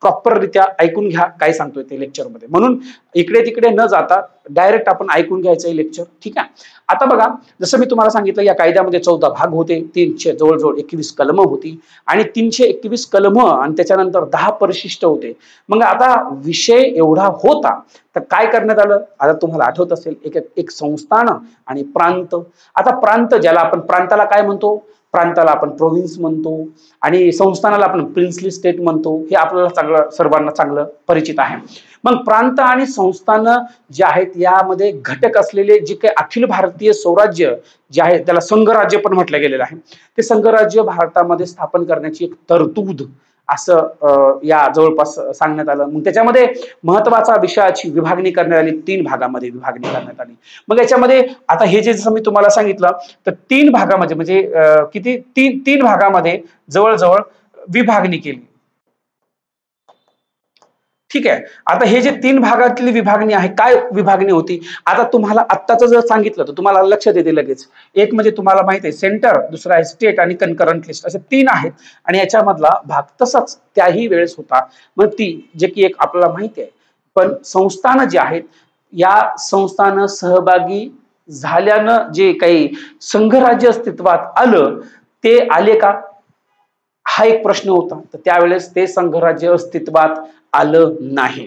Speaker 1: प्रॉपररित्या ऐकून घ्या काय सांगतोय ते लेक्चरमध्ये. म्हणून इकडे तिकडे न जाता डायरेक्ट आपण ऐकून घ्यायचं लेक्चर. ठीक आहे. आता बघा, जसं मी तुम्हाला सांगितलं या कायद्यामध्ये 14 भाग होते, 300 जवळजवळ 21 कलम होती आणि 321 कलम आणि त्याच्यानंतर 10 परिशिष्ट होते. मग आता विषय एवढा होता तर काय करण्यात आलं, आता तुम्हाला आठवत असेल एक संस्थान आणि प्रांत. आता प्रांत, ज्याला आपण प्रांताला काय म्हणतो, प्रांताला आपण प्रोव्हिन्स म्हणतो आणि संस्थानाला आपण प्रिन्सली स्टेट म्हणतो. हे आपल्याला सर्वांना चांगलं परिचित आहे. मग प्रांत आणि संस्थान जे आहेत यामध्ये घटक असलेले जे काही अखिल भारतीय स्वराज्य जे आहे त्याला संघराज्य पण म्हटलं गेलेलं आहे, ते संघराज्य भारतामध्ये स्थापन करण्याची एक तरतूद असं या जवळपास सांगण्यात आलं. मग त्याच्यामध्ये महत्वाचा विषयाची विभागणी करण्यात आली, 3 भागामध्ये विभागणी करण्यात आली. मग याच्यामध्ये आता हे जे जसं मी तुम्हाला सांगितलं तर 3 भागामध्ये म्हणजे किती 3 भागामध्ये जवळजवळ विभागणी केली. ठीक आहे. आता हे जे 3 भागातली विभागणी आहे, काय विभागणी होती, आता तुम्हाला आत्ताच जर सांगितलं तर तुम्हाला लक्षात येते लगेच. एक म्हणजे तुम्हाला माहिती आहे सेंटर, दुसरा आहे स्टेट आणि कन्करंट लिस्ट, असे 3 आहेत आणि याच्यामधला भाग तसाच त्याही वेळेस होता. मग ती जे की एक आपल्याला माहिती आहे, पण संस्थान जे आहेत या संस्थान सहभागी झाल्यानं जे काही संघराज्य अस्तित्वात आलं ते आले का, हा एक प्रश्न होता. तर त्यावेळेस ते संघराज्य अस्तित्वात आलं नाही.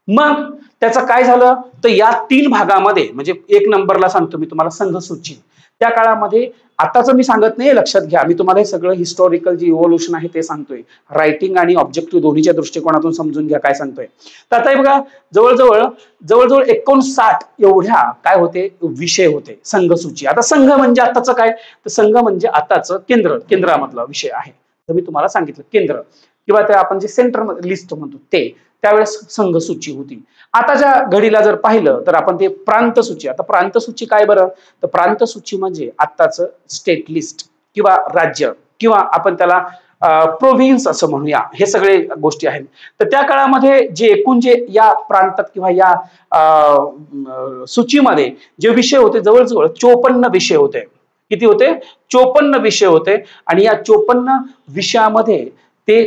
Speaker 1: मग त्याचं काय झालं तर या 3 भागामध्ये, म्हणजे 1 नंबरला सांगतो मी तुम्हाला संघसूची. त्या काळामध्ये आताच मी सांगत नाही, लक्षात घ्या, मी तुम्हाला हे सगळं हिस्टॉरिकल जे इव्होल्युशन आहे ते सांगतोय, रायटिंग आणि ऑब्जेक्टिव्ह दोन्हीच्या दृष्टिकोनातून समजून घ्या काय सांगतोय. तर आता बघा, जवळजवळ 59 एवढ्या काय होते विषय होते संघसूची. आता संघ म्हणजे आताचं काय, तर संघ म्हणजे आताचं केंद्रामधला विषय आहे. तर मी तुम्हाला सांगितलं केंद्र किंवा ते आपण जे सेंटर लिस्ट म्हणतो ते, त्यावेळेस संघसूची होती. आताच्या घडीला जर पाहिलं तर आपण ते प्रांत सूची. आता प्रांत सूची काय बरं, तर प्रांत सूची म्हणजे आत्ताच स्टेट लिस्ट किंवा राज्य किंवा आपण त्याला प्रोव्हिन्स असं म्हणूया, हे सगळे गोष्टी आहेत. तर त्या काळामध्ये जे एकूण जे या प्रांतात किंवा या सूचीमध्ये जे विषय होते जवळजवळ 54 विषय होते. किती होते, 54 विषय होते आणि या 54 विषयामध्ये ते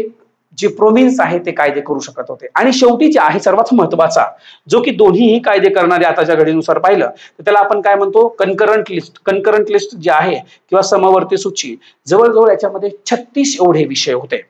Speaker 1: जे प्रोव्हिन्स आहे ते कायदे करू शकत होते. आणि शेवटी जे आहे सर्वात महत्वाचा, जो की दोन्हीही कायदे करणारे आताच्या घडीनुसार पाहिलं तर त्याला आपण काय म्हणतो, कन्करंट लिस्ट. कन्करंट लिस्ट जे आहे किंवा समवर्ती सूची, जवळजवळ याच्यामध्ये 36 एवढे विषय होते.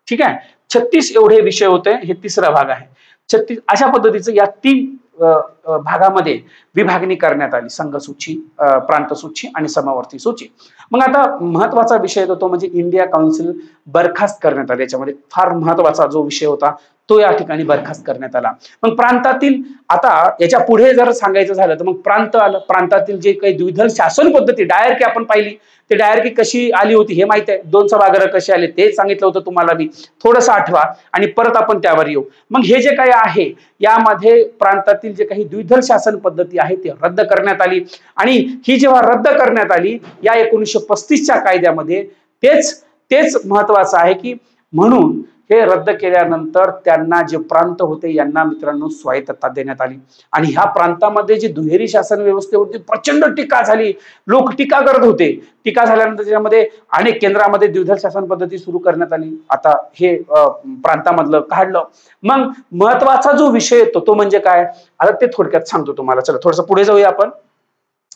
Speaker 1: ठीक आहे, 36 एवढे विषय होते. हे तिसरा भाग आहे. 36 अशा पद्धतीचं या 3 भागामध्ये विभागणी करण्यात आली, संघसूची, प्रांतसूची आणि समवर्ती सूची. मग आता महत्वाचा विषय येतो तो म्हणजे इंडिया काउन्सिल बरखास्त करण्यात आली. याच्यामध्ये फार महत्वाचा जो विषय होता तो या ठिकाणी बरखास्त करण्यात आला. मग प्रांतातील, आता याच्या पुढे जर सांगायचं झालं तर मग प्रांत आलं. प्रांतातील जे काही द्विदल शासन पद्धती डायरेक्ट आपण पाहिली, ते डायरेक्ट कशी आली होती हे माहित आहे. 2 सभागृह कसे आले ते सांगितलं होतं तुम्हाला मी, थोडंसं आठवा आणि परत आपण त्यावर येऊ. मग हे जे काही आहे यामध्ये प्रांतातील जे काही द्विदल शासन पद्धती आहे ती रद्द करण्यात आली आणि ही जेव्हा रद्द करण्यात आली या 1935च्या कायद्यामध्ये, तेच महत्वाचं आहे की म्हणून हे रद्द केल्यानंतर त्यांना जे प्रांत होते यांना मित्रांनो स्वायत्तता देण्यात आली आणि ह्या प्रांतामध्ये जी दुहेरी शासन व्यवस्थेवरती प्रचंड टीका झाली, लोक टीका करत होते. टीका झाल्यानंतर त्याच्यामध्ये अनेक केंद्रामध्ये द्विदल शासन पद्धती सुरू करण्यात आली. आता हे प्रांतामधलं काढलं. मग महत्वाचा जो विषय येतो तो म्हणजे काय, आता ते थोडक्यात सांगतो तुम्हाला. चला थोडंसं पुढे जाऊया आपण.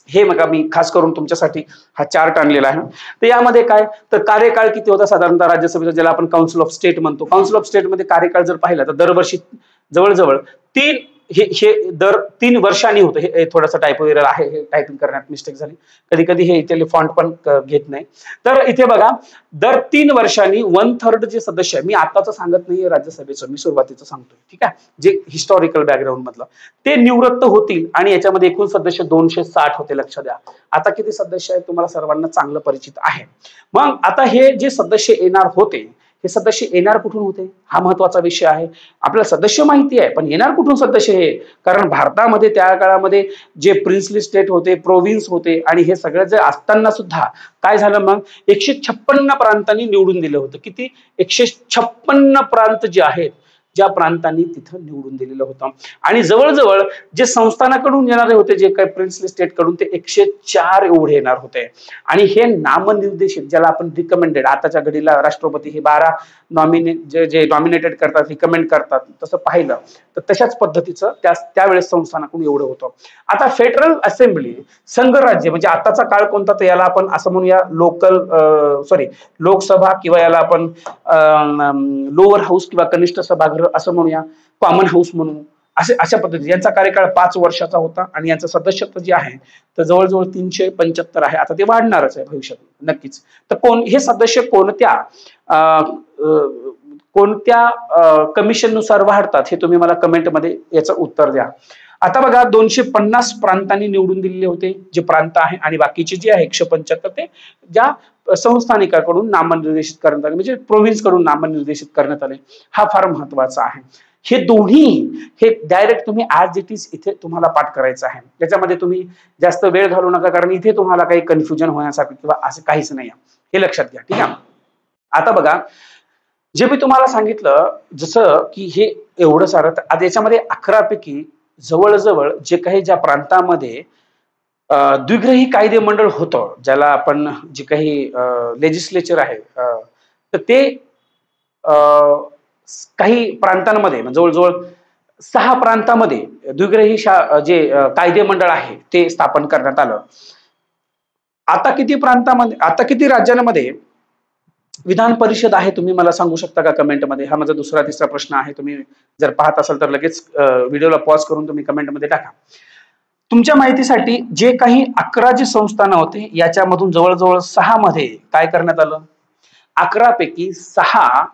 Speaker 1: हे मग मी खास करून तुमच्यासाठी हा चार्ट आणलेला आहे. तर यामध्ये काय, तर कार्यकाळ किती होता साधारणतः राज्यसभेचा, ज्याला आपण काउन्सिल ऑफ स्टेट म्हणतो. काउन्सिल ऑफ स्टेटमध्ये कार्यकाळ जर पाहिला तर दरवर्षी जवळजवळ हे दर 3 वर्षांनी होतं. हे थोडासा टायपो एरर आहे, हे टायपिंग करण्यात मिस्टेक झाली. कधी कधी हे इथे फॉन्ट पण घेत नाही. तर इथे बघा, दर 3 वर्षांनी 1/3 जे सदस्य आहे, मी आताच सांगत नाहीये राज्यसभेचं, मी सुरुवातीचं सांगतोय, ठीक आहे, जे हिस्टॉरिकल बॅकग्राऊंड मधलं, ते निवृत्त होतील आणि याच्यामध्ये एकूण सदस्य 260 होते. लक्ष द्या, आता किती सदस्य आहेत तुम्हाला सर्वांना चांगलं परिचित आहे. मग आता हे जे सदस्य येणार होते, हे सदस्य येणार कुठून होते, हा महत्वाचा विषय आहे. आपल्याला सदस्य माहिती आहे, पण येणार कुठून सदस्य हे, कारण भारतामध्ये त्या काळामध्ये जे प्रिन्सली स्टेट होते, प्रोव्हिन्स होते आणि हे सगळं जे असताना सुद्धा काय झालं, मग 156 प्रांतांनी निवडून दिलं होतं. किती, 156 प्रांत जे आहेत, ज्या प्रांतांनी तिथं निवडून दिलेलं होतं. आणि जवळजवळ जे संस्थानाकडून येणारे होते, जे काही प्रिन्सली स्टेट कडून, ते 104 एवढे येणार होते. आणि हे नामनिर्देशित, ज्याला आपण रिकमेंडेड, आताच्या घडीला राष्ट्रपती हे 12 जे नॉमिनेटेड करतात, रिकमेंड करतात, तसं पाहिलं तर तशाच पद्धतीचं त्यावेळेस संस्थानाकडून एवढं होतं. आता फेडरल असेंब्ली, संघराज्य, म्हणजे आताचा काळ कोणता, तर याला आपण असं म्हणूया लोकसभा, किंवा याला आपण लोअर हाऊस किंवा कनिष्ठ सभागृह असं म्हणूया, कॉमन हाऊस म्हणू, अशा पद्धती. यांचा कार्यकाळ 5 वर्षाचा होता आणि यांचं सदस्यत्व जे आहे तर जवळजवळ 375 आहे. आता ते वाढणारच आहे भविष्यात नक्कीच. तर हे सदस्य कोणत्या कमिशननुसार वाढतात, हे तुम्ही मला कमेंटमध्ये याचं उत्तर द्या. आता बघा, 250 प्रांतांनी निवडून दिलेले होते जे प्रांत आहे, आणि बाकीचे जे आहे 175 ते ज्या संस्थानिकाकडून नामनिर्देशित करण्यात आले, म्हणजे प्रोव्हिन्स कडून नामनिर्देशित करण्यात आले. हा फार महत्वाचा आहे. हे दोन्ही हे डायरेक्ट तुम्ही ऍज इट इज इथे तुम्हाला पाठ करायचं आहे. त्याच्यामध्ये तुम्ही जास्त वेळ घालू नका, कारण इथे तुम्हाला काही कन्फ्युजन होण्यासाठी किंवा असं काहीच नाही, हे लक्षात घ्या, ठीक आहे. आता बघा, जे मी तुम्हाला सांगितलं जसं की हे एवढं सारं, आता याच्यामध्ये 11 पैकी जवळजवळ जे काही ज्या प्रांतामध्ये द्विग्रही कायदे मंडळ होतं, ज्याला आपण जे काही लेजिस्लेचर आहे, तर ते काही प्रांतांमध्ये, जवळजवळ 6 प्रांतामध्ये द्विग्रही जे कायदे मंडळ आहे ते स्थापन करण्यात आलं. आता किती राज्यांमध्ये विधान परिषद आहे, तुम्ही मला सांगू शकता का कमेंटमध्ये? हा माझा दुसरा तिसरा प्रश्न आहे. तुम्ही जर पाहत असाल तर लगेच व्हिडिओला पॉज करून तुम्ही कमेंटमध्ये टाका. तुमच्या माहितीसाठी जे काही 11 जे संस्थानं होते, याच्यामधून जवळजवळ 6 मध्ये काय करण्यात आलं, 11 पैकी 6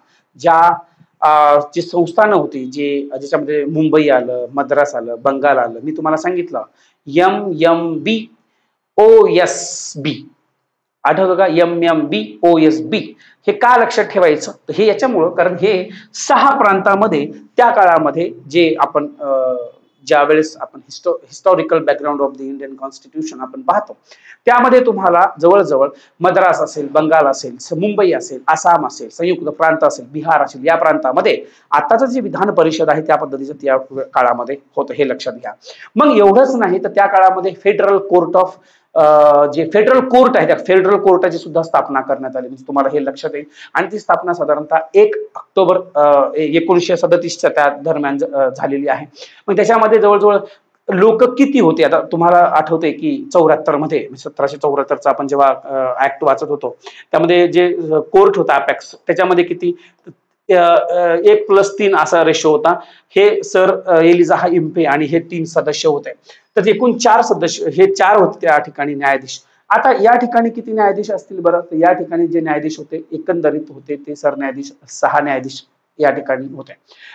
Speaker 1: जी संस्थानं होती, ज्याच्यामध्ये मुंबई आलं, मद्रास आलं, बंगाल आलं. मी तुम्हाला सांगितलं MMB OSB, आठवतं का, MMB OSB. हे का लक्षात ठेवायचं, तर हे याच्यामुळं, कारण हे 6 प्रांतामध्ये त्या काळामध्ये जे आपण ज्या वेळेस आपण historical background of the Indian constitution आपण पाहतो, त्यामध्ये तुम्हाला जवळजवळ मद्रास असेल, बंगाल असेल, मुंबई असेल, आसाम असेल, संयुक्त प्रांत असेल, बिहार असेल, या प्रांतामध्ये आताचं जे विधान परिषद आहे त्या पद्धतीचं त्या काळामध्ये होतं, हे लक्षात घ्या. मग एवढंच नाही तर त्या काळामध्ये फेडरल कोर्ट आहे, त्या फेडरल कोर्टाची सुद्धा स्थापना करण्यात आली, म्हणजे तुम्हाला हे लक्षात येईल. आणि ती स्थापना साधारणतः 1 ऑक्टोबर 1937च्या त्या दरम्यान झालेली आहे. मग त्याच्यामध्ये जवळजवळ लोक किती होते, आता तुम्हाला आठवते की 74 मध्ये 1774चा आपण जेव्हा ऍक्ट वाचत होतो, त्यामध्ये जे कोर्ट होता अपेक्स, त्याच्यामध्ये किती 1+3 असा रेशो होता. हे सर एलिझा इम्पे आणि हे 3 सदस्य होते. तर एकूण 4 सदस्य, हे 4 होते त्या ठिकाणी न्यायाधीश. आता या ठिकाणी किती न्यायाधीश असतील बरं, तर या ठिकाणी जे न्यायाधीश होते एकंदरीत होते ते सरन्यायाधीश 6 न्यायाधीश या ठिकाणी होते.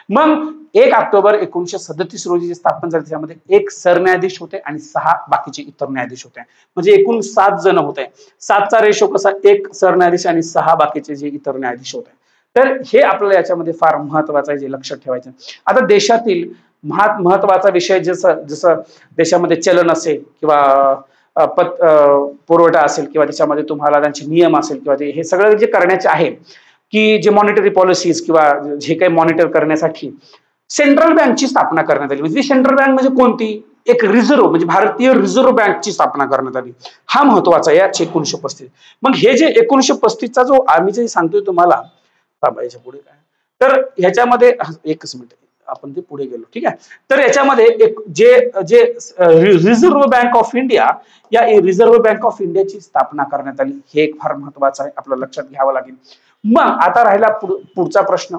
Speaker 1: मग 1 ऑक्टोबर 1937 रोजी जे स्थापन झाले, त्यामध्ये 1 सरन्यायाधीश होते आणि 6 बाकीचे इतर न्यायाधीश होते, म्हणजे एकूण 7 जण होते. 7चा रेशो कसा, 1 सरन्यायाधीश आणि 6 बाकीचे जे इतर न्यायाधीश होते. तर हे आपल्याला याच्यामध्ये फार महत्वाचं आहे, जे लक्षात ठेवायचं. आता देशातील महत्वाचा विषय, जसं देशामध्ये चलन असेल किंवा पुरवठा असेल किंवा त्याच्यामध्ये तुम्हाला त्यांचे नियम असेल किंवा हे सगळं जे करण्याचे आहे, की जे मॉनिटरी पॉलिसीज किंवा जे काही मॉनिटर करण्यासाठी सेंट्रल बँकची स्थापना करण्यात आली. म्हणजे सेंट्रल बँक म्हणजे कोणती? एक रिझर्व्ह म्हणजे भारतीय रिझर्व्ह बँकची स्थापना करण्यात आली. हा महत्वाचा आहे या 1935. मग हे जे 1935चा जो आम्ही जे सांगतोय तुम्हाला, याच्या पुढे काय, तर ह्याच्यामध्ये एकच मिनिट आपण ते पुढे गेलो, ठीक आहे. तर याच्यामध्ये एक जे जे रिझर्व्ह बँक ऑफ इंडिया, या रिझर्व्ह बँक ऑफ इंडियाची स्थापना करण्यात आली. हे एक फार महत्वाचं आहे, आपल्याला लक्षात घ्यावं लागेल. मग आता राहिला पुढचा प्रश्न.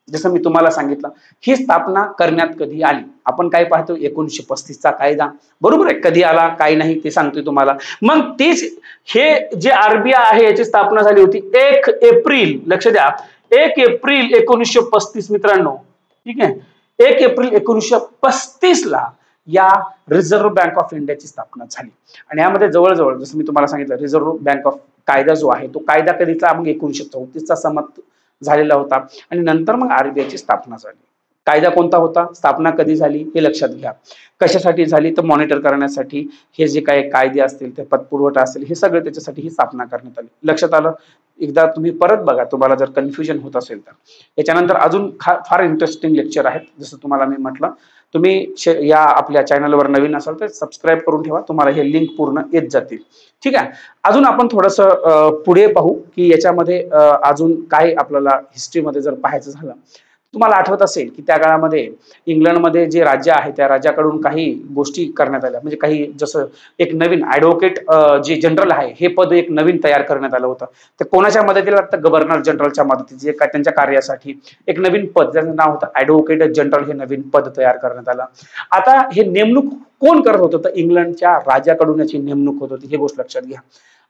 Speaker 1: जसं मी तुम्हाला सांगितलं, ही स्थापना करण्यात कधी आली. आपण काय पाहतो, 1935चा कायदा, बरोबर आहे. कधी आला काय नाही ते सांगतोय तुम्हाला. मग तेच हे जे आरबीआय आहे याची स्थापना झाली होती 1 एप्रिल, लक्ष द्या, 1 एप्रिल 1935 मित्रांनो, ठीक आहे. 1 एप्रिल 1935 ला या रिझर्व्ह बँक ऑफ इंडियाची स्थापना झाली. आणि यामध्ये जवळजवळ जसं मी तुम्हाला सांगितलं, रिझर्व्ह बँक ऑफ कायदा जो आहे तो कायदा कधीचा, मग 1934चा संमत झालेला होता. आणि नंतर मग आरबीआयची स्थापना झाली. कायदा कोणता होता, स्थापना कधी झाली हे लक्षात घ्या. कशासाठी झाली, तर मॉनिटर करण्यासाठी. हे जे काही कायदे असतील, ते पतपुरवठा असेल, हे सगळं त्याच्यासाठी ही स्थापना करण्यात आली. लक्षात आलं. एकदा तुम्ही परत बघा, तुम्हाला जर कन्फ्युजन होत असेल तर. याच्यानंतर अजून फार इंटरेस्टिंग लेक्चर आहेत. जसं तुम्हाला मी म्हटलं, तुम्ही या आपल्या चॅनलवर नवीन असाल तर सबस्क्राईब करून ठेवा, तुम्हाला हे लिंक पूर्ण येत जातील, ठीक आहे. अजून आपण थोडंसं पुढे पाहू की याच्यामध्ये अजून काय आपल्याला हिस्ट्रीमध्ये जर पाहायचं झालं. तुम्हाला आठवत असेल की त्या काळामध्ये इंग्लंडमध्ये जे राज्य आहे त्या राज्याकडून काही गोष्टी करण्यात आल्या. म्हणजे काही, जसं एक नवीन ऍडव्होकेट जे जनरल आहे हे पद एक नवीन तयार करण्यात आलं होतं. तर कोणाच्या मदतीला, तर गव्हर्नर जनरलच्या मदतीचे त्यांच्या कार्यासाठी एक नवीन पद, ज्याचं नाव होतं ऍडव्होकेट जनरल, हे नवीन पद तयार करण्यात आलं. आता हे नेमणूक कोण करत होतं, तर इंग्लंडच्या राजाकडून याची नेमणूक होत होती. हे गोष्ट लक्षात घ्या.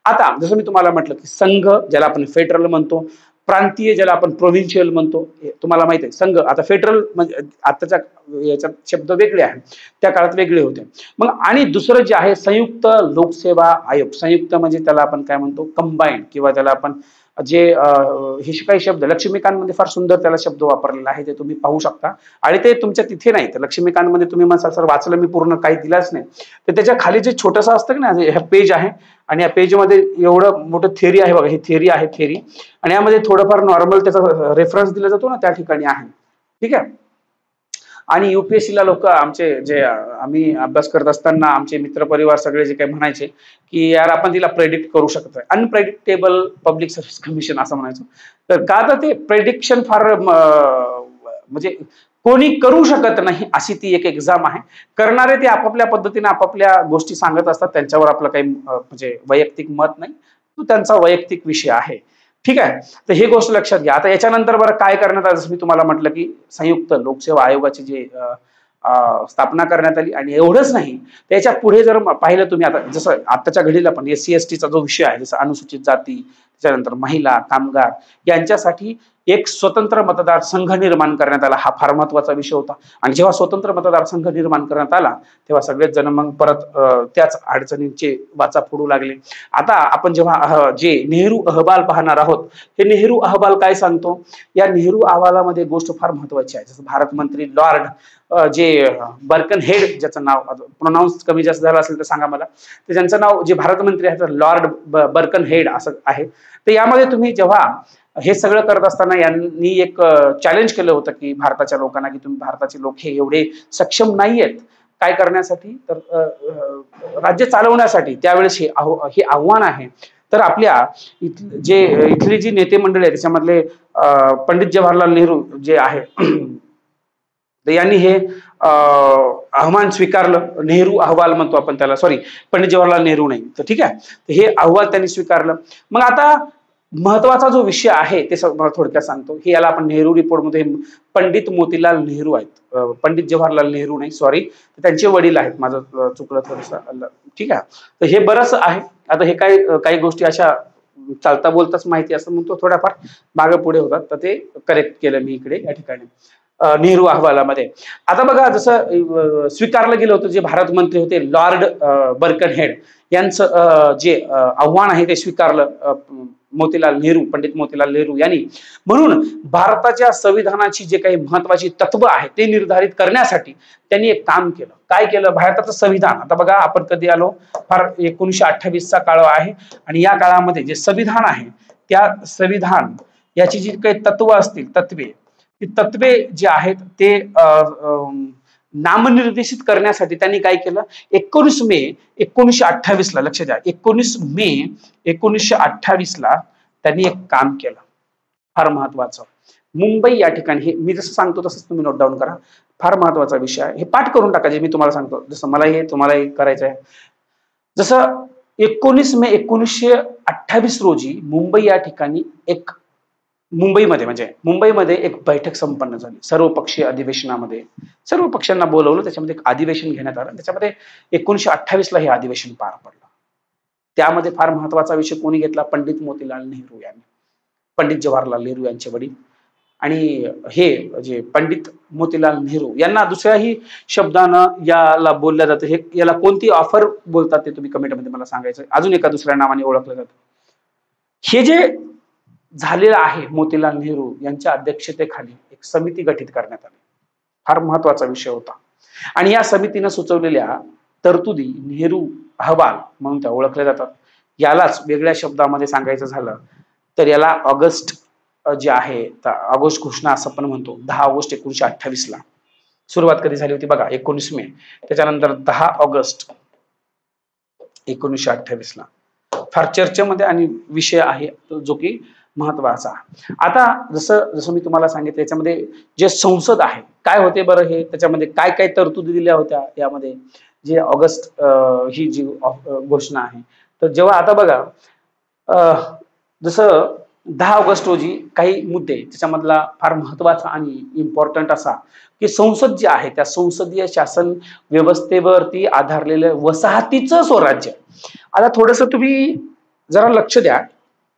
Speaker 1: आता जसं मी तुम्हाला म्हटलं की संघ, ज्याला आपण फेडरल म्हणतो, प्रांतीय ज्याला आपण प्रोव्हिन्शियल म्हणतो, तुम्हाला माहिती आहे. संघ, आता फेडरल म्हणजे आताच्या याच्यात शब्द वेगळे आहेत, त्या काळात वेगळे होते. मग आणि दुसरं जे आहे संयुक्त लोकसेवा आयोग. संयुक्त म्हणजे त्याला आपण काय म्हणतो, कंबाईंड, किंवा त्याला आपण जे हे काही शब्द लक्ष्मीकांतमध्ये फार सुंदर त्याला शब्द वापरलेला आहे, ते तुम्ही पाहू शकता. आणि ते तुमच्या तिथे नाही, तर लक्ष्मीकांतमध्ये तुम्ही म्हणसाल सर वाचलं मी, पूर्ण काही दिलाच नाही. तर त्याच्या खाली जे छोटंसं असतं ना, हे पेज आहे, आणि या पेजमध्ये एवढं मोठं थेअरी आहे बघा, ही थेअरी आहे, थेअरी. आणि यामध्ये थोडंफार नॉर्मल त्याचा रेफरन्स दिला जातो ना, त्या ठिकाणी आहे, ठीक आहे. आणि युपीएससीला लोक आमचे जे आम्ही अभ्यास करत असताना आमचे मित्रपरिवार सगळे जे काही म्हणायचे की यार आपण तिला प्रेडिक्ट करू शकतोय, अनप्रेडिक्टेबल पब्लिक सर्व्हिस कमिशन असं म्हणायचो. तर का, तर ते प्रेडिक्शन फार म्हणजे कोणी करू शकत नाही अशी ती एक एक्झाम आहे. करणारे ते आपापल्या पद्धतीने आपापल्या गोष्टी सांगत असतात, त्यांच्यावर आपलं काही म्हणजे वैयक्तिक मत नाही, तो त्यांचा वैयक्तिक विषय आहे, ठीक आहे. तर ही गोष्ट लक्षात घ्या. आता याच्यानंतर बरं काय करण्यात आलं, जसं मी तुम्हाला म्हटलं की संयुक्त लोकसेवा आयोगाची जी स्थापना करण्यात आली. आणि एवढंच नाही, त्याच्या पुढे जर पाहिलं तुम्ही, आता जसं आताच्या घडीला पण एससी एसटीचा जो विषय आहे, जसं अनुसूचित जाती, त्याच्यानंतर महिला, कामगार यांच्यासाठी एक स्वतंत्र मतदारसंघ निर्माण करण्यात आला. हा फार महत्वाचा विषय होता. आणि जेव्हा स्वतंत्र मतदारसंघ निर्माण करण्यात आला, तेव्हा सगळेच जण मग परत त्याच अडचणींचे वाचा फोडू लागले. आता आपण जेव्हा जे नेहरू अहवाल पाहणार आहोत, हे नेहरू अहवाल काय सांगतो, या नेहरू अहवालामध्ये गोष्ट फार महत्वाची आहे. जसं भारत मंत्री लॉर्ड जे बर्कन हेड, ज्याचं नाव प्रोनाऊन्स कमी जास्त झालं असेल तर सांगा मला, तर ज्यांचं नाव जे भारत मंत्री आहेत लॉर्ड बर्कन हेड असं आहे. तर यामध्ये तुम्ही जेव्हा हे सगळं करत असताना यांनी एक चॅलेंज केलं होतं की भारताच्या लोकांना, की तुम्ही भारताचे लोक हे एवढे सक्षम नाहीयेत काय करण्यासाठी, तर राज्य चालवण्यासाठी. त्यावेळेस हे आव्हान आहे. तर आपल्या इथली जी नेते मंडळी आहे त्याच्यामधले पंडित जवाहरलाल नेहरू जे आहे, तर यांनी हे आव्हान स्वीकारलं. नेहरू अहवाल म्हणतो आपण त्याला, सॉरी पंडित जवाहरलाल नेहरू नाही, तर ठीक आहे. तर हे अहवाल त्यांनी स्वीकारलं. मग आता महत्वाचा जो विषय आहे ते थोडक्यात सांगतो. हे याला आपण नेहरू रिपोर्ट मध्ये पंडित मोतीलाल नेहरू आहेत, पंडित जवाहरलाल नेहरू नाही, सॉरी, त्यांचे वडील आहेत, माझं चुकलं थोडंसं, ठीक आहे. तर हे बरंच आहे. आता हे काही गोष्टी अशा चालता बोलताच माहिती असं म्हणतो, थोड्याफार मागे पुढे होतात, तर ते करेक्ट केलं मी इकडे या ठिकाणी नेहरू अहवालामध्ये. आता बघा, जसं स्वीकारलं गेलं होतं, जे भारत मंत्री होते लॉर्ड बर्कन हेड यांचं जे आव्हान आहे ते स्वीकारलं मोतीलाल नेहरू, पंडित मोतीलाल नेहरू यांनी. म्हणून भारताच्या संविधानाची जे काही महत्वाची तत्व आहे ते निर्धारित करण्यासाठी त्यांनी एक काम केलं. काय केलं, भारताचं संविधान. आता बघा आपण कधी आलो, फार 1928चा काळ आहे. आणि या काळामध्ये जे संविधान आहे त्या संविधान याची जी काही तत्व असतील, ती तत्वे जी आहेत ते नामनिर्देशित करण्यासाठी त्यांनी काय केलं, 19 मे 1928 ला, लक्ष द्या, 19 मे 1928 ला त्यांनी एक काम केलं फार महत्वाचं. मुंबई या ठिकाणी, हे मी जसं सांगतो तसंच तुम्ही नोट डाऊन करा, फार महत्वाचा विषय आहे, हे पाठ करून टाका जे मी तुम्हाला सांगतो, जसं मला हे तुम्हालाही करायचं आहे. जसं 19 मे 1928 रोजी मुंबई या ठिकाणी मुंबईमध्ये एक बैठक संपन्न झाली, सर्वपक्षीय अधिवेशनामध्ये सर्व पक्षांना बोलवलं, त्याच्यामध्ये एक अधिवेशन घेण्यात आलं. त्याच्यामध्ये 1928 ला हे अधिवेशन पार पडलं. त्यामध्ये फार महत्वाचा विषय कोणी घेतला, पंडित मोतीलाल नेहरू यांनी, पंडित जवाहरलाल नेहरू यांचे वडील. आणि हे जे पंडित मोतीलाल नेहरू यांना दुसऱ्याही शब्दानं याला बोलल्या जातं, हे याला कोणती ऑफर बोलतात ते तुम्ही कमेंटमध्ये मला सांगायचं, अजून एका दुसऱ्या नावाने ओळखलं जातं. हे जे झालेलं आहे, मोतीलाल नेहरू यांच्या अध्यक्षतेखाली एक समिती गठीत करण्यात आली, फार महत्वाचा विषय होता. आणि या समितीनं सुचवलेल्या तरतुदी नेहरू अहवाल म्हणून त्या ओळखल्या जातात. यालाच वेगळ्या शब्दामध्ये सांगायचं झालं तर याला ऑगस्ट जे आहे, ऑगस्ट घोषणा असं पण म्हणतो. 10 ऑगस्ट 1928 ला सुरुवात कधी झाली होती बघा, 19 मे, त्याच्यानंतर 10 ऑगस्ट 1928 ला फार चर्चेमध्ये आणि विषय आहे जो की महत्वाचा. आता जसं मी तुम्हाला सांगितलं, याच्यामध्ये जे संसद आहे काय होते बरं, हे त्याच्यामध्ये काय काय तरतुदी दिल्या होत्या यामध्ये, जे ऑगस्ट ही जी घोषणा आहे. तर जेव्हा आता बघा, जसं 10 ऑगस्ट रोजी काही मुद्दे, त्याच्यामधला फार महत्वाचा आणि इम्पॉर्टंट असा की संसद जी आहे त्या संसदीय शासन व्यवस्थेवरती आधारलेलं वसाहतीचं स्वराज्य. आता थोडस तुम्ही जरा लक्ष द्या,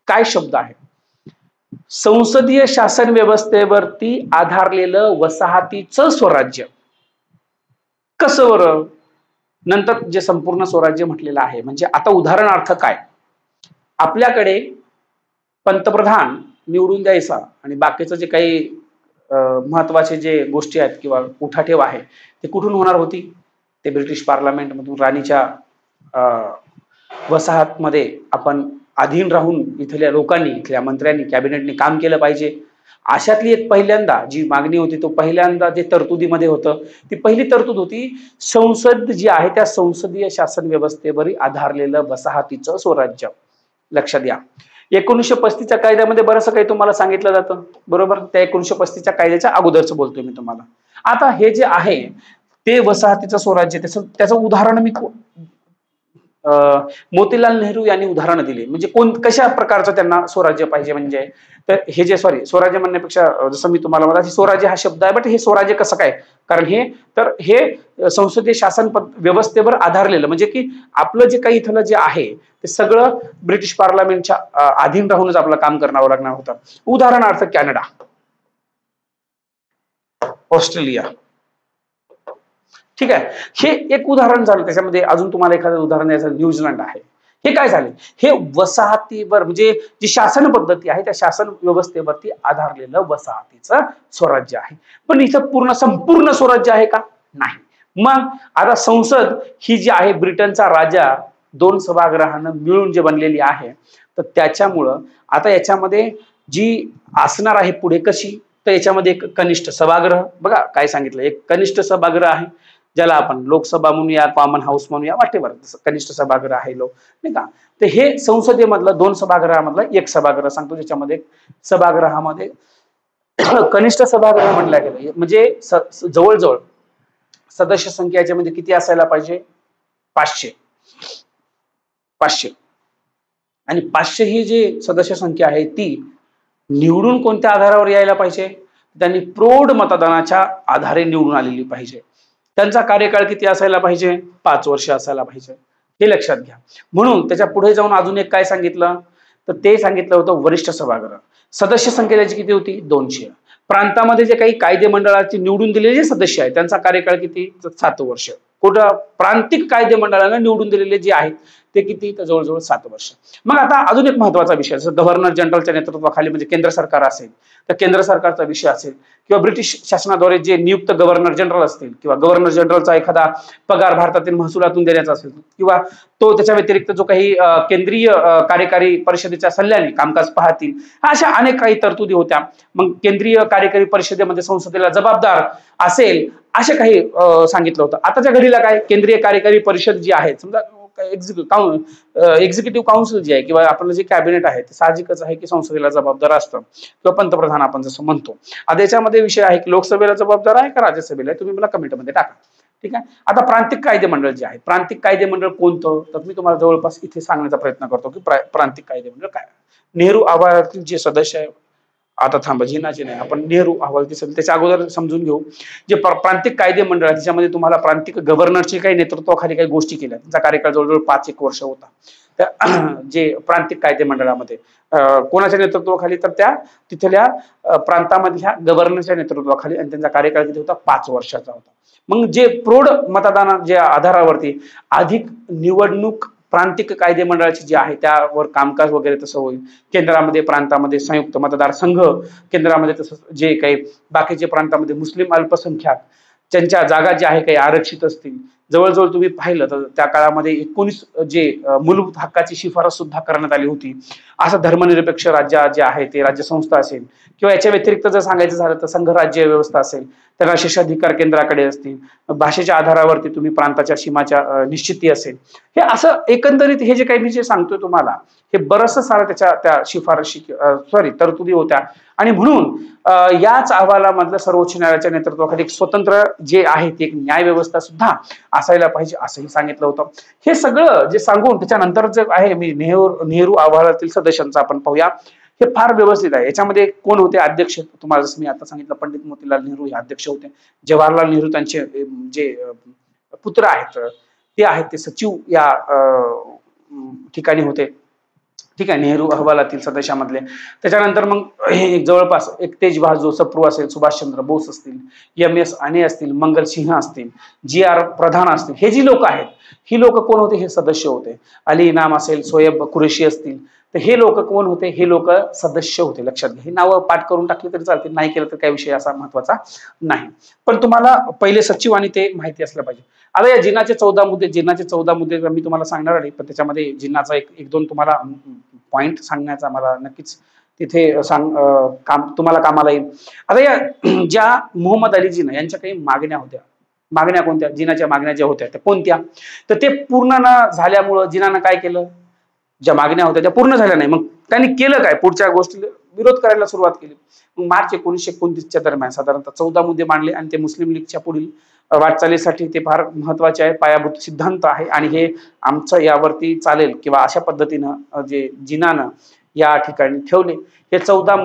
Speaker 1: काय शब्द आहे, संसदीय शासन व्यवस्थेवरती आधारलेलं वसाहतीचं स्वराज्य. कसं बरं, नंतर जे संपूर्ण स्वराज्य म्हटलेलं आहे, म्हणजे आता उदाहरणार्थ काय, आपल्याकडे पंतप्रधान निवडून द्यायचा आणि बाकीचं जे काही महत्वाचे जे गोष्टी आहेत किंवा उठाठेव आहे ते कुठून होणार होती, ते ब्रिटिश पार्लमेंट मधून, राणीच्या वसाहतमध्ये आपण अधीन राहून इथल्या लोकांनी, इथल्या मंत्र्यांनी, कॅबिनेटने काम केलं पाहिजे. अशातली एक पहिल्यांदा जी मागणी होती, तो पहिल्यांदा जे तरतुदीमध्ये होतं, ती पहिली तरतूद होती, संसद जी आहे त्या संसदीय शासन व्यवस्थेवर आधारलेलं वसाहतीचं स्वराज्य. लक्षात घ्या, 1935च्या कायद्यामध्ये बरंचसं काही तुम्हाला सांगितलं जातं, बरोबर, त्या 1935च्या कायद्याच्या अगोदरच बोलतोय मी तुम्हाला. आता हे जे आहे ते वसाहतीचं स्वराज्य, त्याचं उदाहरण मी मोतीलाल नेहरू यांनी उदाहरण दिले, म्हणजे कशा प्रकारचं त्यांना स्वराज्य पाहिजे, म्हणजे तर हे जे स्वराज्य म्हणण्यापेक्षा जसं मी तुम्हाला म्हणा, स्वराज्य हा शब्द आहे, बट हे स्वराज्य कसं काय, कारण हे संसदीय शासन व्यवस्थेवर आधारलेलं, म्हणजे की आपलं जे काही इथलं जे आहे ते सगळं ब्रिटिश पार्लमेंटच्या अधीन राहूनच आपलं काम करावं लागणार होतं. उदाहरणार्थ कॅनडा, ऑस्ट्रेलिया, ठीक आहे, हे एक उदाहरण झालं. त्याच्यामध्ये अजून तुम्हाला एखादं उदाहरण द्यायचं, न्यूझीलंड आहे. हे काय झाले, हे वसाहतीवर, म्हणजे जी शासन पद्धती आहे त्या शासन व्यवस्थेवरती आधारलेलं वसाहतीचं स्वराज्य आहे. पण इथं संपूर्ण स्वराज्य आहे का, नाही. मग आता संसद ही जी आहे ब्रिटनचा राजा 2 सभागृहानं मिळून जे बनलेली आहे, तर त्याच्यामुळं आता याच्यामध्ये जी असणार आहे पुढे कशी, तर याच्यामध्ये एक कनिष्ठ सभागृह, बघा काय सांगितलं, एक कनिष्ठ सभागृह आहे ज्याला आपण लोकसभा म्हणूया, कॉमन हाऊस म्हणूया, वाटेवर कनिष्ठ सभागृह आहे नाही का. तर हे संसदेमधलं 2 सभागृहामधलं एक सभागृह सांगतो, ज्याच्यामध्ये सभागृहामध्ये कनिष्ठ सभागृह म्हणलं गेलं, म्हणजे जवळजवळ सदस्य संख्या याच्यामध्ये किती असायला पाहिजे, 500. आणि 500 ही जी सदस्य संख्या आहे ती निवडून कोणत्या आधारावर यायला पाहिजे, त्यांनी प्रौढ मतदानाच्या आधारे निवडून आलेली पाहिजे. त्यांचा कार्यकाळ किती असायला पाहिजे, 5 वर्ष असायला पाहिजे, हे लक्षात घ्या. म्हणून त्याच्या पुढे जाऊन अजून एक काय सांगितलं, तर ते सांगितलं होतं वरिष्ठ सभागृह. सदस्य संख्या त्याची किती होती, 200. प्रांतामध्ये जे काही कायदे मंडळाचे निवडून दिलेले जे सदस्य आहेत त्यांचा कार्यकाळ किती, 7 वर्ष. कुठं प्रांतिक कायदे मंडळाने निवडून दिलेले जे आहेत ते किती, तर जवळजवळ 7 वर्ष. मग आता अजून एक महत्वाचा विषय, जसं गव्हर्नर जनरलच्या नेतृत्वाखाली म्हणजे केंद्र सरकार असेल तर केंद्र सरकारचा विषय असेल, किंवा ब्रिटिश शासनाद्वारे जे नियुक्त गव्हर्नर जनरल असतील, किंवा गव्हर्नर जनरलचा एखादा पगार भारतातील महसुलातून देण्याचा असेल, किंवा तो त्याच्या व्यतिरिक्त जो काही केंद्रीय कार्यकारी परिषदेच्या सल्ल्याने कामकाज पाहतील, अशा अनेक काही तरतुदी होत्या. मग केंद्रीय कार्यकारी परिषदेमध्ये संसदेला जबाबदार असेल असे काही सांगितलं होतं. आताच्या घडीला काय, केंद्रीय कार्यकारी परिषद जी आहे, समजा एक्झिक्युटिव्ह काउन्सिल जे आहे किंवा आपलं जे कॅबिनेट आहे ते साहजिकच आहे की संसदेला जबाबदार असतं, किंवा पंतप्रधान आपण जसं म्हणतो. आता याच्यामध्ये विषय आहे की लोकसभेला जबाबदार आहे का राज्यसभेला आहे, तुम्ही मला कमेंटमध्ये टाका. ठीक आहे. आता प्रांतिक कायदे मंडळ जे आहे, प्रांतिक कायदे मंडळ कोणतं, तर मी तुम्हाला जवळपास इथे सांगण्याचा प्रयत्न करतो की प्रांतिक कायदे मंडळ काय. नेहरू आवारातील जे सदस्य आहे, आता थांबा, जिनाचे नाही, आपण नेहरू अहवाल त्याच्या अगोदर समजून घेऊ. जे प्रांतिक कायदे मंडळ त्याच्यामध्ये तुम्हाला प्रांतिक गव्हर्नरची काही नेतृत्वाखाली काही गोष्टी केल्या, त्यांचा कार्यकाळ जवळजवळ 5-1 वर्ष होता. त्या जे प्रांतिक कायदे मंडळामध्ये कोणाच्या नेतृत्वाखाली, तर त्या तिथल्या प्रांतामधल्या गव्हर्नरच्या नेतृत्वाखाली, आणि त्यांचा कार्यकाळ किती होता, 5 वर्षाचा होता. मग जे प्रौढ मतदाना जे आधारावरती अधिक निवडणूक प्रांतिक कायदे मंडळाची जी आहे त्यावर कामकाज वगैरे तसं होईल. केंद्रामध्ये प्रांतामध्ये संयुक्त मतदारसंघ, केंद्रामध्ये तसं जे काही बाकीचे प्रांतामध्ये मुस्लिम अल्पसंख्याक त्यांच्या जागा ज्या आहे काही आरक्षित असतील. जवळजवळ तुम्ही पाहिलं तर त्या काळामध्ये 19 जे मूलभूत हक्काची शिफारस सुद्धा करण्यात आली होती. असं धर्मनिरपेक्ष राज्य जे आहे ते राज्यसंस्था असेल, किंवा याच्या व्यतिरिक्त जर सांगायचं झालं तर संघ राज्य व्यवस्था असेल, त्यांना शेषाधिकार केंद्राकडे असतील. भाषेच्या आधारावरती तुम्ही प्रांताच्या सीमाच्या निश्चिती असेल. हे असं एकंदरीत हे जे काही मी जे सांगतोय तुम्हाला, हे बरंचसं सारं त्या शिफारशी तरतुदी होत्या. आणि म्हणून याच अहवालामधलं सर्वोच्च न्यायालयाच्या नेतृत्वाखाली एक स्वतंत्र जे आहे ते एक न्याय व्यवस्था सुद्धा असायला पाहिजे असंही सांगितलं होतं. हे सगळं जे सांगून त्याच्यानंतर जे आहे मी नेहरू अहवालातील सदस्यांचा आपण पाहूया. हे फार व्यवस्थित आहे. याच्यामध्ये कोण होते अध्यक्ष, तुम्हाला जसं मी आता सांगितलं पंडित मोतीलाल नेहरू हे अध्यक्ष होते. जवाहरलाल नेहरू त्यांचे जे पुत्र आहेत ते आहेत ते सचिव या ठिकाणी होते. ठीक आहे, नेहरू अहवालातील सदस्यामधले. त्याच्यानंतर मग हे जवळपास एक तेज बहादूर सप्रू असेल, सुभाषचंद्र बोस असतील, MS आने असतील, मंगल सिंह असतील, GR प्रधान असतील, हे जी लोक आहेत ही लोक कोण होते, हे सदस्य होते. अली इनाम असेल, सोयब कुरेशी असतील, तर हे लोक कोण होते, हे लोक सदस्य होते. लक्षात घ्या, ही नावं पाठ करून टाकली तरी चालतील, नाही केलं तर काही विषय असा महत्वाचा नाही. पण तुम्हाला पहिले सचिव आणि ते माहिती असलं पाहिजे. आता या जिनाचे 14 मुद्दे मी तुम्हाला सांगणार नाही, पण त्याच्यामध्ये जिन्नाचा एक दोन तुम्हाला पॉइंट सांगण्याचा मला नक्कीच तिथे तुम्हाला कामाला येईल. आता या ज्या मोहम्मद अली जिना यांच्या काही मागण्या होत्या, मागण्या कोणत्या, जिनाच्या मागण्या ज्या होत्या त्या कोणत्या, तर ते पूर्ण न झाल्यामुळं जिनानं काय केलं, ज्या मागण्या होत्या त्या पूर्ण झाल्या नाही. मग त्यांनी केलं काय, पुढच्या गोष्टीला विरोध करायला सुरुवात केली. मग मार्च 1929च्या दरम्यान साधारणतः 14 मुद्दे मांडले, आणि ते मुस्लिम लीगच्या पुढील वाटचालीसाठी ते फार महत्वाचे आहे, पायाभूत सिद्धांत आहे, आणि हे आमचं यावरती चालेल किंवा अशा पद्धतीनं जे जिनानं या ठिकाणी ठेवले. हे 14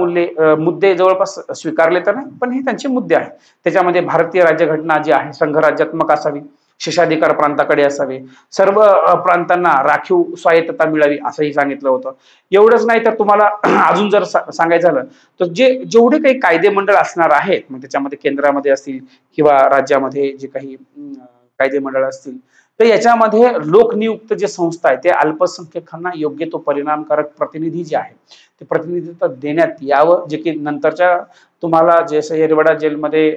Speaker 1: मुद्दे जवळपास स्वीकारले तर नाही, पण हे त्यांचे मुद्दे आहेत. त्याच्यामध्ये भारतीय राज्यघटना जी आहे संघराज्यात्मक असावी, शेषाधिकार प्रांताकडे असावे, सर्व प्रांतांना राखीव स्वायत्तता मिळावी असंही सांगितलं होतं. एवढंच नाही तर तुम्हाला अजून जर सांगायचं झालं तर जेवढे काही कायदे मंडळ असणार आहेत, मग त्याच्यामध्ये केंद्रामध्ये असतील किंवा राज्यामध्ये जे काही कायदे मंडळ असतील, तर याच्यामध्ये लोकनियुक्त जे संस्था आहे ते अल्पसंख्याकांना योग्य तो परिणामकारक प्रतिनिधी जे आहे ते प्रतिनिधित्व देण्यात यावं. जे की नंतरच्या तुम्हाला जसं येरवडा जेलमध्ये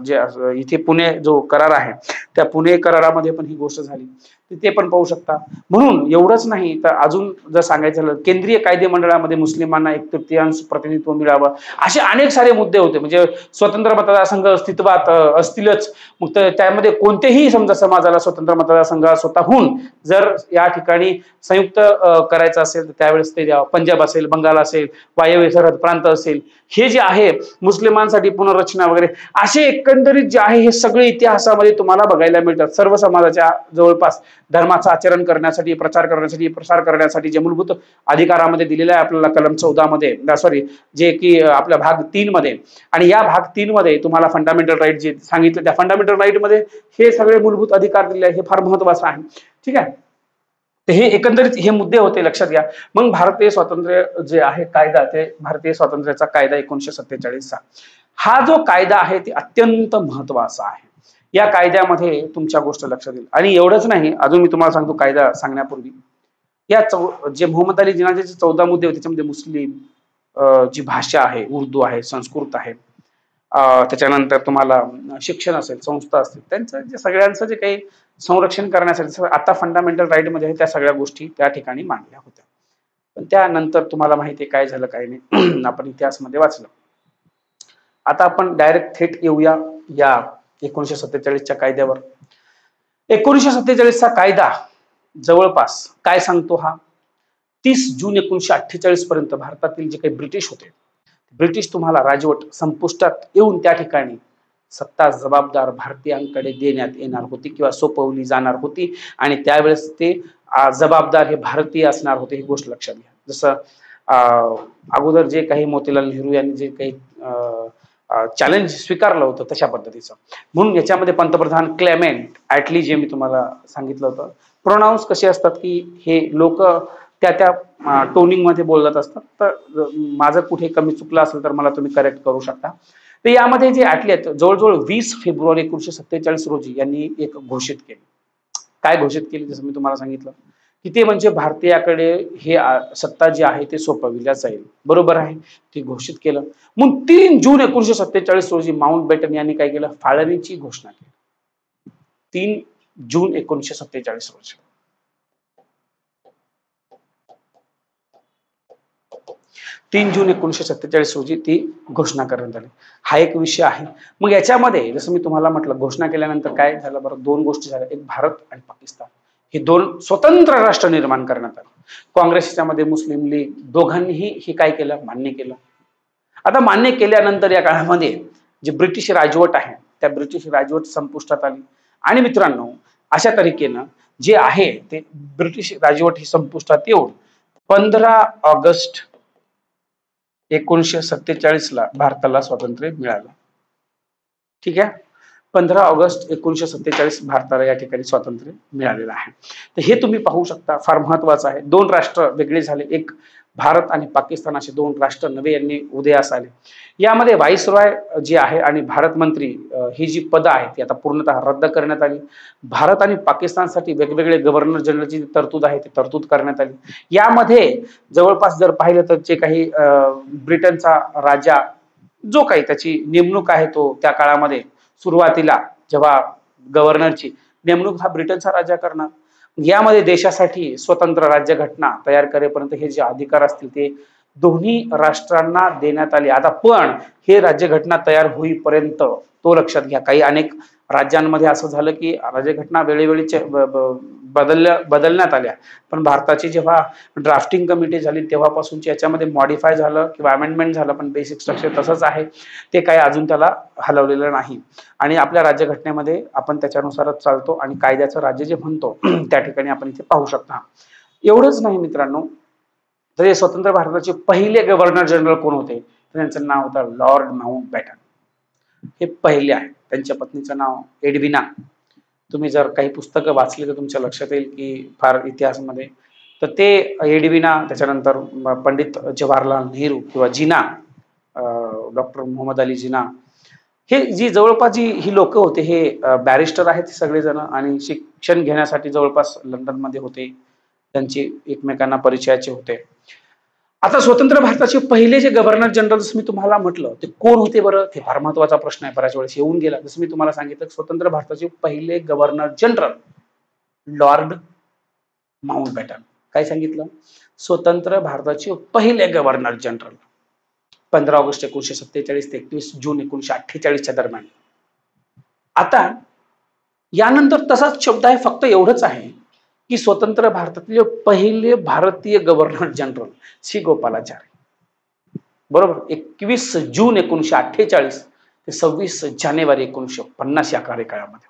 Speaker 1: जे इथे पुणे जो करार आहे त्या पुणे करारामध्ये पण ही गोष्ट झाली, ते पण पाहू शकता. म्हणून एवढंच नाही तर अजून जर सांगायचं झालं, केंद्रीय कायदे मंडळामध्ये मुस्लिमांना 1/3 प्रतिनिधित्व मिळावं, असे अनेक सारे मुद्दे होते. म्हणजे स्वतंत्र मतदारसंघ अस्तित्वात असतीलच, मग त्यामध्ये कोणतेही समजा समाजाला स्वतंत्र मतदारसंघ स्वतःहून जर या ठिकाणी संयुक्त करायचं असेल तर त्यावेळेस ते द्यावं. पंजाब असेल, बंगाल असेल, वायव्य सरहद प्रांत असेल, हे जे आहे मुस्लिमांसाठी पुनर्रचना वगैरे असे एकंदरीत जे आहे हे सगळे इतिहासामध्ये तुम्हाला बघायला मिळतात. सर्व समाजाच्या जवळपास धर्माचं आचरण करण्यासाठी, प्रचार करण्यासाठी, प्रसार करण्यासाठी जे मूलभूत अधिकारामध्ये दिलेलं आहे आपल्याला कलम 14 मध्ये, जे की आपल्या भाग 3 मध्ये, आणि या भाग 3 मध्ये तुम्हाला फंडामेंटल राईट जे सांगितलं त्या फंडामेंटल राईट मध्ये हे सगळे मूलभूत अधिकार दिले आहे. हे फार महत्वाचं आहे. ठीक आहे, तर हे एकंदरीत हे मुद्दे होते, लक्षात घ्या. मग भारतीय स्वातंत्र्य जे आहे कायदा, ते भारतीय स्वातंत्र्याचा कायदा 1947 चा हा जो कायदा आहे ते अत्यंत महत्वाचा आहे. या कायद्यामध्ये तुमच्या गोष्ट लक्षात येईल. आणि एवढंच नाही, अजून मी तुम्हाला सांगतो कायदा सांगण्यापूर्वी या जे मोहम्मद अली जिनाचे जे 14 मुद्दे होते त्याच्यामध्ये मुस्लिम, जी भाषा आहे उर्दू आहे, संस्कृत आहे, त्याच्यानंतर तुम्हाला शिक्षण असेल, संस्था असतील, त्यांचं जे सगळ्यांचं जे काही संरक्षण करण्यासाठी आता फंडामेंटल राईट मध्ये आहे त्या सगळ्या गोष्टी त्या ठिकाणी मांडल्या होत्या. पण त्यानंतर तुम्हाला माहिती आहे काय झालं काय नाही आपण इतिहासमध्ये वाचलं. आता आपण डायरेक्ट थेट येऊया या 1947च्या कायद्यावर. 1947चा कायदा जवळपास काय सांगतो हा, 30 जून 1948 पर्यंत भारतातील जे काही ब्रिटिश होते, ब्रिटिश तुम्हाला राजवट संपुष्टात येऊन त्या ठिकाणी सत्ता जबाबदार भारतीयांकडे देण्यात येणार होती किंवा सोपवली जाणार होती आणि त्यावेळेस ते जबाबदार हे भारतीय असणार होते, ही गोष्ट लक्षात घ्या. जसं अगोदर जे काही मोतीलाल नेहरू यांनी जे काही चॅलेंज स्वीकारलं होतं तशा पद्धतीचं. म्हणून याच्यामध्ये पंतप्रधान क्लेमेंट ॲटली जे मी तुम्हाला सांगितलं होतं, प्रोनाऊन्स कसे असतात की हे लोक त्या त्या टोनिंग मध्ये बोलत असतात. तर माझं कुठे कमी चुकलं असेल तर मला तुम्ही करेक्ट करू शकता. तर यामध्ये जे ॲटली आहेत जवळजवळ 20 फेब्रुवारी 1947 रोजी यांनी एक घोषित केले. काय घोषित केले, जसं मी तुम्हाला सांगितलं की ते म्हणजे भारतीयाकडे हे सत्ता जी आहे ते सोपविल्या जाईल, बरोबर आहे, ते घोषित केलं. मग 3 जून 1947 रोजी माउंट बॅटन यांनी काय केलं, फाळणीची घोषणा केली. 3 जून 1947 रोजी 3 जून 1947 रोजी ती घोषणा करण्यात आली. हा एक विषय आहे. मग याच्यामध्ये जसं मी तुम्हाला म्हटलं घोषणा केल्यानंतर काय झालं बरं, दोन गोष्टी झाल्या. एक भारत आणि पाकिस्तान हे दोन स्वतंत्र राष्ट्र निर्माण करण्यात आले. काँग्रेस मध्ये मुस्लिम लीग दोघांनीही हे काय केलं, मान्य केलं. आता मान्य केल्यानंतर या काळामध्ये जे ब्रिटिश राजवट आहे त्या ब्रिटिश राजवट संपुष्टात आली. आणि मित्रांनो अशा तरीकेनं जे आहे ते ब्रिटिश राजवट ही संपुष्टात येऊन 15 ऑगस्ट 1947 ला भारताला स्वातंत्र्य मिळालं. ठीक आहे, 15 ऑगस्ट 1947 भारताला या ठिकाणी स्वातंत्र्य मिळालेलं आहे. तर हे तुम्ही पाहू शकता, फार महत्वाचं आहे. दोन राष्ट्र वेगळे झाले, एक भारत आणि पाकिस्तान असे दोन राष्ट्र नवे यांनी उदयास आले. यामध्ये व्हाईसरॉय जे आहे आणि भारत मंत्री ही जी पदं आहेत ती आता पूर्णतः रद्द करण्यात आली. भारत आणि पाकिस्तानसाठी वेगवेगळे गव्हर्नर जनरलची तरतूद आहे ती तरतूद करण्यात आली. यामध्ये जवळपास जर पाहिलं तर जे काही ब्रिटनचा राजा जो काही त्याची नेमणूक आहे तो त्या काळामध्ये सुरुवातीला जेव्हा गव्हर्नरची नेमणूक हा ब्रिटनचा राजा करणार. यामध्ये देशासाठी स्वतंत्र राज्यघटना तयार करेपर्यंत हे जे अधिकार असतील ते दोन्ही राष्ट्रांना देण्यात आले. आता पण हे राज्यघटना तयार होईपर्यंत तो लक्षात घ्या, काही अनेक राज्यांमध्ये असं झालं की राज्यघटना वेळोवेळी बदलण्यात आल्या, पण भारताची जेव्हा ड्राफ्टिंग कमिटी झाली तेव्हापासूनची याच्यामध्ये मॉडिफाय झालं किंवा अमेंडमेंट झालं, पण बेसिक स्ट्रक्चर तसंच आहे, ते काही अजून त्याला हलवलेलं नाही. आणि आपल्या राज्यघटनेमध्ये आपण त्याच्यानुसारच चालतो आणि कायद्याचं राज्य जे म्हणतो त्या ठिकाणी आपण इथे पाहू शकता. एवढंच नाही मित्रांनो, तर हे स्वतंत्र भारताचे पहिले गव्हर्नर जनरल कोण होते, त्यांचं नाव होतं लॉर्ड माउंट बॅटन. हे पहिले आहे. त्यांच्या पत्नीचं नाव एडविना. तुम्ही जर काही पुस्तकं वाचली तर तुमच्या लक्षात येईल की फार इतिहासमध्ये तर ते एडविना, त्याच्यानंतर पंडित जवाहरलाल नेहरू किंवा जिना, डॉक्टर मोहम्मद अली जिना, हे जी जवळपास जी ही लोक होते हे बॅरिस्टर आहेत सगळेजण आणि शिक्षण घेण्यासाठी जवळपास लंडनमध्ये होते. त्यांची एकमेकांना परिचयाचे होते. आता स्वतंत्र भारताचे पहिले जे गव्हर्नर जनरल मी तुम्हाला म्हटलं ते कोण होते बरं, ते फार महत्वाचा प्रश्न आहे, बऱ्याच वेळेस येऊन गेला. जसं मी तुम्हाला सांगितलं स्वतंत्र भारताचे पहिले governor general lord Mountbatten. काय सांगितलं, स्वतंत्र भारताचे पहिले गव्हर्नर जनरल 15 ऑगस्ट 1947 ते 31 जून 1948 दरम्यान. आता यानंतर तसाच शब्द आहे, फक्त एवढंच आहे की स्वतंत्र भारतातले पहिले भारतीय गव्हर्नर जनरल श्री गोपालाचारी. बरोबर, 21 जून 1948 ते 26 जानेवारी 1950 या कार्यकाळामध्ये.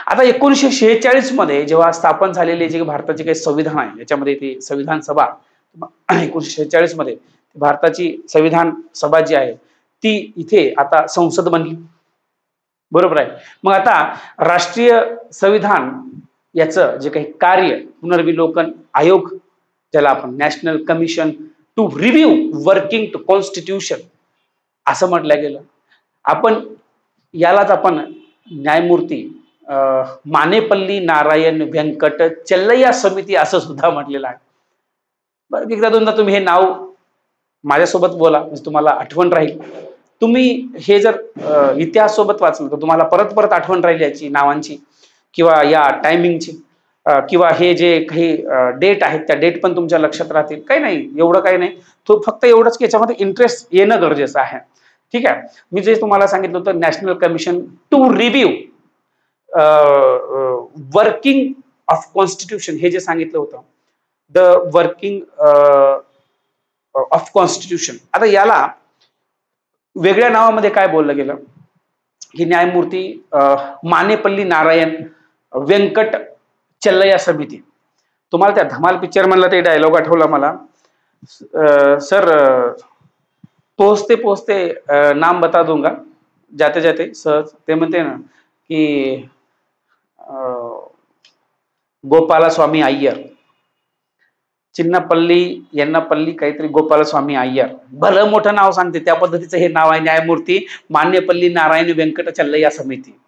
Speaker 1: आता 1946 मध्ये जेव्हा स्थापन झालेले जे भारताचे काही संविधान आहे याच्यामध्ये ते संविधान सभा 1946 मध्ये भारताची संविधान सभा जी आहे ती इथे आता संसद बनली. बरोबर आहे. मग आता राष्ट्रीय संविधान याचं जे काही कार्य पुनर्विलोकन आयोग ज्याला आपण national commission to review working to constitution असं म्हटलं गेलं. आपण यालाच आपण न्यायमूर्ती मानेपल्ली नारायण व्यंकट चल्लय्या समिती असं सुद्धा म्हटलेलं आहे. बरं, एकदा दोनदा तुम्ही हे नाव माझ्यासोबत बोला, म्हणजे तुम्हाला आठवण राहील. तुम्ही हे जर इतिहास सोबत वाचलं तर तुम्हाला परत परत आठवण राहील याची, नावांची किंवा या टायमिंगची, किंवा हे जे काही डेट आहेत त्या डेट पण तुमच्या लक्षात राहतील. काही नाही, एवढं काही नाही. तो फक्त एवढंच की याच्यामध्ये इंटरेस्ट येणं गरजेचं आहे. ठीक आहे. मी जे तुम्हाला सांगितलं होतं, national commission to review working of constitution, हे जे सांगितलं होतं, द वर्किंग ऑफ कॉन्स्टिट्यूशन. आता याला वेगळ्या नावामध्ये काय बोललं गेलं, ही न्यायमूर्ती मानेपल्ली नारायण व्यंकट चल्लय्या समिती. तुम्हाला त्या धमाल पिक्चर मधला ते डायलॉग आठवला मला, सर पोहोचते पोहोचते नाम बता दूंगा, जाते जाते सहज. ते म्हणते ना की गोपालस्वामी अय्यर, चिन्नपल्ली यन्नपल्ली काहीतरी गोपालस्वामी अय्यर, भलं मोठं नाव सांगते, त्या पद्धतीचं हे नाव आहे, न्यायमूर्ती मान्यपल्ली नारायण व्यंकट चल्लय्या समिती.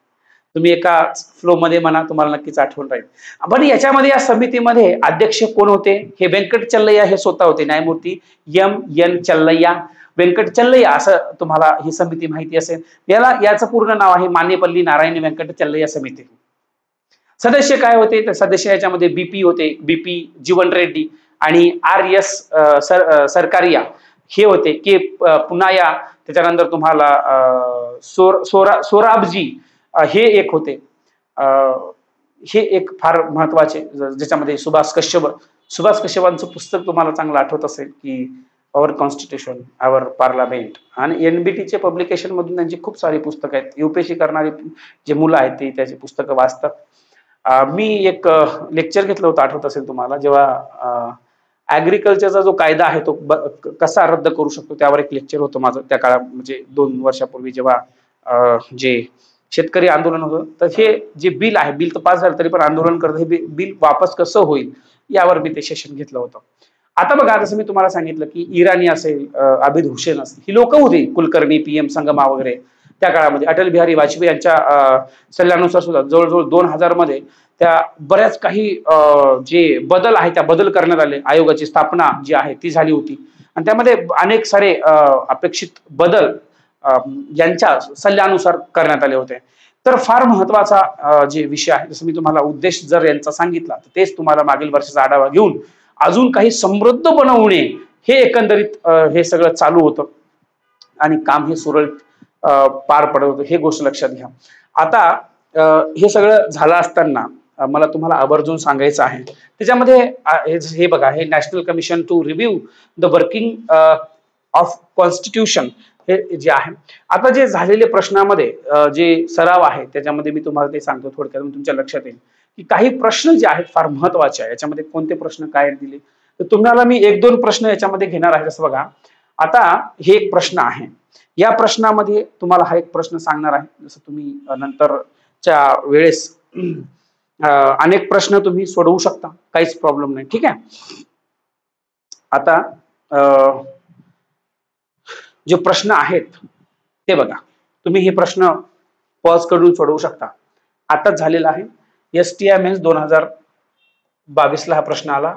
Speaker 1: तुम्ही एका फ्लो मध्ये म्हणा, तुम्हाला नक्कीच आठवण राहील. पण याच्यामध्ये, या समितीमध्ये अध्यक्ष कोण होते? हे व्यंकट चल्लय्या हे स्वतः होते, न्यायमूर्ती एम चल्लय्या व्यंकट चल्लय्या, असं तुम्हाला ही समिती माहिती असेल. याचं पूर्ण नाव आहे मान्यपल्ली नारायण व्यंकट चल्लय्या समिती. सदस्य काय होते? तर सदस्य याच्यामध्ये बीपी होते, बीपी जीवन रेड्डी, आणि आर एस सरकारिया हे होते, के पुनाया, त्याच्यानंतर तुम्हाला सोराबजी हे एक होते. हे एक फार महत्वाचे, ज्याच्यामध्ये सुभाष कश्यपांचं पुस्तक तुम्हाला चांगलं आठवत असेल की आवर कॉन्स्टिट्यूशन, आवर पार्लमेंट, आणि एनबीटीचे पब्लिकेशन मधून त्यांची खूप सारी पुस्तकं आहेत. यूपीएससी करणारी जे मुलं आहेत ते त्याची पुस्तकं वाचतात. मी एक लेक्चर घेतलं होतं, आठवत असेल तुम्हाला, जेव्हा ऍग्रिकल्चरचा जो कायदा आहे तो कसा रद्द करू शकतो, त्यावर एक लेक्चर होतं माझं त्या काळात, म्हणजे 2 वर्षापूर्वी, जेव्हा जे शेतकरी आंदोलन होतं, तर हे जे बिल आहे, बिल तर पास झालं तरी पण आंदोलन करत, हे बिल वापस कसं होईल यावर मी ते सेशन घेतलं होतं. आता बघा, जसं मी तुम्हाला सांगितलं की इराणी असेल, आबिद हुसेन असेल, ही लोक होती, कुलकर्णी, पीएम संगमा वगैरे त्या काळामध्ये. अटल बिहारी वाजपेयी यांच्या सल्ल्यानुसार सुद्धा जवळजवळ 2000 मध्ये त्या बऱ्याच काही जे बदल आहे त्या बदल करण्यात आले. आयोगाची स्थापना जी आहे ती झाली होती, आणि त्यामध्ये अनेक सारे अपेक्षित बदल यांच्या सल्ल्यानुसार करण्यात आले होते. तर फार महत्वाचा जे विषय आहे, जसं मी तुम्हाला उद्देश जर यांचा सांगितला, तर तेच तुम्हाला मागील वर्षाचा आढावा घेऊन अजून काही समृद्ध बनवणे, हे एकंदरीत हे सगळं चालू होतं, आणि काम हे सुरळीत पार पडत होतं, हे गोष्ट लक्षात घ्या. आता हे सगळं झालं असताना मला तुम्हाला आवर्जून सांगायचं आहे, त्याच्यामध्ये हे बघा, हे national commission to review the working of constitution हे जे आहे. आता जे झालेले प्रश्नामध्ये जे सराव आहे त्याच्यामध्ये मी तुम्हाला ते सांगतो थोडक्यात, तुमच्या लक्षात येईल की काही प्रश्न जे आहेत फार महत्वाचे आहे. याच्यामध्ये कोणते प्रश्न काय दिले, तर तुम्हाला मी 1-2 प्रश्न याच्यामध्ये घेणार आहे. जसं बघा, आता हे एक प्रश्न आहे, या प्रश्नामध्ये तुम्हाला हा एक प्रश्न सांगणार आहे. जसं तुम्ही नंतरच्या वेळेस अनेक प्रश्न तुम्ही सोडवू शकता, काहीच प्रॉब्लेम नाही. ठीक आहे. आता जे प्रश्न आहेत ते बघा, तुम्ही हे प्रश्न पॉज करून सोडवू शकता. आताच झालेला आहे, एसटीआय मेन्स 2022 ला हा प्रश्न आला.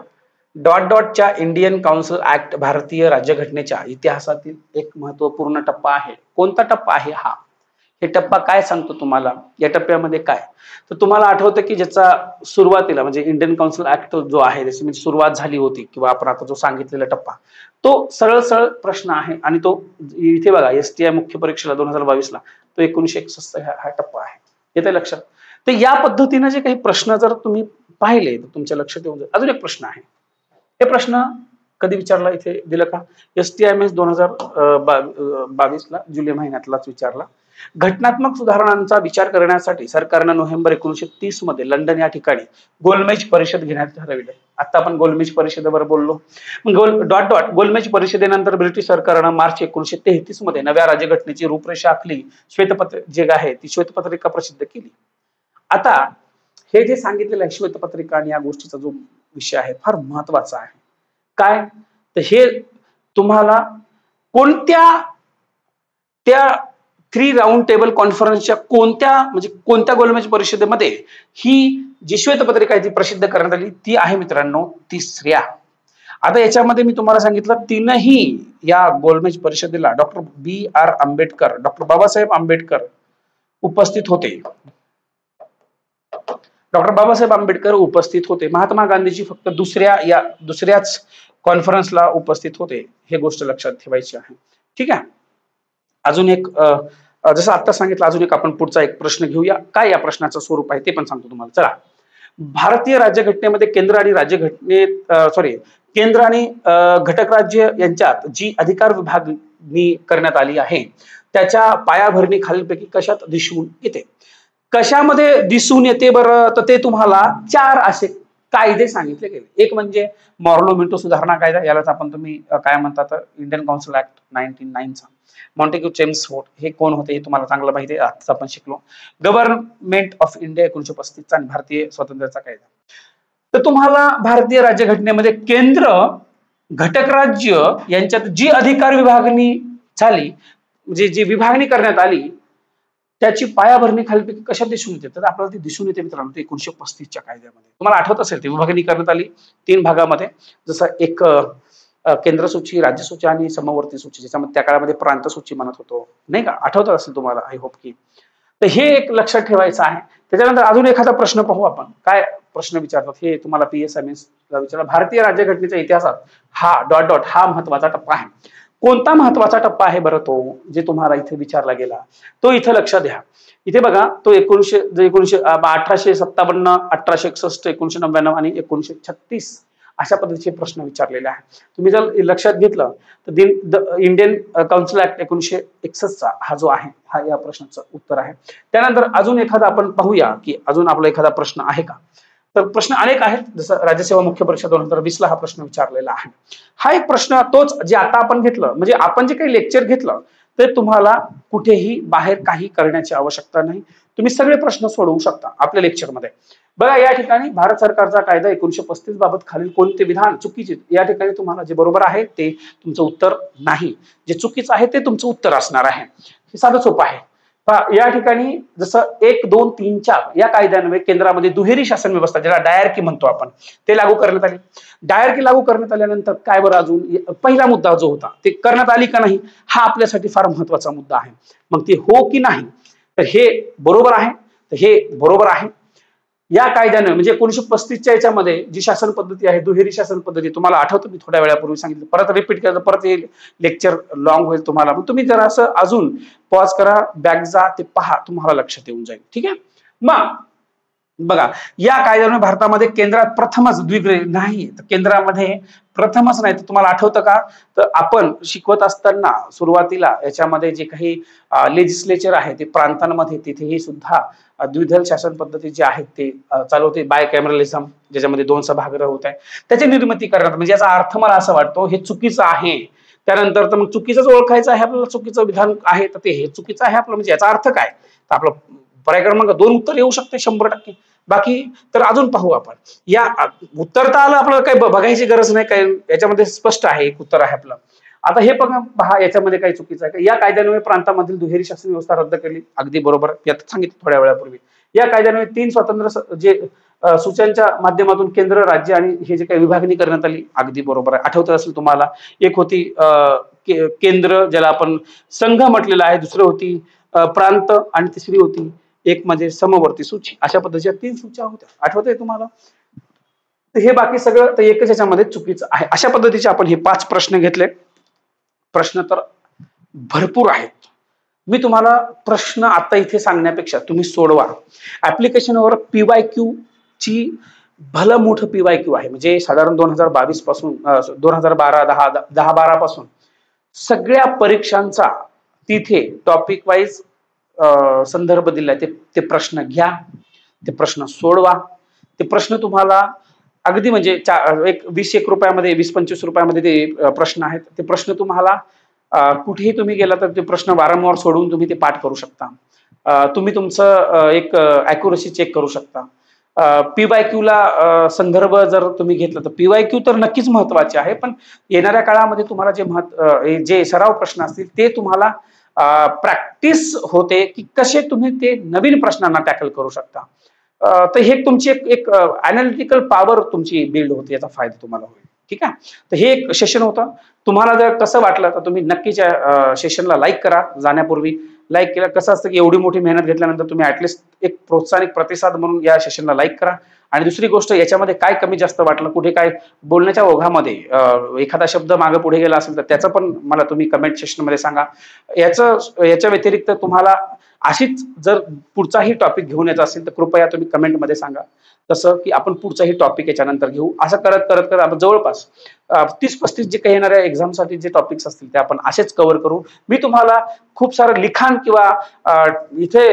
Speaker 1: डॉटच्या इंडियन काउन्सिल ऍक्ट भारतीय राज्यघटनेच्या इतिहासातील एक महत्वपूर्ण टप्पा आहे. कोणता टप्पा आहे हा? हे टप्पा काय सांगतो तुम्हाला? या टप्प्यामध्ये काय, तर तुम्हाला आठवतं की ज्याचा सुरुवातीला म्हणजे इंडियन काउन्सिल ऍक्ट जो आहे त्याची म्हणजे सुरुवात झाली होती, किंवा आपण आता जो सांगितलेला टप्पा, तो सरळ प्रश्न आहे. आणि तो इथे बघा, एसटीआय मुख्य परीक्षेला 2022 ला तो 1961 हा टप्पा आहे. येते लक्षात? तर या पद्धतीने जे काही प्रश्न जर तुम्ही पाहिले तर तुमच्या लक्षात येऊन जाईल. अजून एक प्रश्न आहे, हे प्रश्न कधी विचारला इथे दिलं का? एसटीआयएमएस 2022 ला जुलै महिन्यातलाच विचारला. घटनात्मक सुधारणांचा विचार करण्यासाठी सरकारनं नोव्हेंबर 1930 मध्ये लंडन या ठिकाणी गोलमेज परिषद घेण्याचे ठरविले. आता आपण गोलमेज परिषदेवर बोललो. गोलमेज परिषदेनंतर ब्रिटिश सरकारनं मार्च 1933 मध्ये नव्या राज्यघटनेची रूपरेषा आखली. श्वेतपत्रिका जे आहे ती श्वेतपत्रिका प्रसिद्ध केली. आता हे जे सांगितलेलं आहे श्वेतपत्रिका आणि या गोष्टीचा जो विषय आहे फार महत्वाचा आहे. काय, तर हे तुम्हाला कोणत्या त्या 3 राऊंड टेबल कॉन्फरन्सच्या कोणत्या गोलमेज परिषदेमध्ये ही जी श्वेतपत्रिका आहे ती प्रसिद्ध करण्यात आली, ती आहे मित्रांनो तिसऱ्या. आता याच्यामध्ये मी तुम्हाला सांगितलं तीनही या गोलमेज परिषदेला डॉक्टर बाबासाहेब आंबेडकर उपस्थित होते. डॉक्टर बाबासाहेब आंबेडकर उपस्थित होते. महात्मा गांधीजी फक्त दुसऱ्याच कॉन्फरन्सला उपस्थित होते. हे गोष्ट लक्षात ठेवायची आहे. ठीक आहे. अजून एक जसं आता सांगितलं, अजून एक आपण पुढचा एक प्रश्न घेऊया. काय या प्रश्नाचं स्वरूप आहे ते पण सांगतो तुम्हाला. चला, भारतीय राज्यघटनेमध्ये केंद्र आणि घटक राज्य यांच्यात जी अधिकार विभागणी करण्यात आली आहे त्याच्या पायाभरणी खालीलपैकी कशात दिसून येते? कशामध्ये दिसून येते बरं? तर ते तुम्हाला 4 असे कायदे सांगितले गेले. एक म्हणजे मॉर्लो मिंटो सुधारणा कायदा, यालाच आपण तुम्ही काय म्हणतात इंडियन काउन्सिल ऍक्ट 1909 चा. मॉन्टेग्यू चेम्सफोर्ड हे कोण होते हे तुम्हाला चांगलं माहिती आहे, आताच आपण शिकलो. गव्हर्नमेंट ऑफ इंडिया 1935 चा आणि भारतीय स्वातंत्र्याचा कायदा. तर तुम्हाला भारतीय राज्यघटनेमध्ये केंद्र घटक राज्य यांच्यात जी अधिकार विभागणी झाली, म्हणजे जी विभागणी करण्यात आली त्याची पायाभरणी खालीलपैकी कशात दिसून येते? तर आपल्याला ती दिसून येते मित्रांनो 1935 च्या कायद्यामध्ये. तुम्हाला आठवत असेल ती विभागणी करण्यात आली 3 भागामध्ये. जसं एक केंद्र सूची, राज्य सूची आणि समवर्ती सूची, ज्याच्यामध्ये त्या काळामध्ये प्रांत सूची म्हणत होतो, नाही का? आठवत असेल तुम्हाला, आय होप की. तर हे एक लक्षात ठेवायचं आहे. त्याच्यानंतर अजून एखादा प्रश्न पाहू आपण. काय प्रश्न विचारतात हे तुम्हाला PSMS ला विचारला. भारतीय राज्यघटनेच्या इतिहासात हा महत्वाचा टप्पा आहे. कोणता महत्वाचा टप्पा आहे बरं तो, जे तुम्हाला इथे विचारला गेला तो इथे लक्षात घ्या. इथे बघा, तो 1857, 1861, 1999 आणि 1936 अशा पद्धतीचे प्रश्न विचारलेले आहेत. तुम्ही जर लक्षात घेतलं तर इंडियन काउन्सिल ऍक्ट 1961 चा हा जो आहे हा या प्रश्नाचं उत्तर आहे. त्यानंतर अजून एखादा आपण पाहूया की अजून आपला एखादा प्रश्न आहे का? तर प्रश्न अनेक आहेत. जसं राज्यसेवा मुख्य परीक्षा 2020 ला हा प्रश्न विचारलेला आहे. हा एक प्रश्न तोच जे आता आपण घेतलं, म्हणजे आपण जे काही लेक्चर घेतलं ते तुम्हाला कुठेही बाहेर काही करण्याची आवश्यकता नाही. तुम्ही सगळे प्रश्न सोडवू शकता आपल्या लेक्चरमध्ये. बघा, या ठिकाणी भारत सरकारचा कायदा 1935 बाबत खालील कोणते विधान चुकीचे? या ठिकाणी तुम्हाला जे बरोबर आहे ते तुमचं उत्तर नाही, जे चुकीचं आहे ते तुमचं उत्तर असणार आहे. हे साधं सोपं आहे. या ठिकाणी जसं 1, 2, 3, 4 या कायद्यान्वये केंद्रामध्ये दुहेरी शासन व्यवस्था, ज्याला डायरकी म्हणतो आपण, ते लागू करण्यात आले. डायरकी लागू करण्यात आल्यानंतर काय बरं, अजून पहिला मुद्दा जो होता ते करण्यात आली का नाही, हा आपल्यासाठी फार महत्वाचा मुद्दा आहे. मग ते हो की नाही, तर हे बरोबर आहे. तर हे बरोबर आहे. या कायद्याने म्हणजे 1935च्या याच्यामध्ये जी शासन पद्धती आहे, दुहेरी शासन पद्धती, तुम्हाला आठवतं मी थोड्या वेळापूर्वी सांगितलं, परत रिपीट केलं परत हे लेक्चर लॉंग होईल तुम्हाला. मग तुम्ही जरा असं अजून पॉज करा, बॅक जा, ते पहा, तुम्हाला लक्षात येऊन जाईल. ठीक आहे. मग बघा, या कायद्याने भारतामध्ये केंद्रात प्रथमच द्विगृह नाही, तर केंद्रामध्ये प्रथमच नाही. तर तुम्हाला आठवतं का? तर आपण शिकवत असताना सुरुवातीला याच्यामध्ये जे काही लेजिस्लेचर आहे ते प्रांतांमध्ये, तिथेही सुद्धा द्विदल शासन पद्धती जी आहे ते चालू होते. बायकॅमरलिझम, ज्याच्यामध्ये 2 सभागृह होत आहे, त्याची निर्मिती करण्यात, म्हणजे याचा अर्थ मला असं वाटतो हे चुकीचं आहे. त्यानंतर तर मग चुकीचंच ओळखायचं आहे आपल्याला, चुकीचं विधान आहे तर ते हे चुकीचं आहे आपलं, म्हणजे याचा अर्थ काय? तर आपलं पर्याय क्रमांक 2 उत्तर येऊ शकते 100%. बाकी तर अजून पाहू आपण. या उत्तर तर आलं, आपल्याला काही बघायची गरज नाही, काही याच्यामध्ये स्पष्ट आहे, एक उत्तर आहे आपलं. आता हे पहा, याच्यामध्ये काही चुकीचं आहे का? या कायद्यान्वये प्रांतामधील दुहेरी शासन व्यवस्था रद्द केली, अगदी बरोबर, यात सांगितलं थोड्या वेळापूर्वी. या कायद्यान्वये 3 स्वतंत्र जे सूच्यांच्या माध्यमातून केंद्र, राज्य आणि हे जे काही विभागणी करण्यात आली, अगदी बरोबर आहे. आठवत असेल तुम्हाला, एक होती केंद्र, ज्याला आपण संघ म्हटलेला आहे, दुसरी होती प्रांत आणि तिसरी होती एक म्हणजे समवर्ती सूची. अशा पद्धतीच्या 3 सूच्या होत्या, आठवतंय तुम्हाला? हे बाकी सगळं तर एकच याच्यामध्ये चुकीचं आहे. अशा पद्धतीचे आपण हे 5 प्रश्न घेतले. प्रश्न तर भरपूर आहेत. मी तुम्हाला प्रश्न आता इथे सांगण्यापेक्षा तुम्ही सोडवा. ऍप्लिकेशनवर PYQ ची भलं मोठं PYQ आहे, म्हणजे साधारण 2022 पासून 2012 पासून सगळ्या परीक्षांचा तिथे टॉपिक वाईज संदर्भ दिलाय. ते प्रश्न घ्या, ते प्रश्न सोडवा. ते प्रश्न तुम्हाला अगदी म्हणजे एक 20-1 रुपयामध्ये, 20-25 रुपयामध्ये ते प्रश्न आहेत. ते प्रश्न तुम्हाला कुठेही तुम्ही गेला तर ते प्रश्न वारंवार सोडवून तुम्ही ते पाठ करू शकता. तुम्ही तुमचं एक अॅक्युरसी चेक करू शकता. PYQ ला संदर्भ जर तुम्ही घेतला तर PYQ तर नक्कीच महत्वाचे आहे, पण येणाऱ्या काळामध्ये तुम्हाला जे सराव प्रश्न असतील ते तुम्हाला प्रॅक्टिस होते की कसे तुम्ही ते नवीन प्रश्नांना टॅकल करू शकता. तर हे तुमची एक अॅनालिटिकल पॉवर तुमची बिल्ड होते, याचा फायदा तुम्हाला होईल. ठीक आहे. तर हे एक सेशन होतं. तुम्हाला जर कसं वाटलं तर तुम्ही नक्कीच सेशनला लाईक करा. जाण्यापूर्वी लाईक केलं. कसं असतं की एवढी मोठी मेहनत घेतल्यानंतर तुम्ही ऍटलिस्ट एक प्रोत्साहनिक प्रतिसाद म्हणून या सेशनला लाईक करा. आणि दुसरी गोष्ट, याच्यामध्ये काय कमी जास्त वाटलं, कुठे काय बोलण्याच्या ओघामध्ये एखादा शब्द मागे पुढे गेला असेल तर त्याचं पण मला तुम्ही कमेंट सेक्शनमध्ये सांगा. याच्या व्यतिरिक्त तुम्हाला अशीच जर पुढचाही टॉपिक घेऊन यायचा असेल तर कृपया तुम्ही कमेंटमध्ये सांगा. तसं की आपण पुढचाही टॉपिक याच्यानंतर घेऊ. असं करत करत करत आपण जवळपास 30-35 जे काही येणाऱ्या एक्झामसाठी जे टॉपिक्स असतील ते आपण असेच कव्हर करू. मी तुम्हाला खूप सारं लिखाण किंवा इथे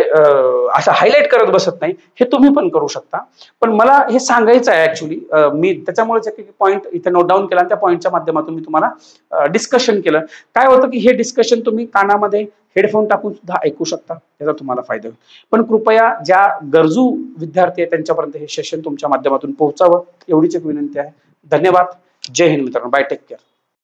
Speaker 1: असं हायलाईट करत बसत नाही. हे तुम्ही पण करू शकता. पण मला हे सांगायचं आहे ऍक्च्युली. मी त्याच्यामुळेच एक पॉईंट इथे नोट डाऊन केला आणि त्या पॉईंटच्या माध्यमातून मी तुम्हाला डिस्कशन केलं. काय होतं की हे डिस्कशन तुम्ही कानामध्ये हेडफोन टाकून सुद्धा ऐकू शकता. त्याचा तुम्हाला फायदा होईल. पण कृपया ज्या गरजू विद्यार्थी आहेत त्यांच्यापर्यंत हे सेशन तुमच्या माध्यमातून पोहोचावं, एवढीच एक विनंती आहे. धन्यवाद. जय हिंद मित्रांनो. बाय. Take care.